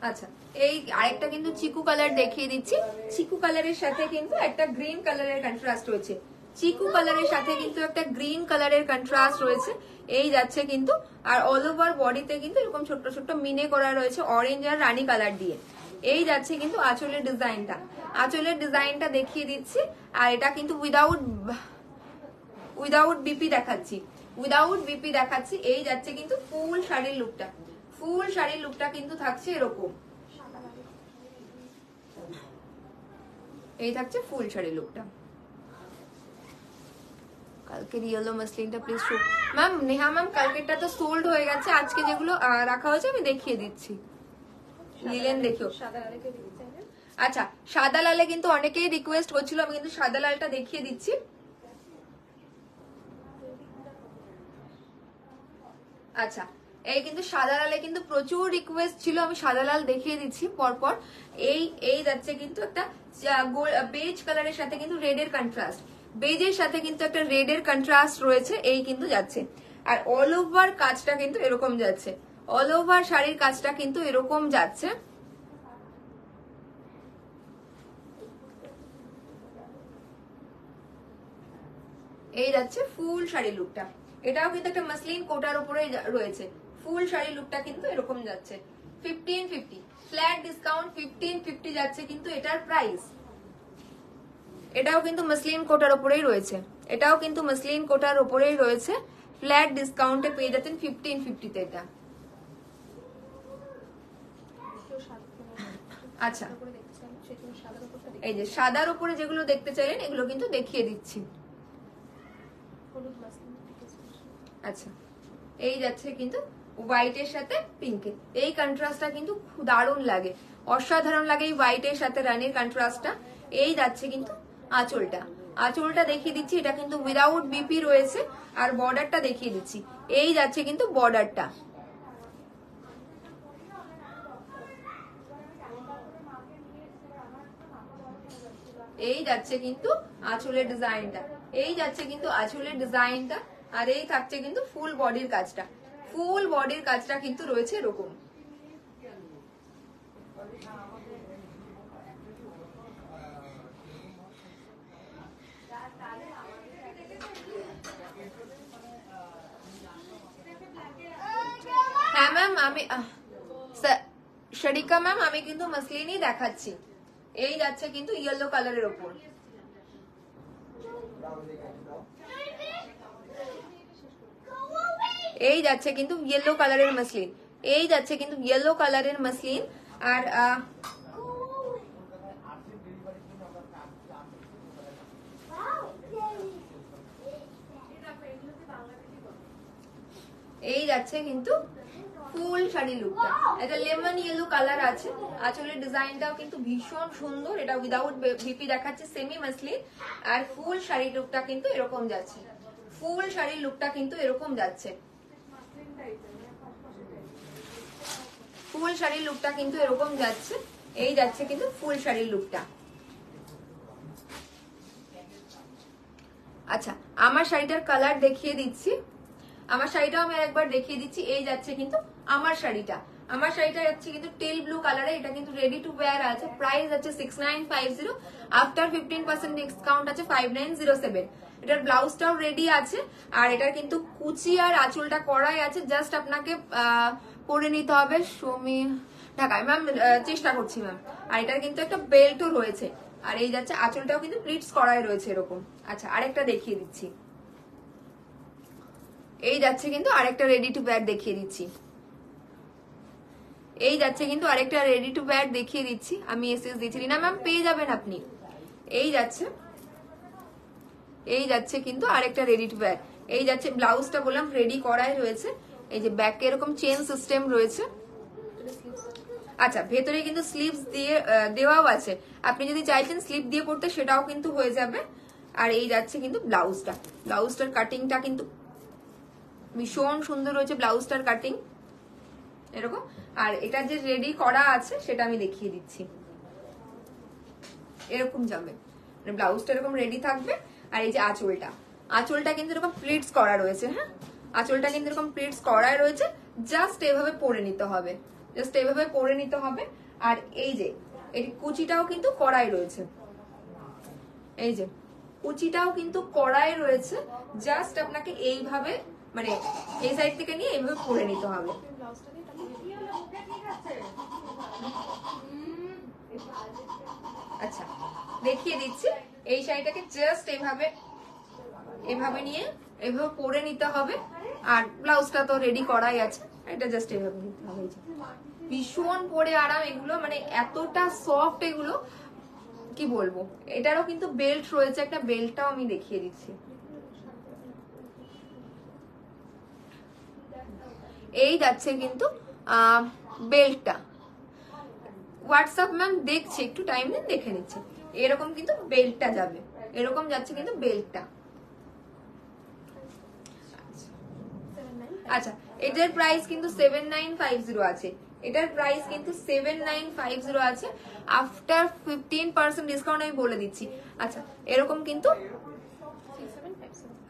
আচ্ছা, এই আরেকটা কিন্তু চিকু কালার দেখিয়ে দিচ্ছি। চিকু কালারের সাথে কিন্তু একটা গ্রিন কালারের কন্ট্রাস্ট রয়েছে, চিকু কালারের সাথে কিন্তু একটা গ্রিন কালারের কন্ট্রাস্ট রয়েছে। এই যাচ্ছে কিন্তু, আর অল ওভার বডিতে কিন্তু এরকম ছোট্ট ছোট্ট মিনে করা রয়েছে অরেঞ্জ আর রানী কালার দিয়ে। এই যাচ্ছে কিন্তু আঁচলের ডিজাইনটা, আঁচলের ডিজাইনটা দেখিয়ে দিচ্ছি। আর এটা কিন্তু উইদাউট বিপি দেখাচ্ছি, উইদাউট বিপি দেখাচ্ছি। এই যাচ্ছে কিন্তু ফুল শাড়ির লুকটা, ফুল শাড়ির লুকটা কিন্তু থাকছে এরকম। এই থাকছে ফুল শাড়ির লুকটা। কালকের ইয়েলো মাসলিনটা please show. Ma'am Neha ma'am কালকেরটা তো সোল্ড হয়ে গেছে, আজকে যেগুলো রাখা হয়েছে আমি দেখিয়ে দিচ্ছি। লিলেন দেখিও। আচ্ছা সাদা লালে কিন্তু অনেকেই রিকোয়েস্ট করছিল, আমি কিন্তু সাদা লালটা দেখিয়ে দিচ্ছি। আচ্ছা এই কিন্তু সাদা লালে কিন্তু প্রচুর রিকোয়েস্ট ছিল, আমি সাদা লাল দেখিয়ে দিচ্ছি পরপর। এই যাচ্ছে কিন্তু একটা বেজ কালারের সাথে কিন্তু রেডের কন্ট্রাস্ট, বেজের সাথে কিন্তু একটা রেডের কন্ট্রাস্ট রয়েছে, এই কিন্তু যাচ্ছে। আর অল ওভার কাজটা কিন্তু এরকম যাচ্ছে, অল ওভার শাড়ির কাজটা কিন্তু এরকম যাচ্ছে। এই যাচ্ছে ফুল শাড়ি লুকটা, এটাও কিন্তু একটা মাসলিন কোটার উপরে রয়েছে। ফুল শাড়ি লুকটা কিন্তু এরকম যাচ্ছে 1550 ফ্ল্যাট ডিসকাউন্ট 1550 যাচ্ছে কিন্তু এটার প্রাইস। এটাও কিন্তু মাসলিন কোটার উপরেই রয়েছে, এটাও কিন্তু মাসলিন কোটার উপরেই রয়েছে, ফ্ল্যাট ডিসকাউন্টে পেয়ে যাচ্ছেন 1550 তে এটা। আচ্ছা এই যে সাদার উপরে যেগুলো দেখতে চাইলেন এগুলো কিন্তু দেখিয়ে দিচ্ছি। আচ্ছা এই যাচ্ছে কিন্তু হোয়াইটের সাথে পিঙ্কে, এই কন্ট্রাস্টটা কিন্তু দারুণ লাগে, অসাধারণ লাগে এই হোয়াইটের সাথে রানীর কন্ট্রাস্টটা। এই যাচ্ছে কিন্তু আঁচলটা, আঁচলটা দেখিয়ে দিচ্ছি, এটা কিন্তু উইদাউট বিপি রয়েছে। আর বর্ডারটা দেখিয়ে দিচ্ছি, এই যাচ্ছে কিন্তু বর্ডারটা। এই যাচ্ছে কিন্তু আঁচলের ডিজাইনটা, এই যাচ্ছে কিন্তু আঁচলের ডিজাইনটা। আর এই থাকছে কিন্তু ফুল বডির কাজটা, ফুল বডির কাজটা কিন্তু রয়েছে এরকম। হ্যাঁ ম্যাম আমি শরিকা ম্যাম আমি কিন্তু মাসলিনই দেখাচ্ছি। এই যাচ্ছে কিন্তু ইয়েলো কালারের ওপর, এই যাচ্ছে কিন্তু ইয়েলো কালারের মাসলিন, এই যাচ্ছে কিন্তু ইয়েলো কালারের মাসলিন। আর এই যাচ্ছে কিন্তু ফুল শাড়ি লুকটা, এটা লেমন ইয়েলো কালার আছে। আঁচলের ডিজাইনটাও কিন্তু ভীষণ সুন্দর, এটা উইদাউট ভিপি দেখাচ্ছে, সেমি মাসলিন। আর ফুল শাড়ি লুকটা কিন্তু এরকম যাচ্ছে, ফুল শাড়ির লুকটা কিন্তু এরকম যাচ্ছে, ফুল শাড়ির লুকটা কিন্তু এরকম যাচ্ছে। এই যাচ্ছে কিন্তু ফুল শাড়ির লুকটা। আচ্ছা আমার শাড়িটার কালার দেখিয়ে দিচ্ছি, আমার শাড়িটাও আমি একবার দেখিয়ে দিচ্ছি। এই যাচ্ছে কিন্তু আমার শাড়িটা, আমার শাড়িটা যাচ্ছে কিন্তু টেল ব্লু কালারে, এটা কিন্তু রেডি টু ওয়্যার আছে। প্রাইস আছে 6950, আফটার 15% ডিসকাউন্ট আছে 5907। এটার ব্লাউজটাও রেডি আছে, আর এটার কিন্তু কুচি আর আঁচলটা করাই আছে, জাস্ট আপনাকে পরে নিতে হবে। সমি ঢাকায় ম্যাম চেষ্টা করছি ম্যাম। আর এটার কিন্তু একটা বেল্টও রয়েছে, আর এই যাচ্ছে আঁচলটাও কিন্তু প্লিটস করাই রয়েছে এরকম। আচ্ছা আরেকটা দেখিয়ে দিচ্ছি, এই যাচ্ছে কিন্তু আরেকটা রেডি টু ওয়্যার দেখিয়ে দিচ্ছি, এই যাচ্ছে কিন্তু আরেকটা রেডি টু ওয়্যার দেখিয়ে দিচ্ছি। আমি এসএস দিচ্ছি না ম্যাম, পেয়ে যাবেন আপনি। এই যাচ্ছে, এই যাচ্ছে কিন্তু আরেকটা রেডি টু ওয়্যার। এই যাচ্ছে ব্লাউজটা বললাম রেডি করাই রয়েছে, এই যে ব্যাকে এরকম চেন সিস্টেম রয়েছে। আচ্ছা ভেতরে কিন্তু স্লিভস দিয়ে দেওয়াও আছে, আপনি যদি চাইছেন স্লিভ দিয়ে পড়তে সেটাও কিন্তু হয়ে যাবে। আর এই যাচ্ছে কিন্তু ব্লাউজটা, ব্লাউজটার কাটিংটা কিন্তু ভীষণ সুন্দর হয়েছে, ব্লাউজটার কাটিং এরকম। আর এটা যে রেডি করা আছে সেটা আমি দেখিয়ে দিচ্ছি, এরকম যাবে, মানে ব্লাউজটা এরকম রেডি থাকবে। আর এই যে আঁচলটা, আঁচলটা কিন্তু এরকম প্লিটস করা রয়েছে। হ্যাঁ আঁচলটা কিন্তু এরকম প্লিটস করাই রয়েছে, জাস্ট এভাবে পরে নিতে হবে, জাস্ট এভাবে পরে নিতে হবে। আর এই যে এই কুচিটাও কিন্তু করাই রয়েছে, এই যে কুচিটাও কিন্তু করাই রয়েছে, জাস্ট আপনাকে এইভাবে মানে এই সাইড থেকে নিয়ে এইভাবে পরে নিতে হবে। আচ্ছা দেখিয়ে দিচ্ছি, এই শাড়িটাকে জাস্ট এইভাবে এভাবে নিয়ে এভাবে পরে নিতে হবে। আর ব্লাউজটা তো রেডি করাই আছে, এটা জাস্ট এভাবে নিতে হবে। ভীষণ পরে আরাম এগুলো, মানে এতটা সফট এগুলো কি বলবো। এটারও কিন্তু বেল্ট রয়েছে, একটা বেল্টটাও আমি দেখিয়ে দিচ্ছি। এই যাচ্ছে কিন্তু বেল্টটা। হোয়াটসঅ্যাপ ম্যাম দেখছে, একটু টাইম দিন, দেখে নিচ্ছে। এরকম কিন্তু বেল্টটা যাবে, এরকম যাচ্ছে কিন্তু বেল্টটা। আচ্ছা, এটার প্রাইস কিন্তু 7950 আছে, এটার প্রাইস কিন্তু 7950 আছে আফটার 15% ডিসকাউন্ট আমি বলে দিচ্ছি। আচ্ছা এরকম কিন্তু,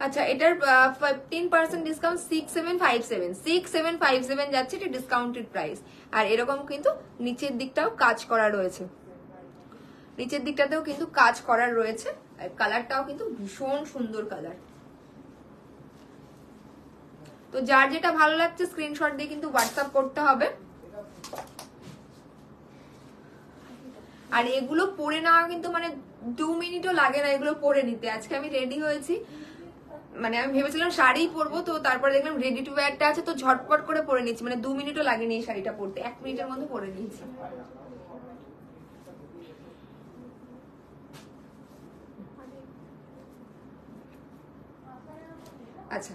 আচ্ছা এটার 15% ডিসকাউন্ট 6757 যাচ্ছে, এটা ডিসকাউন্টেড প্রাইস। আর এরকম কিন্তু নিচের দিকটাও কাজ করা রয়েছে, নিচের দিকটাতেও কিন্তু কাজ করার রয়েছে। আর কালারটাও কিন্তু ভীষণ সুন্দর কালার। তো যার যেটা ভালো লাগছে স্ক্রিনশট দিয়ে কিন্তু হোয়াটসঅ্যাপ করতে হবে। আর এগুলো পরে নেওয়া কিন্তু মানে 2 মিনিটও লাগে না এগুলো পরে নিতে। আজকে আমি রেডি হয়েছি, মানে আমি ভেবেছিলাম শাড়ি পরবো, তো তারপরে দেখলাম রেডি টু ওয়্যারটা আছে, তো ঝটপট করে পরে নিচ্ছি, মানে 2 মিনিটও লাগেনি এই শাড়িটা পরতে, 1 মিনিটের মধ্যে পরে নিয়েছি। আচ্ছা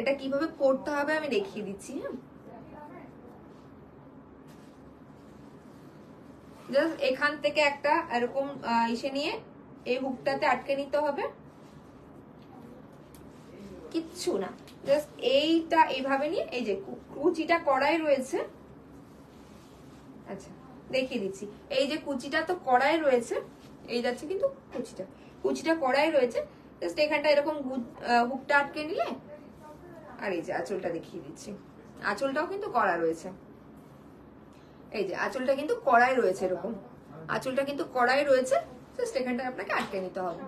এটা কিভাবে পরতে হবে আমি দেখিয়ে দিচ্ছি। হ্যাঁ, জাস্ট এখান থেকে একটা এরকম ইসে নিয়ে এই হুকটাতে আটকে নিতে হবে, কিচ্ছু না, জাস্ট এইটা এইভাবে নিয়ে, এই যে কুচিটা কড়াই রয়েছে। আচ্ছা দেখিয়ে দিচ্ছি, এই যে কুচিটা তো কড়াই রয়েছে, এই যাচ্ছে কিন্তু কুচিটা কড়াই রয়েছে, জাস্ট এখানটা এরকম হুকটা আটকে নিলে। আর এই যে আঁচলটা দেখিয়ে দিচ্ছি, আঁচলটাও কিন্তু কড়া রয়েছে, এই যে আঁচলটা কিন্তু কড়াই রয়েছে, এরকম আঁচলটা কিন্তু কড়াই রয়েছে, জাস্ট এখানটা আপনাকে আটকে নিতে হবে।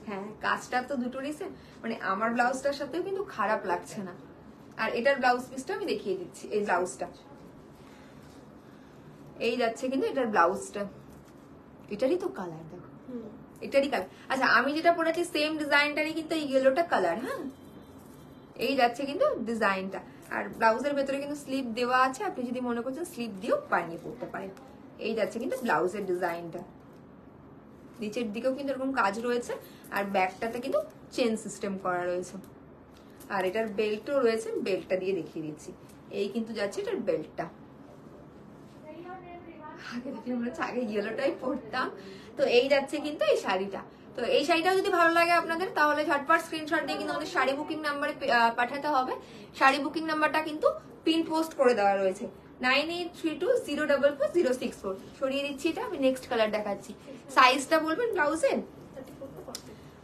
হ্যাঁ কাজটা তো দুটোরই সেম, মানে আমার ব্লাউজটার সাথেও কিন্তু খারাপ লাগছে না। আর এটার ব্লাউজ পিসটা আমি দেখিয়ে দিচ্ছি, এই ব্লাউজটা এই যাচ্ছে কিন্তু এটার ব্লাউজটা, এটারই তো কালার দেখো, এটারই কালার। আচ্ছা আমি যেটা পরেছি সেম ডিজাইনটারই কিন্তু এই ইয়েলোটা কালার। হ্যাঁ এই যাচ্ছে কিন্তু ডিজাইনটা। আর ব্লাউজের ভেতরে কিন্তু স্লিপ দেওয়া আছে, আপনি যদি মনে করছেন স্লিপ দিয়েও বানিয়ে পড়তে পারেন। এই যাচ্ছে কিন্তু ব্লাউজের ডিজাইনটা, নিচের দিকেও কিন্তু এরকম কাজ রয়েছে, আর ব্যাকটাতে কিন্তু চেন সিস্টেম করা রয়েছে। আর এটার বেল্টও রয়েছে, বেল্টটা দিয়ে দেখিয়ে দিচ্ছি, এই কিন্তু যাচ্ছে এটার বেল্টটা। আগে দেখলে মনে হচ্ছে আগে ইয়েলোটাই পরতাম। তো এই যাচ্ছে কিন্তু এই শাড়িটা। তো এই শাড়িটাও যদি ভালো লাগে আপনাদের, তাহলে ঝটপট স্ক্রিনশট দিয়ে কিন্তু আমাদের শাড়ি বুকিং নাম্বারে পাঠাতে হবে। শাড়ি বুকিং নাম্বারটা কিন্তু পিন পোস্ট করে দেওয়া রয়েছে, 9832044064। সরিয়ে দিচ্ছি, এটা আমি নেক্সট কালার দেখাচ্ছি। সাইজটা বলবেন ব্লাউজের?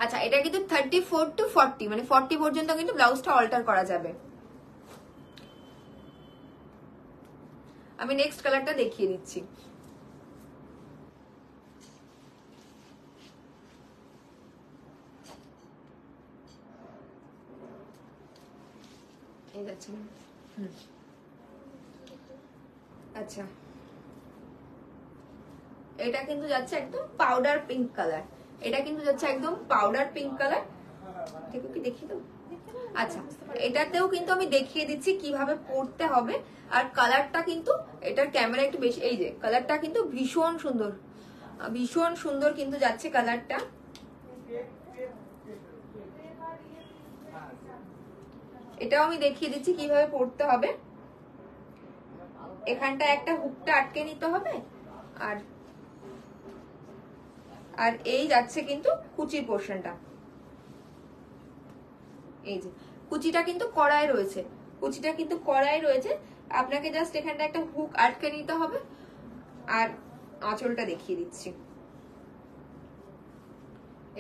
আচ্ছা এটা কিন্তু 34 to 40, মানে 40 পর্যন্ত কিন্তু ব্লাউজটা অল্টার করা যাবে। আমি নেক্সট কালারটা দেখিয়ে দিচ্ছি। এই যাচ্ছে। আচ্ছা এটা কিন্তু যাচ্ছে একদম পাউডার পিঙ্ক কালার, এটা কিন্তু যাচ্ছে একদম পাউডার পিঙ্ক কালার। ঠিক কি দেখিয়ে দেবো? আচ্ছা এটাতেও কিন্তু আমি দেখিয়ে দিচ্ছি কিভাবে পরতে হবে। আর কালারটা কিন্তু এটার ক্যামেরা একটু বেশি, এই যে কালারটা কিন্তু ভীষণ সুন্দর, ভীষণ সুন্দর কিন্তু যাচ্ছে কালারটা। এটাও আমি দেখিয়ে দিচ্ছি কিভাবে পরতে হবে। এখানটা একটা হুকটা আটকে নিতে হবে, আর আর এই যাচ্ছে কিন্তু কুচির পোর্শনটা, এই যে কুচিটা কিন্তু কড়াই রয়েছে, কুচিটা কিন্তু কড়াই রয়েছে, আপনাকে জাস্ট এখানটা একটা হুক আটকে নিতে হবে। আর আঁচলটা দেখিয়ে দিচ্ছি,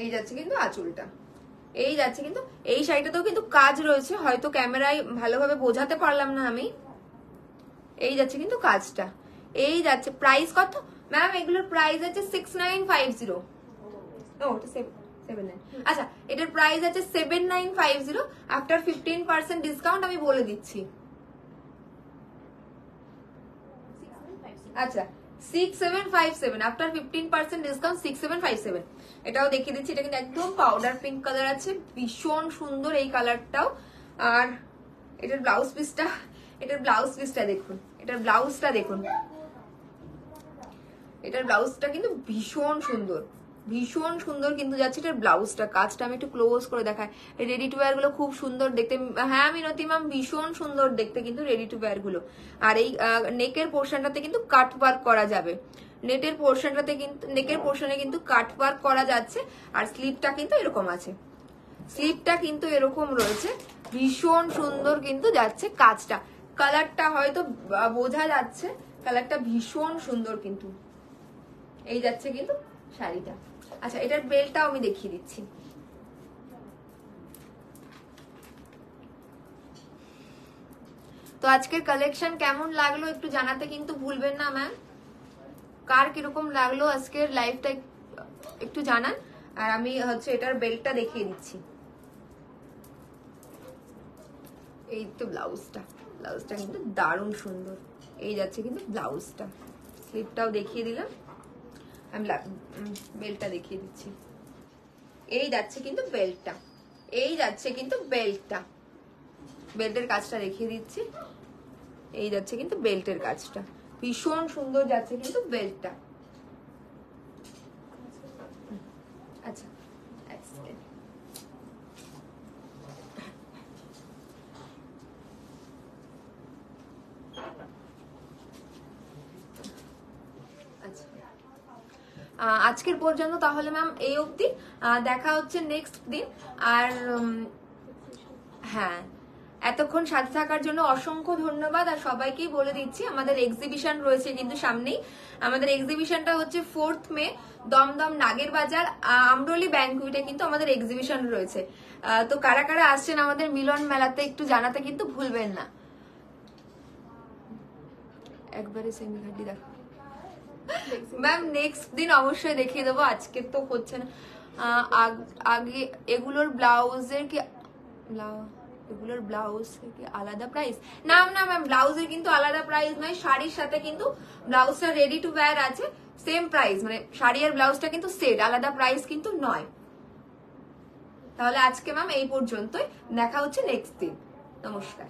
এই যাচ্ছে কিন্তু আঁচলটা, এই যাচ্ছে কিন্তু এই শাড়িটাতেও কিন্তু কাজ রয়েছে, হয়তো ক্যামেরায় ভালোভাবে বোঝাতে পারলাম না আমি। এই যাচ্ছে কিন্তু কাজটা, এই যাচ্ছে। প্রাইস কত ম্যাম? এগুলোর প্রাইস আছে 6950। আচ্ছা এটার প্রাইস আছে 7950 আফটার 15% ডিসকাউন্ট, আমি বলে দিচ্ছি। আচ্ছা 6757 আফটার 15% ডিসকাউন্ট 6757। এটাও দেখিয়ে দিচ্ছি, এটা কিন্তু একদম পাউডার পিঙ্ক কালার আছে, ভীষণ সুন্দর এই কালারটাও। আর এটার ব্লাউজ পিসটা, এটার ব্লাউজ পিসটা দেখুন, এটার ব্লাউজটা দেখুন, এটার ব্লাউজটা কিন্তু ভীষণ সুন্দর, ভীষণ সুন্দর কিন্তু যাচ্ছে এটার ব্লাউজটা, কাজটা আমি একটু ক্লোজ করে দেখাই। রেডি টু ওয়্যার গুলো খুব সুন্দর দেখতে, হ্যাঁ মিনতি ম্যাম ভীষণ সুন্দর দেখতে কিন্তু রেডি টু ওয়্যার গুলো। আর এই নেকের পোর্শনটাতে কিন্তু কাট ওয়ার্ক করা যাবে, নেটের পোর্শনটাতে কিন্তু নেকের পোর্শনে কিন্তু কাট ওয়ার্ক করা যাচ্ছে। আর স্লিপটা কিন্তু এরকম আছে, স্লিপটা কিন্তু এরকম রয়েছে, ভীষণ সুন্দর কিন্তু যাচ্ছে কাজটা। কালারটা হয়তো বোঝা যাচ্ছে, কালারটা ভীষণ সুন্দর কিন্তু এই যাচ্ছে কিন্তু শাড়িটা। আচ্ছা এটার বেলটাও আমি দেখিয়ে দিচ্ছি। তো আজকের কালেকশন কেমন লাগলো একটু জানাতে কিন্তু ভুলবেন না ম্যাম, কার কিরকম লাগলো আজকের লাইভটা একটু জানান। আর আমি হচ্ছে এটার বেলটা দেখিয়ে দিচ্ছি। এই তো ব্লাউজটা, ব্লাউজটা কিন্তু দারুণ সুন্দর এই যাচ্ছে কিন্তু ব্লাউজটা, স্লিপটাও দেখিয়ে দিলাম, আমি বেল্টটা দেখিয়ে দিচ্ছি। এই যাচ্ছে কিন্তু বেল্টটা, এই যাচ্ছে কিন্তু বেল্টটা, বেল্টের কাজটা দেখিয়ে দিচ্ছি। এই যাচ্ছে কিন্তু বেল্টের কাজটা, ভীষণ সুন্দর যাচ্ছে কিন্তু বেল্টটা। আচ্ছা আজকের পর্যন্ত তাহলে ম্যাম এই অবধি, দেখা হচ্ছে নেক্সট দিন। আর হ্যাঁ এতক্ষণ সাথে থাকার জন্য অসংখ্য ধন্যবাদ। আর সবাইকেই বলে দিচ্ছি আমাদের এক্সিবিশন রয়েছে কিন্তু সামনেই, আমাদের এক্সিবিশনটা হচ্ছে 4th মে দমদম নাগের বাজার আমরলি ব্যাংকুইটে কিন্তু আমাদের এক্সিবিশন রয়েছে। তো কারা কারা আসছেন আমাদের মিলন মেলাতে একটু জানাতে কিন্তু ভুলবেন না। একবারে সেমি ঘাটি দেখো ম্যাম, নেক্সট দিন অবশ্যই দেখিয়ে দেবো, আজকে তো হচ্ছে না। আগে এগুলোর ব্লাউজের কি এগুলোর ব্লাউজ কি আলাদা প্রাইস? না না ম্যাম, ব্লাউজের কিন্তু আলাদা প্রাইস নয়, শাড়ির সাথে কিন্তু ব্লাউজটা রেডি টু ওয়্যার আছে, সেম প্রাইস, মানে শাড়ি আর ব্লাউজটা কিন্তু সেট, আলাদা প্রাইস কিন্তু নয়। তাহলে আজকে ম্যাম এই পর্যন্তই, দেখা হচ্ছে নেক্সট দিন, নমস্কার।